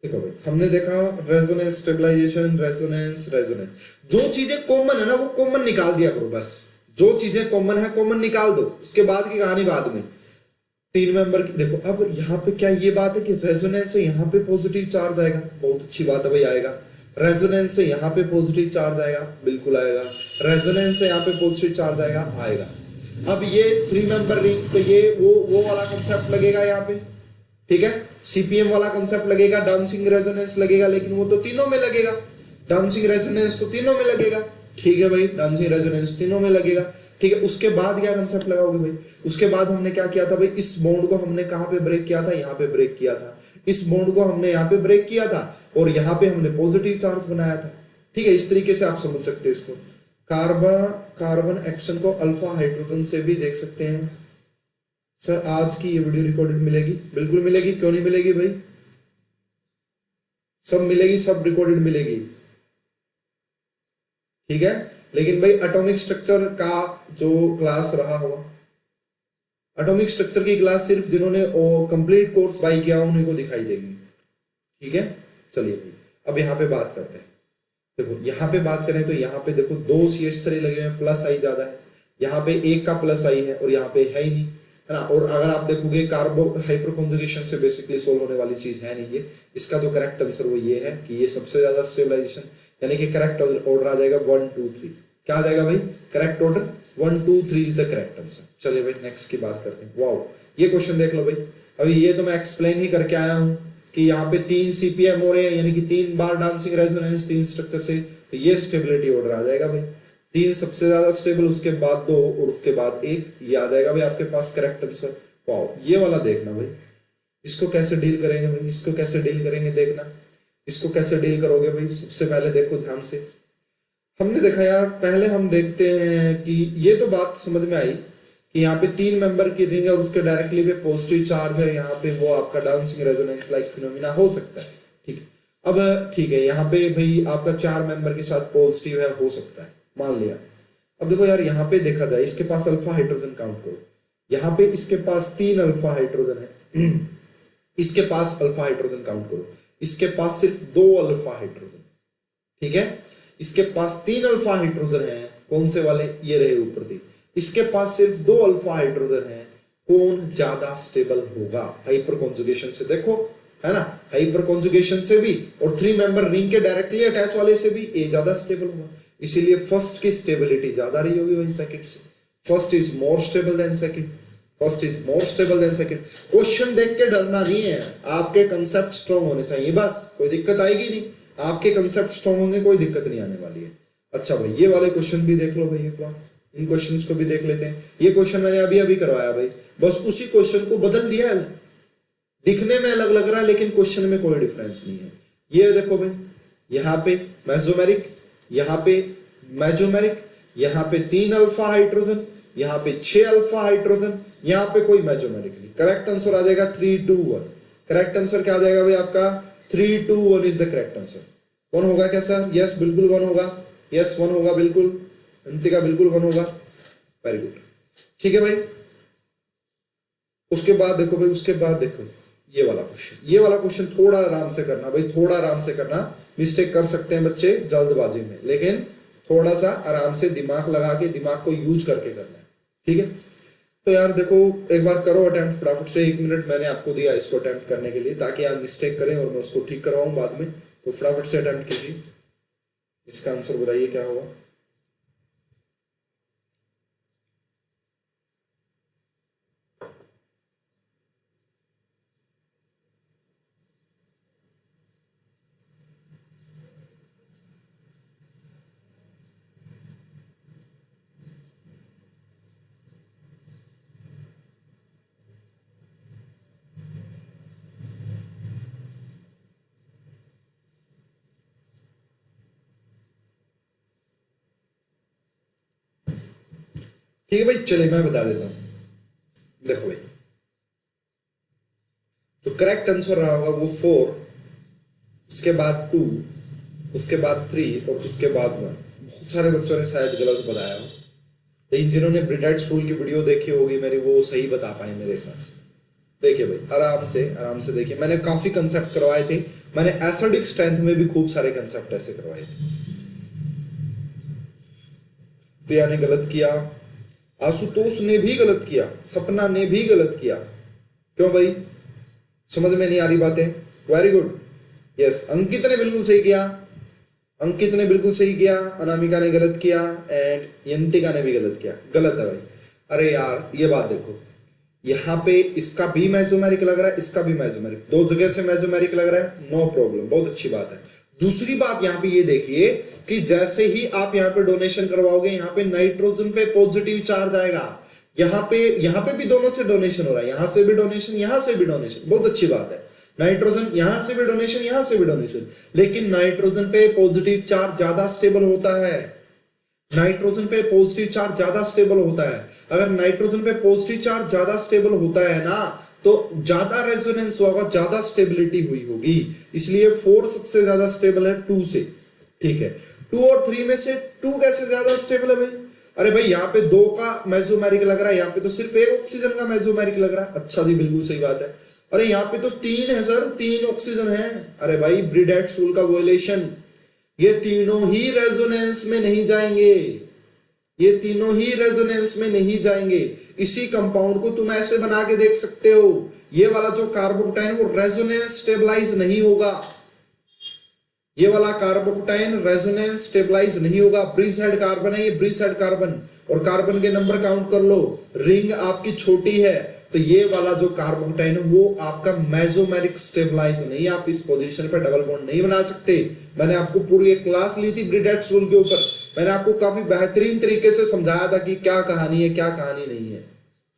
देखो भाई, हमने देखा रेजोनेंस, स्टेबलाइजेशन, रेजोनेंस, रेजोनेंस। जो चीजें कॉमन है ना वो कॉमन निकाल दिया करो बस। जो चीजें कॉमन है कॉमन निकाल दो, उसके बाद की कहानी बाद में। 3 मेंबर की देखो, अब यहाँ पे क्या ये बात है कि रेजोनेंस से यहाँ पे पॉजिटिव चार्ज आएगा, बहुत अच्छी बात है भाई, आएगा। रेजोनेंस से यहाँ पे पॉजिटिव चार्ज आएगा, बिल्कुल आएगा। रेजोनेंस से यहाँ पे पॉजिटिव चार्ज आएगा, आएगा। अब ये 3 मेंबर रिंग, तो ये वो वाला कंसेप्ट लगेगा यहाँ पे, ठीक है। सीपीएम वाला कंसेप्ट लगेगा, डांसिंग रेजोनेंस लगेगा, लेकिन वो तो तीनों में लगेगा। डांसिंग रेजोनेंस तो तीनों में लगेगा, ठीक है भाई, डांसिंग रेजोनेंस तीनों में लगेगा, ठीक है। उसके बाद क्या कंसेप्ट लगाओगे भाई? उसके बाद हमने क्या किया था भाई, इस बॉन्ड को हमने कहां पे ब्रेक किया था? यहाँ पे ब्रेक किया था। इस बॉन्ड को हमने यहाँ पे ब्रेक किया था और यहाँ पे हमने पॉजिटिव चार्ज बनाया था, ठीक है। इस तरीके से आप समझ सकते हैं इसको। कार्बन एक्शन को अल्फा हाइड्रोजन से भी देख सकते हैं। सर आज की ये वीडियो रिकॉर्डेड मिलेगी? बिल्कुल मिलेगी, क्यों नहीं मिलेगी भाई, सब मिलेगी, सब रिकॉर्डेड मिलेगी, ठीक है। लेकिन भाई एटॉमिक स्ट्रक्चर का जो क्लास रहा होगा, एटॉमिक स्ट्रक्चर की क्लास सिर्फ जिन्होंने कंप्लीट कोर्स बाय किया उन्हीं को दिखाई देगी, ठीक है। चलिए भाई, अब यहाँ पे बात करते हैं। देखो यहाँ पे बात करें तो यहाँ पे देखो 2 CH3 लगे हुए हैं, प्लस आई ज्यादा है, यहाँ पे 1 का प्लस आई है और यहाँ पे है ही नहीं, है ना। और अगर आप देखोगे कार्बो हाइपर कॉन्जुगेशन से बेसिकली सोल्व होने वाली चीज है नहीं ये। इसका जो करेक्ट आंसर वो ये है कि ये सबसे ज्यादा स्टेबलाइजेशन, यानी कि करेक्ट ऑर्डर आ जाएगा 1 2 3। क्या आ जाएगा भाई? Correct order 1 2 3 is the correct answer. चलिए भाई नेक्स्ट की बात करते हैं। वाओ, ये क्वेश्चन देख लो भाई, अभी ये तो मैं एक्सप्लेन ही करके आया हूँ कि यहाँ पे 3 CPM हो रहे हैं, यानी कि 3 बार डांसिंग रेजोनेंस 3 स्ट्रक्चर से, तो ये स्टेबिलिटी ऑर्डर आ जाएगा भाई। 3 सबसे ज्यादा स्टेबल, उसके बाद 2 और उसके बाद 1, ये आ जाएगा भाई आपके पास करेक्ट आंसर। वाओ, ये वाला देखना भाई, इसको कैसे डील करेंगे भाई, इसको कैसे डील करेंगे देखना। इसको कैसे डील करोगे भाई? सबसे पहले देखो ध्यान से, हमने देखा यार, पहले हम देखते हैं कि ये तो बात समझ में आई कि यहाँ पे 3 मेंबर की रिंग है और उसके डायरेक्टली पे पॉजिटिव चार्ज है, यहाँ पे वो आपका डांसिंग रेजोनेंस लाइक फिनोमिना हो सकता है, ठीक है। अब ठीक है, यहाँ पे भाई आपका 4 मेंबर के साथ पॉजिटिव है, हो सकता है, मान लिया। अब देखो यार, यहाँ पे देखा जाए, इसके पास अल्फा हाइड्रोजन काउंट करो, यहाँ पे इसके पास 3 अल्फा हाइड्रोजन है, इसके पास अल्फा हाइड्रोजन काउंट करो, इसके पास सिर्फ 2 अल्फा हाइड्रोजन, ठीक है। इसके पास 3 अल्फा हाइड्रोजन है, कौन से वाले? ये रहे ऊपर थी। इसके पास सिर्फ 2 अल्फा हाइड्रोजन है, कौन ज्यादा स्टेबल होगा? हाइपर कॉन्जुगेशन से देखो, है ना, हाइपर कॉन्जुगेशन से भी और 3 मेंबर रिंग के डायरेक्टली अटैच वाले से भी ए ज्यादा स्टेबल होगा, इसीलिए फर्स्ट की स्टेबिलिटी ज्यादा रही होगी वही सेकंड से। First is more stable then second, first is more stable then second. Question देख के डरना नहीं है, आपके कंसेप्ट स्ट्रॉन्ग होने चाहिए, बस कोई दिक्कत आएगी नहीं। आपके कंसेप्ट स्ट्रॉन्ग होंगे, कोई दिक्कत नहीं आने वाली है। अच्छा भाई, ये वाले क्वेश्चन भी देख लो भाई एक बार, इन क्वेश्चंस को भी देख लेते हैं। ये क्वेश्चन मैंने अभी अभी करवाया भाई, बस उसी क्वेश्चन को बदल दिया है, दिखने में अलग लग रहा है लेकिन क्वेश्चन में कोई डिफरेंस नहीं है। ये देखो भाई, यहाँ पे मेसोमेरिक, यहाँ पे मेजोमेरिक, यहाँ पे 3 अल्फा हाइड्रोजन, यहाँ पे 6 अल्फा हाइड्रोजन, यहाँ पे कोई मेजोमेरिक नहीं। करेक्ट आंसर आ जाएगा 3 2 1। करेक्ट आंसर क्या आ जाएगा भाई आपका? 3 2 1 इज द करेक्ट आंसर। 1 होगा क्या सर? यस बिल्कुल 1 होगा, यस 1 होगा बिल्कुल। अंतिका बिल्कुल 1 होगा, वेरी गुड, ठीक है भाई। उसके बाद देखो भाई, उसके बाद देखो ये वाला क्वेश्चन थोड़ा आराम से करना भाई, थोड़ा आराम से करना। मिस्टेक कर सकते हैं बच्चे जल्दबाजी में, लेकिन थोड़ा सा आराम से दिमाग लगा के, दिमाग को यूज करके करना है, ठीक है। तो यार देखो, एक बार करो अटेम्प्ट फटाफट से, 1 मिनट मैंने आपको दिया इसको अटेम्प्ट करने के लिए, ताकि आप मिस्टेक करें और मैं उसको ठीक करवाऊं बाद में। तो फटाफट से अटेम्प्ट कीजिए, इसका आंसर बताइए क्या होगा। ठीक है भाई, चलिए मैं बता देता हूं। देखो भाई, जो करेक्ट आंसर रहा होगा वो 4, उसके बाद 2, उसके बाद 3 और उसके बाद 1। बहुत सारे बच्चों ने शायद गलत बताया हो, लेकिन जिन्होंने ब्रिडाइट रूल की वीडियो देखी होगी मेरी, वो सही बता पाए मेरे हिसाब से। देखिए भाई, आराम से देखिए, मैंने काफी कंसेप्ट करवाए थे, मैंने एसिडिक स्ट्रेंथ में भी खूब सारे कंसेप्ट ऐसे करवाए थे। प्रिया ने गलत किया, आशुतोष ने भी गलत किया, सपना ने भी गलत किया। क्यों भाई, समझ में नहीं आ रही बातें? Very good, yes. अंकित ने बिल्कुल सही किया, अंकित ने बिल्कुल सही किया, अनामिका ने गलत किया एंड यंतिका ने भी गलत किया। गलत है भाई। अरे यार ये बात देखो, यहाँ पे इसका भी मेसोमेरिक लग रहा है, इसका भी मेसोमेरिक, 2 जगह से मेसोमेरिक लग रहा है, नो प्रॉब्लम, बहुत अच्छी बात है। दूसरी बात यहाँ पे ये देखिए कि जैसे ही आप यहाँ पे डोनेशन करवाओगे, यहाँ पे नाइट्रोजन पे पॉजिटिव चार्ज आएगा। यहाँ पे भी दोनों से डोनेशन हो रहा है, यहाँ से भी डोनेशन, यहाँ से भी डोनेशन, बहुत अच्छी बात है। नाइट्रोजन यहां से भी डोनेशन, यहां से भी डोनेशन, लेकिन नाइट्रोजन पे पॉजिटिव चार्ज ज्यादा स्टेबल होता है। नाइट्रोजन पे पॉजिटिव चार्ज ज्यादा स्टेबल होता है। अगर नाइट्रोजन पे पॉजिटिव चार्ज ज्यादा स्टेबल होता है ना, तो ज्यादा रेजोनेंस होगा, ज्यादा स्टेबिलिटी हुई होगी। इसलिए 4 सबसे ज्यादा स्टेबल है 2 से, ठीक है। 2 और 3 में से 2 कैसे ज्यादा स्टेबल है भाई? अरे भाई यहाँ पे 2 का मेसोमेरिक लग रहा है, यहाँ पे तो सिर्फ 1 ऑक्सीजन का मेसोमेरिक लग रहा है। अच्छा जी, बिल्कुल सही बात है। अरे यहाँ पे तो 3 है सर, 3 ऑक्सीजन है। अरे भाई, ब्रिडेट रूल का वोलेशन, ये तीनों ही रेजोनेंस में नहीं जाएंगे, ये तीनों ही रेजोनेंस में नहीं जाएंगे। इसी कंपाउंड को तुम ऐसे बना के देख सकते हो, ये वाला जो कार्बोकेटाइन वो रेजोनेंस स्टेबलाइज नहीं होगा, ये वाला कार्बोकेटाइन रेजोनेंस स्टेबलाइज नहीं होगा। ब्रिज हेड कार्बन है ये, ब्रिज हेड कार्बन, और कार्बन के नंबर काउंट कर लो, रिंग आपकी छोटी है, तो ये वाला जो कार्बोकेटाइन है वो आपका मेसोमेरिक स्टेबलाइज नहीं, आप इस पोजीशन पे डबल बॉन्ड नहीं बना सकते। मैंने आपको पूरी एक क्लास ली थी ब्रिडेट रूल के ऊपर, मैंने आपको काफी बेहतरीन तरीके से समझाया था कि क्या कहानी है, क्या कहानी नहीं है।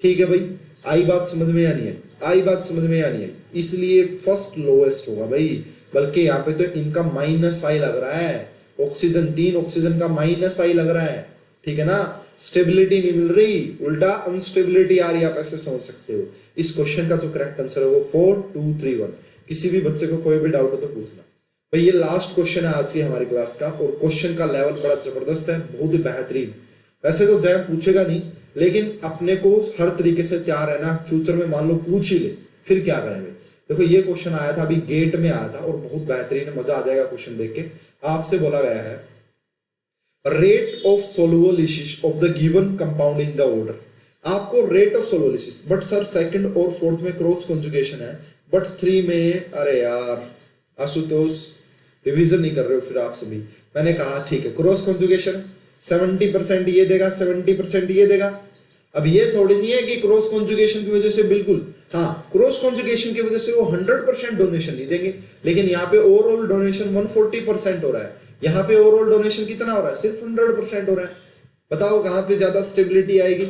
ठीक है भाई, आई बात समझ में या नहीं आई? आई बात समझ में या नहीं आई? इसलिए फर्स्ट लोएस्ट होगा भाई, बल्कि यहाँ पे तो इनका माइनस आई लग रहा है, ऑक्सीजन 3 ऑक्सीजन का माइनस आई लग रहा है, ठीक है ना। स्टेबिलिटी नहीं मिल रही, उल्टा अनस्टेबिलिटी आ रही है, आप ऐसे समझ सकते हो। इस क्वेश्चन का जो करेक्ट आंसर है वो 4 2 3 1। किसी भी बच्चे को कोई भी डाउट हो तो पूछना भाई। ये लास्ट क्वेश्चन है आज की हमारी क्लास का, और क्वेश्चन का लेवल बड़ा जबरदस्त है, बहुत ही बेहतरीन। वैसे तो जैम पूछेगा नहीं, लेकिन अपने को हर तरीके से तैयार रहना, फ्यूचर में मान लो पूछ ही ले, फिर क्या करेंगे। देखो ये क्वेश्चन आया था, अभी गेट में आया था, और बहुत बेहतरीन है, मजा आ जाएगा क्वेश्चन देख के। आपसे बोला गया है rate of solvolysis of the given compound in the order. आपको rate of solvolysis, but sir second और फोर्थ में क्रॉस कॉन्जुगेशन है, बट 3 में, अरे यार आशुतोष रिवीजन नहीं कर रहे हो फिर आप सभी। मैंने कहा ठीक है क्रॉस कॉन्जुगेशन 70% ये देगा, 70% ये देगा। अब ये थोड़ी नहीं है कि क्रॉस कॉन्जुगेशन की वजह से बिल्कुल, हाँ क्रॉस कॉन्जुगेशन की वजह से वो 100% डोनेशन नहीं देंगे, लेकिन यहाँ पे ओवरऑल डोनेशन 140% हो रहा है, यहाँ पे ओवरऑल डोनेशन कितना हो रहा है, सिर्फ 100% हो रहा है। बताओ कहाँ पे ज्यादा स्टेबिलिटी आएगी,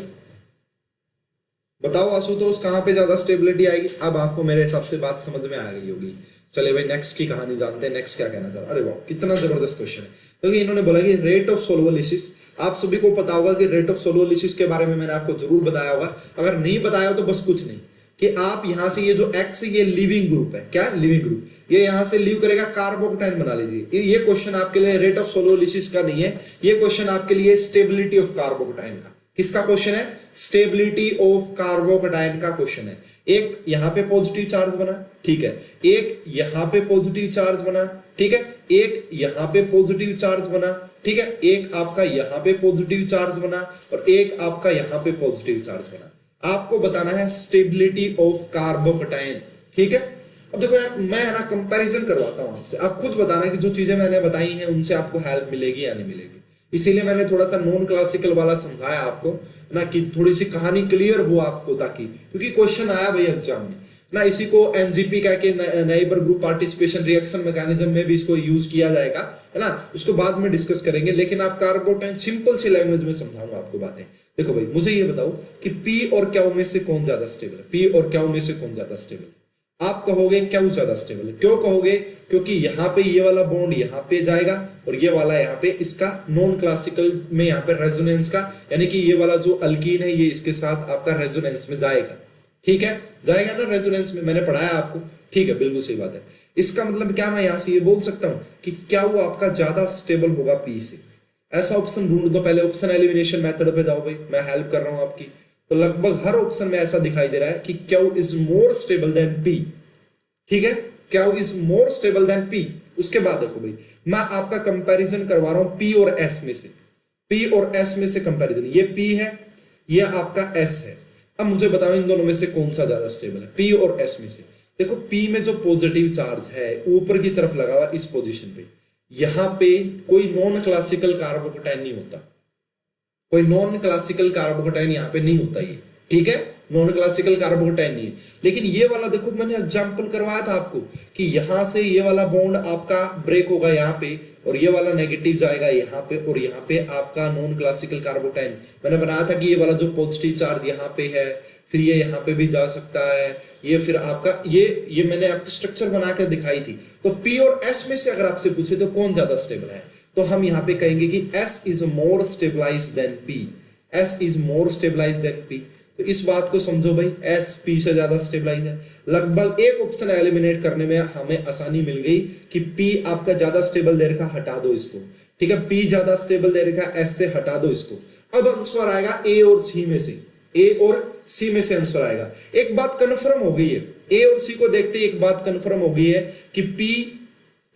बताओ आशुतोष कहाँ पे ज्यादा स्टेबिलिटी आएगी। अब आपको मेरे हिसाब से बात समझ में आ गई होगी। चले भाई नेक्स्ट की कहानी जानते हैं, नेक्स्ट क्या कहना चाह रहा है। अरे वाह कितना जबरदस्त क्वेश्चन है। क्योंकि इन्होंने बोला कि रेट ऑफ सोलुबलिसिस, आप सभी को पता होगा कि रेट ऑफ सोलुबलिसिस के बारे में मैंने आपको जरूर बताया होगा, अगर नहीं बताया हो तो बस कुछ नहीं, कि आप यहां से ये जो एक्स ये लिविंग ग्रुप है, क्या लिविंग ग्रुप, ये यहां से लीव करेगा, कार्बोकेटाइन बना लीजिए। ये क्वेश्चन आपके लिए रेट ऑफ सोलोलिसिस का नहीं है, ये क्वेश्चन आपके लिए स्टेबिलिटी ऑफ कार्बोकेटाइन का, किसका क्वेश्चन है, स्टेबिलिटी ऑफ कार्बोकेटाइन का क्वेश्चन है। एक यहां पे पॉजिटिव चार्ज बना, ठीक है, एक यहां पे पॉजिटिव चार्ज बना, ठीक है, एक यहां पे पॉजिटिव चार्ज बना, ठीक है, एक आपका यहां पे पॉजिटिव चार्ज बना और एक आपका यहां पे पॉजिटिव चार्ज बना। आपको बताना है स्टेबिलिटी ऑफ कार्बोकेटाइन, ठीक है। अब देखो यार, मैं है ना कंपैरिजन करवाता हूं आपसे, आप खुद बताना कि जो चीजें मैंने बताई हैं उनसे आपको हेल्प मिलेगी या नहीं मिलेगी। इसीलिए मैंने थोड़ा सा नॉन क्लासिकल वाला समझाया आपको ना, कि थोड़ी सी कहानी क्लियर हो आपको, ताकि क्योंकि क्वेश्चन आया भाई एग्जाम में ना, इसी को एनजीपी कह के neighbour group participation reaction mechanism में भी इसको यूज किया जाएगा, है ना, उसको बाद में डिस्कस करेंगे। लेकिन आप कार्बोकेटाइन सिंपल सी लैंग्वेज में समझाऊंगा आपको बातें। देखो भाई, मुझे ये बताओ कि पी और क्यू में से कौन ज्यादा स्टेबल है, पी और क्यू में से कौन ज्यादा स्टेबल है। आप कहोगे क्यू ज्यादा स्टेबल है, क्यों कहोगे, क्योंकि यहाँ पे ये वाला बॉन्ड यहाँ पे जाएगा और ये वाला यहाँ पे इसका नॉन क्लासिकल में यहाँ पे रेजोनेंस का, यानी कि ये वाला जो अल्कीन है ये इसके साथ आपका रेजोनेंस में जाएगा, ठीक है, जाएगा ना रेजोनेंस में, मैंने पढ़ाया आपको, ठीक है, बिल्कुल सही बात है। इसका मतलब क्या, मैं यहाँ से ये बोल सकता हूँ कि क्या वो आपका ज्यादा स्टेबल होगा पी से। ऐसा ऑप्शन ढूंढ दो, पहले ऑप्शन एलिमिनेशन मेथड पे जाओ भाई, मैं हेल्प कर रहा हूं आपकी। तो लगभग हर ऑप्शन में ऐसा दिखाई दे रहा है कि Q is more stable then P, ठीक है, Q is more stable then P. उसके बाद देखो भाई, मैं आपका कंपैरिजन करवा रहा हूं पी और एस में से, पी और एस में से कंपैरिजन, ये पी है, ये आपका एस है। अब मुझे बताओ इन दोनों में से कौन सा ज्यादा स्टेबल है, पी और एस में से। देखो पी में जो पॉजिटिव चार्ज है ऊपर की तरफ लगा हुआ इस पोजीशन पे, यहां पे कोई नॉन क्लासिकल कार्बोकेटाइन नहीं होता, कोई नॉन क्लासिकल कार्बोकेटाइन यहां पे नहीं होता ये, ठीक है, नॉन क्लासिकल कार्बोकेटाइन नहीं है। लेकिन ये वाला देखो, मैंने एग्जांपल करवाया था आपको कि यहां से ये वाला बॉन्ड आपका ब्रेक होगा यहाँ पे और ये वाला नेगेटिव जाएगा यहाँ पे और यहाँ पे आपका नॉन क्लासिकल कार्बोकेटाइन, मैंने बनाया था कि ये वाला जो पॉजिटिव चार्ज यहाँ पे है, फिर ये यहाँ पे भी जा सकता है, ये फिर आपका ये मैंने आपको स्ट्रक्चर बनाकर दिखाई थी। तो पी और एस में से अगर आपसे पूछे तो कौन ज्यादा स्टेबल है, तो हम यहाँ पे कहेंगे कि S is more stabilise than P, S is more stabilise than P. तो इस बात को समझो भाई, एस पी से ज्यादा स्टेबलाइज है। लगभग एक ऑप्शन एलिमिनेट करने में हमें आसानी मिल गई कि पी आपका ज्यादा स्टेबल दे रखा, हटा दो इसको, ठीक है, पी ज्यादा स्टेबल दे रखा, एस से हटा दो इसको। अब आंसर आएगा ए और सी में से, ए और सी में से आंसर आएगा। एक बात कंफर्म हो गई है, ए और सी को देखते ही एक बात कंफर्म हो गई है कि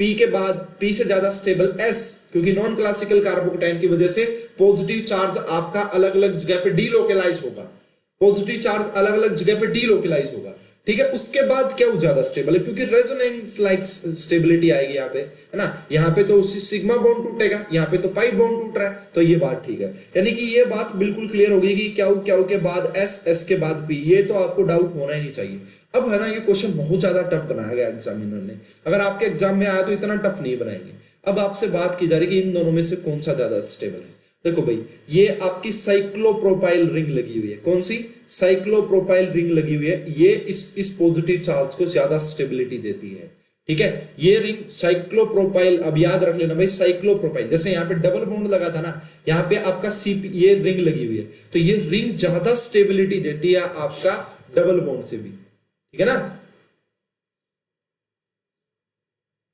पी के बाद पी से ज्यादा स्टेबल एस, क्योंकि नॉन क्लासिकल कार्बोकेटाइन की वजह से पॉजिटिव चार्ज आपका अलग अलग जगह पे डीलोकलाइज होगा, पॉजिटिव चार्ज अलग अलग जगह पे डीलोकलाइज होगा, ठीक है। उसके बाद क्या वो ज्यादा स्टेबल है, क्योंकि रेजोनेंस लाइक स्टेबिलिटी आएगी यहाँ पे, है ना, यहाँ पे तो सिग्मा बॉन्ड टूटेगा, यहाँ पे तो पाई बॉन्ड टूट रहा है, तो ये बात ठीक है। यानी कि ये बात बिल्कुल क्लियर हो गई कि क्या के बाद एस, एस के बाद पी, ये तो आपको डाउट होना ही नहीं चाहिए। अब है ना, ये क्वेश्चन बहुत ज्यादा टफ बनाया गया एग्जामिनर ने, अगर आपके एग्जाम में आया तो इतना टफ नहीं बनाएंगे। अब आपसे बात की जा रही है कि इन दोनों में से कौन सा ज्यादा स्टेबल है। देखो भाई, ये आपकी साइक्लोप्रोपाइल रिंग लगी हुई है, कौन सी, साइक्लोप्रोपाइल रिंग लगी हुई है, ये इस पॉजिटिव चार्ज को ज्यादा स्टेबिलिटी देती है, ठीक है। ये रिंग साइक्लोप्रोपाइल, अब याद रख लेना भाई, साइक्लोप्रोपाइल, जैसे यहाँ पे डबल बॉन्ड लगा था ना, यहाँ पे आपका सीपी, ये रिंग लगी हुई है, तो ये रिंग ज्यादा स्टेबिलिटी देती है आपका डबल बॉन्ड से भी, ठीक है ना,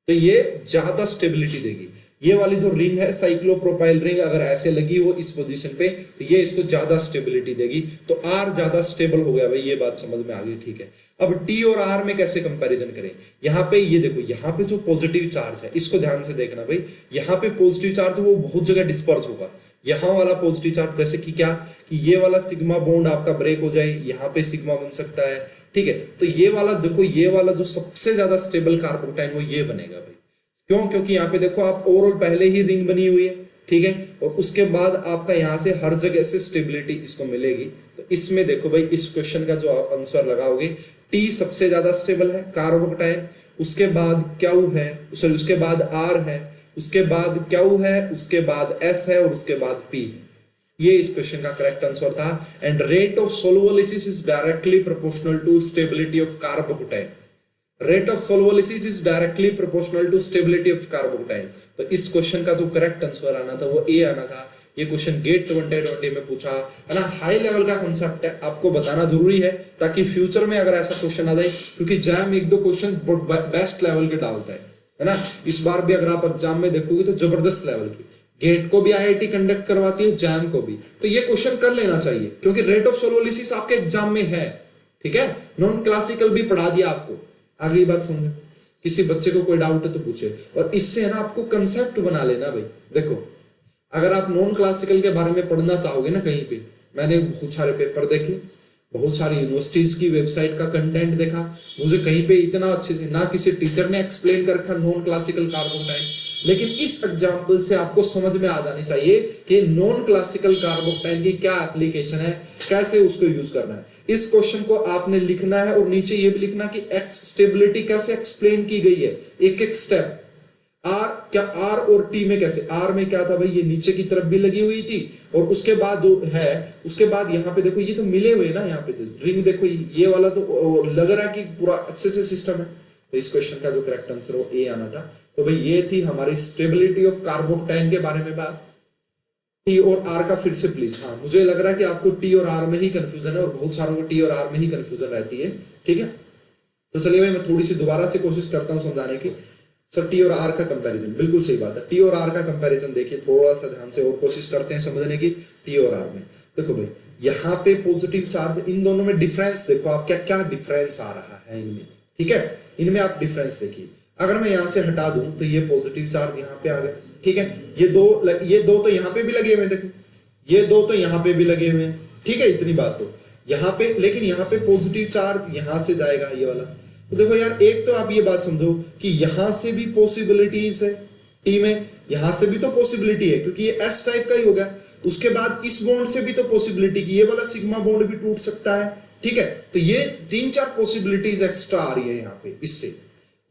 तो ये ज्यादा स्टेबिलिटी देगी। ये वाली जो रिंग है साइक्लोप्रोपाइल रिंग, अगर ऐसे लगी हो इस पोजीशन पे तो ये इसको ज्यादा स्टेबिलिटी देगी, तो आर ज्यादा स्टेबल हो गया भाई, ये बात समझ में आ गई, ठीक है। अब टी और आर में कैसे कंपैरिजन करें, यहाँ पे ये देखो, यहाँ पे जो पॉजिटिव चार्ज है इसको ध्यान से देखना भाई, यहाँ पे पॉजिटिव चार्ज है वो बहुत जगह डिस्पर्स होगा, यहाँ वाला पॉजिटिव चार्ज, जैसे कि क्या, कि ये वाला सिग्मा बॉन्ड आपका ब्रेक हो जाए, यहाँ पे सिग्मा बन सकता है, ठीक है। तो ये वाला देखो, ये वाला जो सबसे ज्यादा स्टेबल कार्बोकेटाइन वो ये बनेगा भाई, क्यों, क्योंकि यहाँ पे देखो आप ओवरऑल पहले ही रिंग बनी हुई है, ठीक है, और उसके बाद आपका यहाँ से हर जगह से स्टेबिलिटी इसको मिलेगी। तो इसमें देखो भाई, इस क्वेश्चन का जो आप आंसर लगाओगे, टी सबसे ज्यादा स्टेबल है कार्बोकेटाइन, उसके बाद क्यू है, सॉरी उसके बाद आर है, उसके बाद क्यू है, उसके बाद एस है और उसके बाद पी है। ये इस क्वेश्चन का करेक्ट आंसर था। And rate of solvolysis is directly proportional to stability of carbocation, rate of solvolysis is directly proportional to stability of carbocation. तो इस क्वेश्चन का जो करेक्ट आंसर आना था वो ए आना था, ये क्वेश्चन गेट 2020 में पूछा है ना, हाई लेवल का कॉन्सेप्ट है, आपको बताना जरूरी है ताकि फ्यूचर में अगर ऐसा क्वेश्चन आ जाए, क्योंकि जैम एक दो क्वेश्चन बेस्ट लेवल के डालता है ना। इस बार भी अगर आप एग्जाम में देखोगे तो जबरदस्त लेवल की, गेट को भी आईआईटी कंडक्ट करवाती है, जैम को भी, तो ये क्वेश्चन कर लेना चाहिए क्योंकि रेट ऑफ सोलोलिसिस आपके एग्जाम में है, ठीक है। नॉन क्लासिकल भी पढ़ा दिया आपको, आगे बात समझे। किसी बच्चे को कोई डाउट है तो पूछे, और इससे है ना आपको कंसेप्ट बना लेना भाई। देखो अगर आप नॉन क्लासिकल के बारे में पढ़ना चाहोगे ना कहीं पे, मैंने बहुत सारे पेपर देखे, बहुत सारी यूनिवर्सिटीज की वेबसाइट का कंटेंट देखा, मुझे कहीं पे इतना अच्छे से ना किसी टीचर ने एक्सप्लेन कर रखा नॉन क्लासिकल कार्बोटाइन, लेकिन इस एग्जाम्पल से आपको समझ में आ जानी चाहिए कि नॉन क्लासिकल कार्बोटाइन की क्या एप्लीकेशन है, कैसे उसको यूज करना है। इस क्वेश्चन को आपने लिखना है और नीचे ये भी लिखना कि एक्स स्टेबिलिटी कैसे एक्सप्लेन की गई है, एक एक स्टेप। आर क्या, आर और टी में कैसे, आर में क्या था भाई, ये नीचे की तरफ भी लगी हुई थी, और उसके बाद जो है उसके बाद यहाँ पे देखो ये तो मिले हुए ना, यहाँ पे रिंग देखो, ये वाला तो लग रहा है कि पूरा अच्छे से सिस्टम है। तो इस क्वेश्चन का जो करेक्ट आंसर वो ए आना था। तो भाई ये थी हमारी स्टेबिलिटी ऑफ कार्बोक्टाइन के बारे में बात। टी और आर का फिर से प्लीज, हाँ मुझे लग रहा है कि आपको टी और आर में ही कंफ्यूजन है और बहुत सारों को टी और आर में ही कंफ्यूजन रहती है, ठीक है। तो चलिए भाई मैं थोड़ी सी दोबारा से कोशिश करता हूँ समझाने की। सर टी और आर का कंपैरिजन, बिल्कुल सही बात है, टी और आर का कंपैरिजन देखिए थोड़ा सा ध्यान से और कोशिश करते हैं समझने की। टी और आर में देखो भाई यहाँ पे पॉजिटिव चार्ज, इन दोनों में डिफरेंस देखो आप, क्या क्या डिफरेंस आ रहा है इनमें, ठीक है। इनमें आप डिफरेंस देखिए, अगर मैं यहाँ से हटा दूं तो ये पॉजिटिव चार्ज यहाँ पे आ गया, ठीक है। ये दो तो यहाँ पे भी लगे हुए, देखो ये दो तो यहाँ पे भी लगे हुए हैं, ठीक है। इतनी बात तो यहाँ पे, लेकिन यहाँ पे पॉजिटिव चार्ज यहाँ से जाएगा ये वाला। तो देखो यार एक तो आप ये बात समझो कि यहां से भी पॉसिबिलिटीज है टी में, यहां से भी तो पॉसिबिलिटी है क्योंकि ये एस टाइप का ही होगा। उसके बाद इस बॉन्ड से भी तो पॉसिबिलिटी की ये वाला सिग्मा बॉन्ड भी टूट सकता है, ठीक है। तो ये 3-4 पॉसिबिलिटीज एक्स्ट्रा आ रही है यहाँ पे, इससे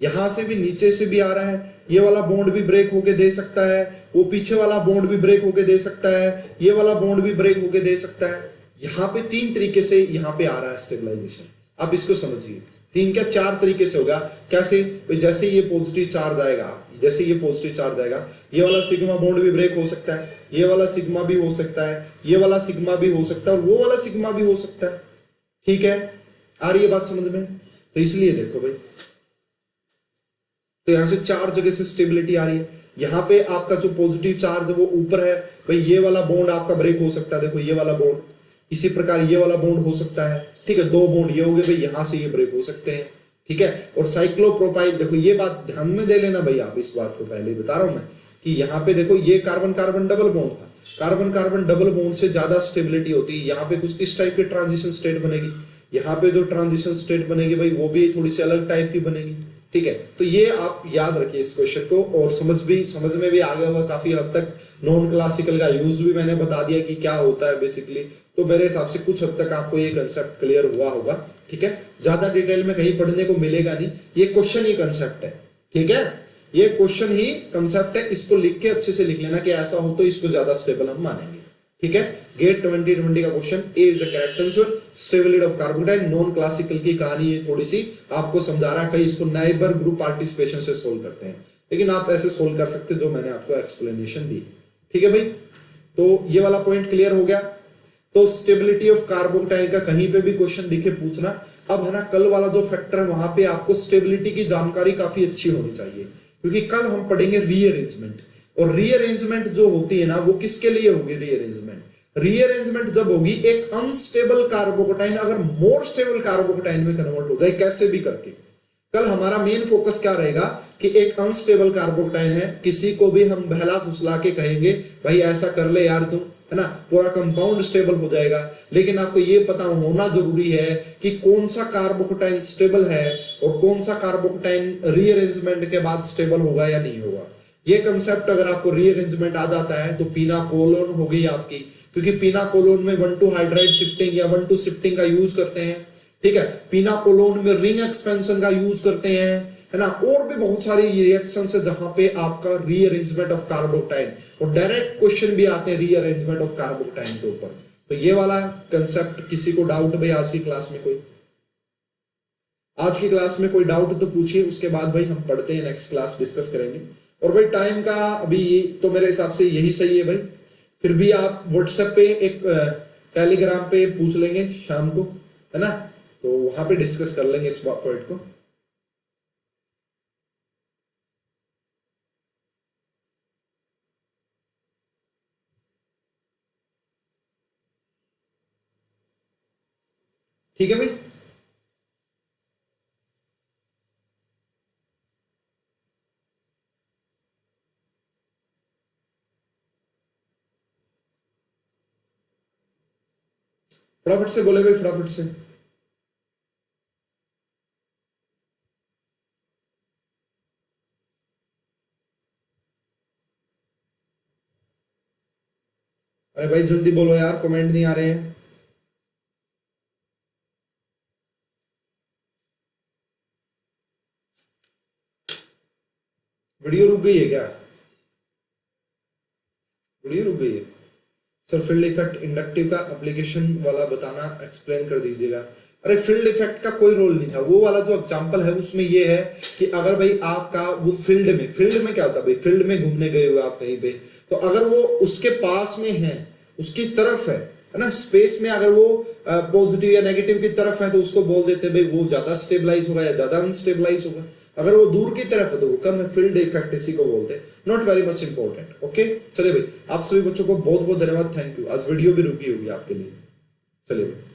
यहां से भी नीचे से भी आ रहा है, ये वाला बॉन्ड भी ब्रेक होके दे सकता है, वो पीछे वाला बॉन्ड भी ब्रेक होके दे सकता है, ये वाला बॉन्ड भी ब्रेक होके दे सकता है। यहाँ पे 3 तरीके से यहाँ पे आ रहा है स्टेबलाइजेशन। आप इसको समझिए 3 क्या 4 तरीके से होगा। कैसे, जैसे ये पॉजिटिव चार्ज आएगा, जैसे ये पॉजिटिव चार्ज आएगा, ये वाला सिग्मा बॉन्ड भी ब्रेक हो सकता है, ये वाला सिग्मा भी हो सकता है, ये वाला सिग्मा भी हो सकता है, और वो वाला सिग्मा भी हो सकता है, ठीक है। आ रही है बात समझ में। तो इसलिए देखो भाई, तो यहां से 4 जगह से स्टेबिलिटी आ रही है। यहाँ पे आपका जो पॉजिटिव चार्ज है वो ऊपर है भाई, ये वाला बॉन्ड आपका ब्रेक हो सकता है, देखो ये वाला बॉन्ड, इसी प्रकार ये वाला बॉन्ड हो सकता है, ठीक है। 2 बॉन्ड ये हो गए भाई, यहां से ये ब्रेक हो सकते हैं, ठीक है। और साइक्लोप्रोपाइल देखो, ये बात ध्यान में दे लेना भाई, आप इस बात को पहले बता रहा हूं मैं कि यहाँ पे देखो ये कार्बन कार्बन डबल बॉन्ड था, कार्बन कार्बन डबल बॉन्ड से ज्यादा स्टेबिलिटी होती है। यहाँ पे कुछ इस टाइप की ट्रांजिशन स्टेट बनेगी, यहाँ पे जो ट्रांजिशन स्टेट बनेगी भाई वो भी थोड़ी सी अलग टाइप की बनेगी, ठीक है। तो ये आप याद रखिए इस क्वेश्चन को, और समझ में भी आ गया होगा काफी हद तक। नॉन क्लासिकल का यूज भी मैंने बता दिया कि क्या होता है बेसिकली, तो मेरे हिसाब से कुछ हद तक आपको ये कंसेप्ट क्लियर हुआ होगा, ठीक है। ज्यादा डिटेल में कहीं पढ़ने को मिलेगा नहीं, ये क्वेश्चन ही कंसेप्ट है, ठीक है। ये क्वेश्चन ही कंसेप्ट है, इसको लिख के अच्छे से लिख लेना कि ऐसा हो तो इसको ज्यादा स्टेबल हम मानेंगे, ठीक है। गेट 2020 का question A is the correct answer, stability of carbocation. Non classical की कहानी है थोड़ी सी आपको समझा रहा, कहीं इसको नाइबर ग्रुप पार्टिसिपेशन से सोल्व करते हैं, लेकिन आप ऐसे सोल्व कर सकते जो मैंने आपको एक्सप्लेनेशन दी, ठीक है भाई। तो ये वाला पॉइंट क्लियर हो गया। तो स्टेबिलिटी ऑफ कार्बोटाइन का कहीं पे भी क्वेश्चन दिखे पूछना। अब है ना कल वाला जो फैक्टर है वहां पे आपको स्टेबिलिटी की जानकारी काफी अच्छी होनी चाहिए, क्योंकि कल हम पढ़ेंगे रीअरेंजमेंट, और रीअरेंजमेंट जो होती है ना वो किसके लिए होगी रीअरेंजमेंट। रीअरेंजमेंट जब होगी एक अनस्टेबल कार्बोटाइन अगर मोर स्टेबल कार्बोटाइन में कन्वर्ट हो जाए कैसे भी करके। कल हमारा मेन फोकस क्या रहेगा कि एक अनस्टेबल कार्बोटाइन है, किसी को भी हम बहला फुसला के कहेंगे भाई ऐसा कर ले यार तुम, है ना, पूरा कंपाउंड स्टेबल हो जाएगा। लेकिन आपको ये पता होना जरूरी है कि कौन सा कार्बोटाइन स्टेबल है और कौन सा कार्बोटाइन रीअरेंजमेंट के बाद स्टेबल होगा या नहीं होगा। ये कंसेप्ट अगर आपको रीअरेंजमेंट आ जाता है तो पीना कोलोन हो गई आपकी, क्योंकि पीना कोलोन में 1,2 हाइड्राइड शिफ्टिंग या 1,2 शिफ्टिंग का यूज करते हैं, ठीक है। पीना कोलोन में रिंग एक्सपेंशन का यूज करते हैं, है ना, और भी बहुत सारी रिएक्शन है जहां पे आपका रीअरेंजमेंट ऑफ कार्बोटाइन, और डायरेक्ट क्वेश्चन भी आते हैं रीअरेंजमेंट ऑफ कार्बोटाइन के ऊपर। तो ये वाला कंसेप्ट, किसी को डाउट भाई आज की क्लास में आज की क्लास में कोई डाउट तो पूछिए, उसके बाद भाई हम पढ़ते हैं, नेक्स्ट क्लास डिस्कस करेंगे। और भाई टाइम का अभी तो मेरे हिसाब से यही सही है भाई, फिर भी आप व्हाट्सएप पे एक टेलीग्राम पे पूछ लेंगे शाम को, है ना, तो वहां पे डिस्कस कर लेंगे इस पॉइंट को। ठीक है भाई। फटाफट से बोले भाई, फटाफट से। अरे भाई जल्दी बोलो यार, कमेंट नहीं आ रहे हैं। वीडियो रुक गई है क्या? वीडियो रुक गई है। सर फील्ड इफेक्ट इंडक्टिव का एप्लीकेशन वाला बताना, एक्सप्लेन कर दीजिएगा। अरे फील्ड इफेक्ट का कोई रोल नहीं था, वो वाला जो एग्जांपल है उसमें ये है कि अगर भाई आपका वो फील्ड में क्या होता है भाई, फील्ड में घूमने गए हुए आप कहीं पे, तो अगर वो उसके पास में है, उसकी तरफ है ना, स्पेस में अगर वो पॉजिटिव या नेगेटिव की तरफ है तो उसको बोल देते हैं भाई वो ज्यादा स्टेबलाइज होगा या ज्यादा अनस्टेबलाइज होगा। अगर वो दूर की तरफ है तो वो कम है, फील्ड इफेक्ट इसी को बोलते हैं। Not very much important. Okay चलिए भाई, आप सभी बच्चों को बहुत बहुत धन्यवाद, थैंक यू। आज वीडियो भी रुकी होगी आपके लिए। चलिए भाई।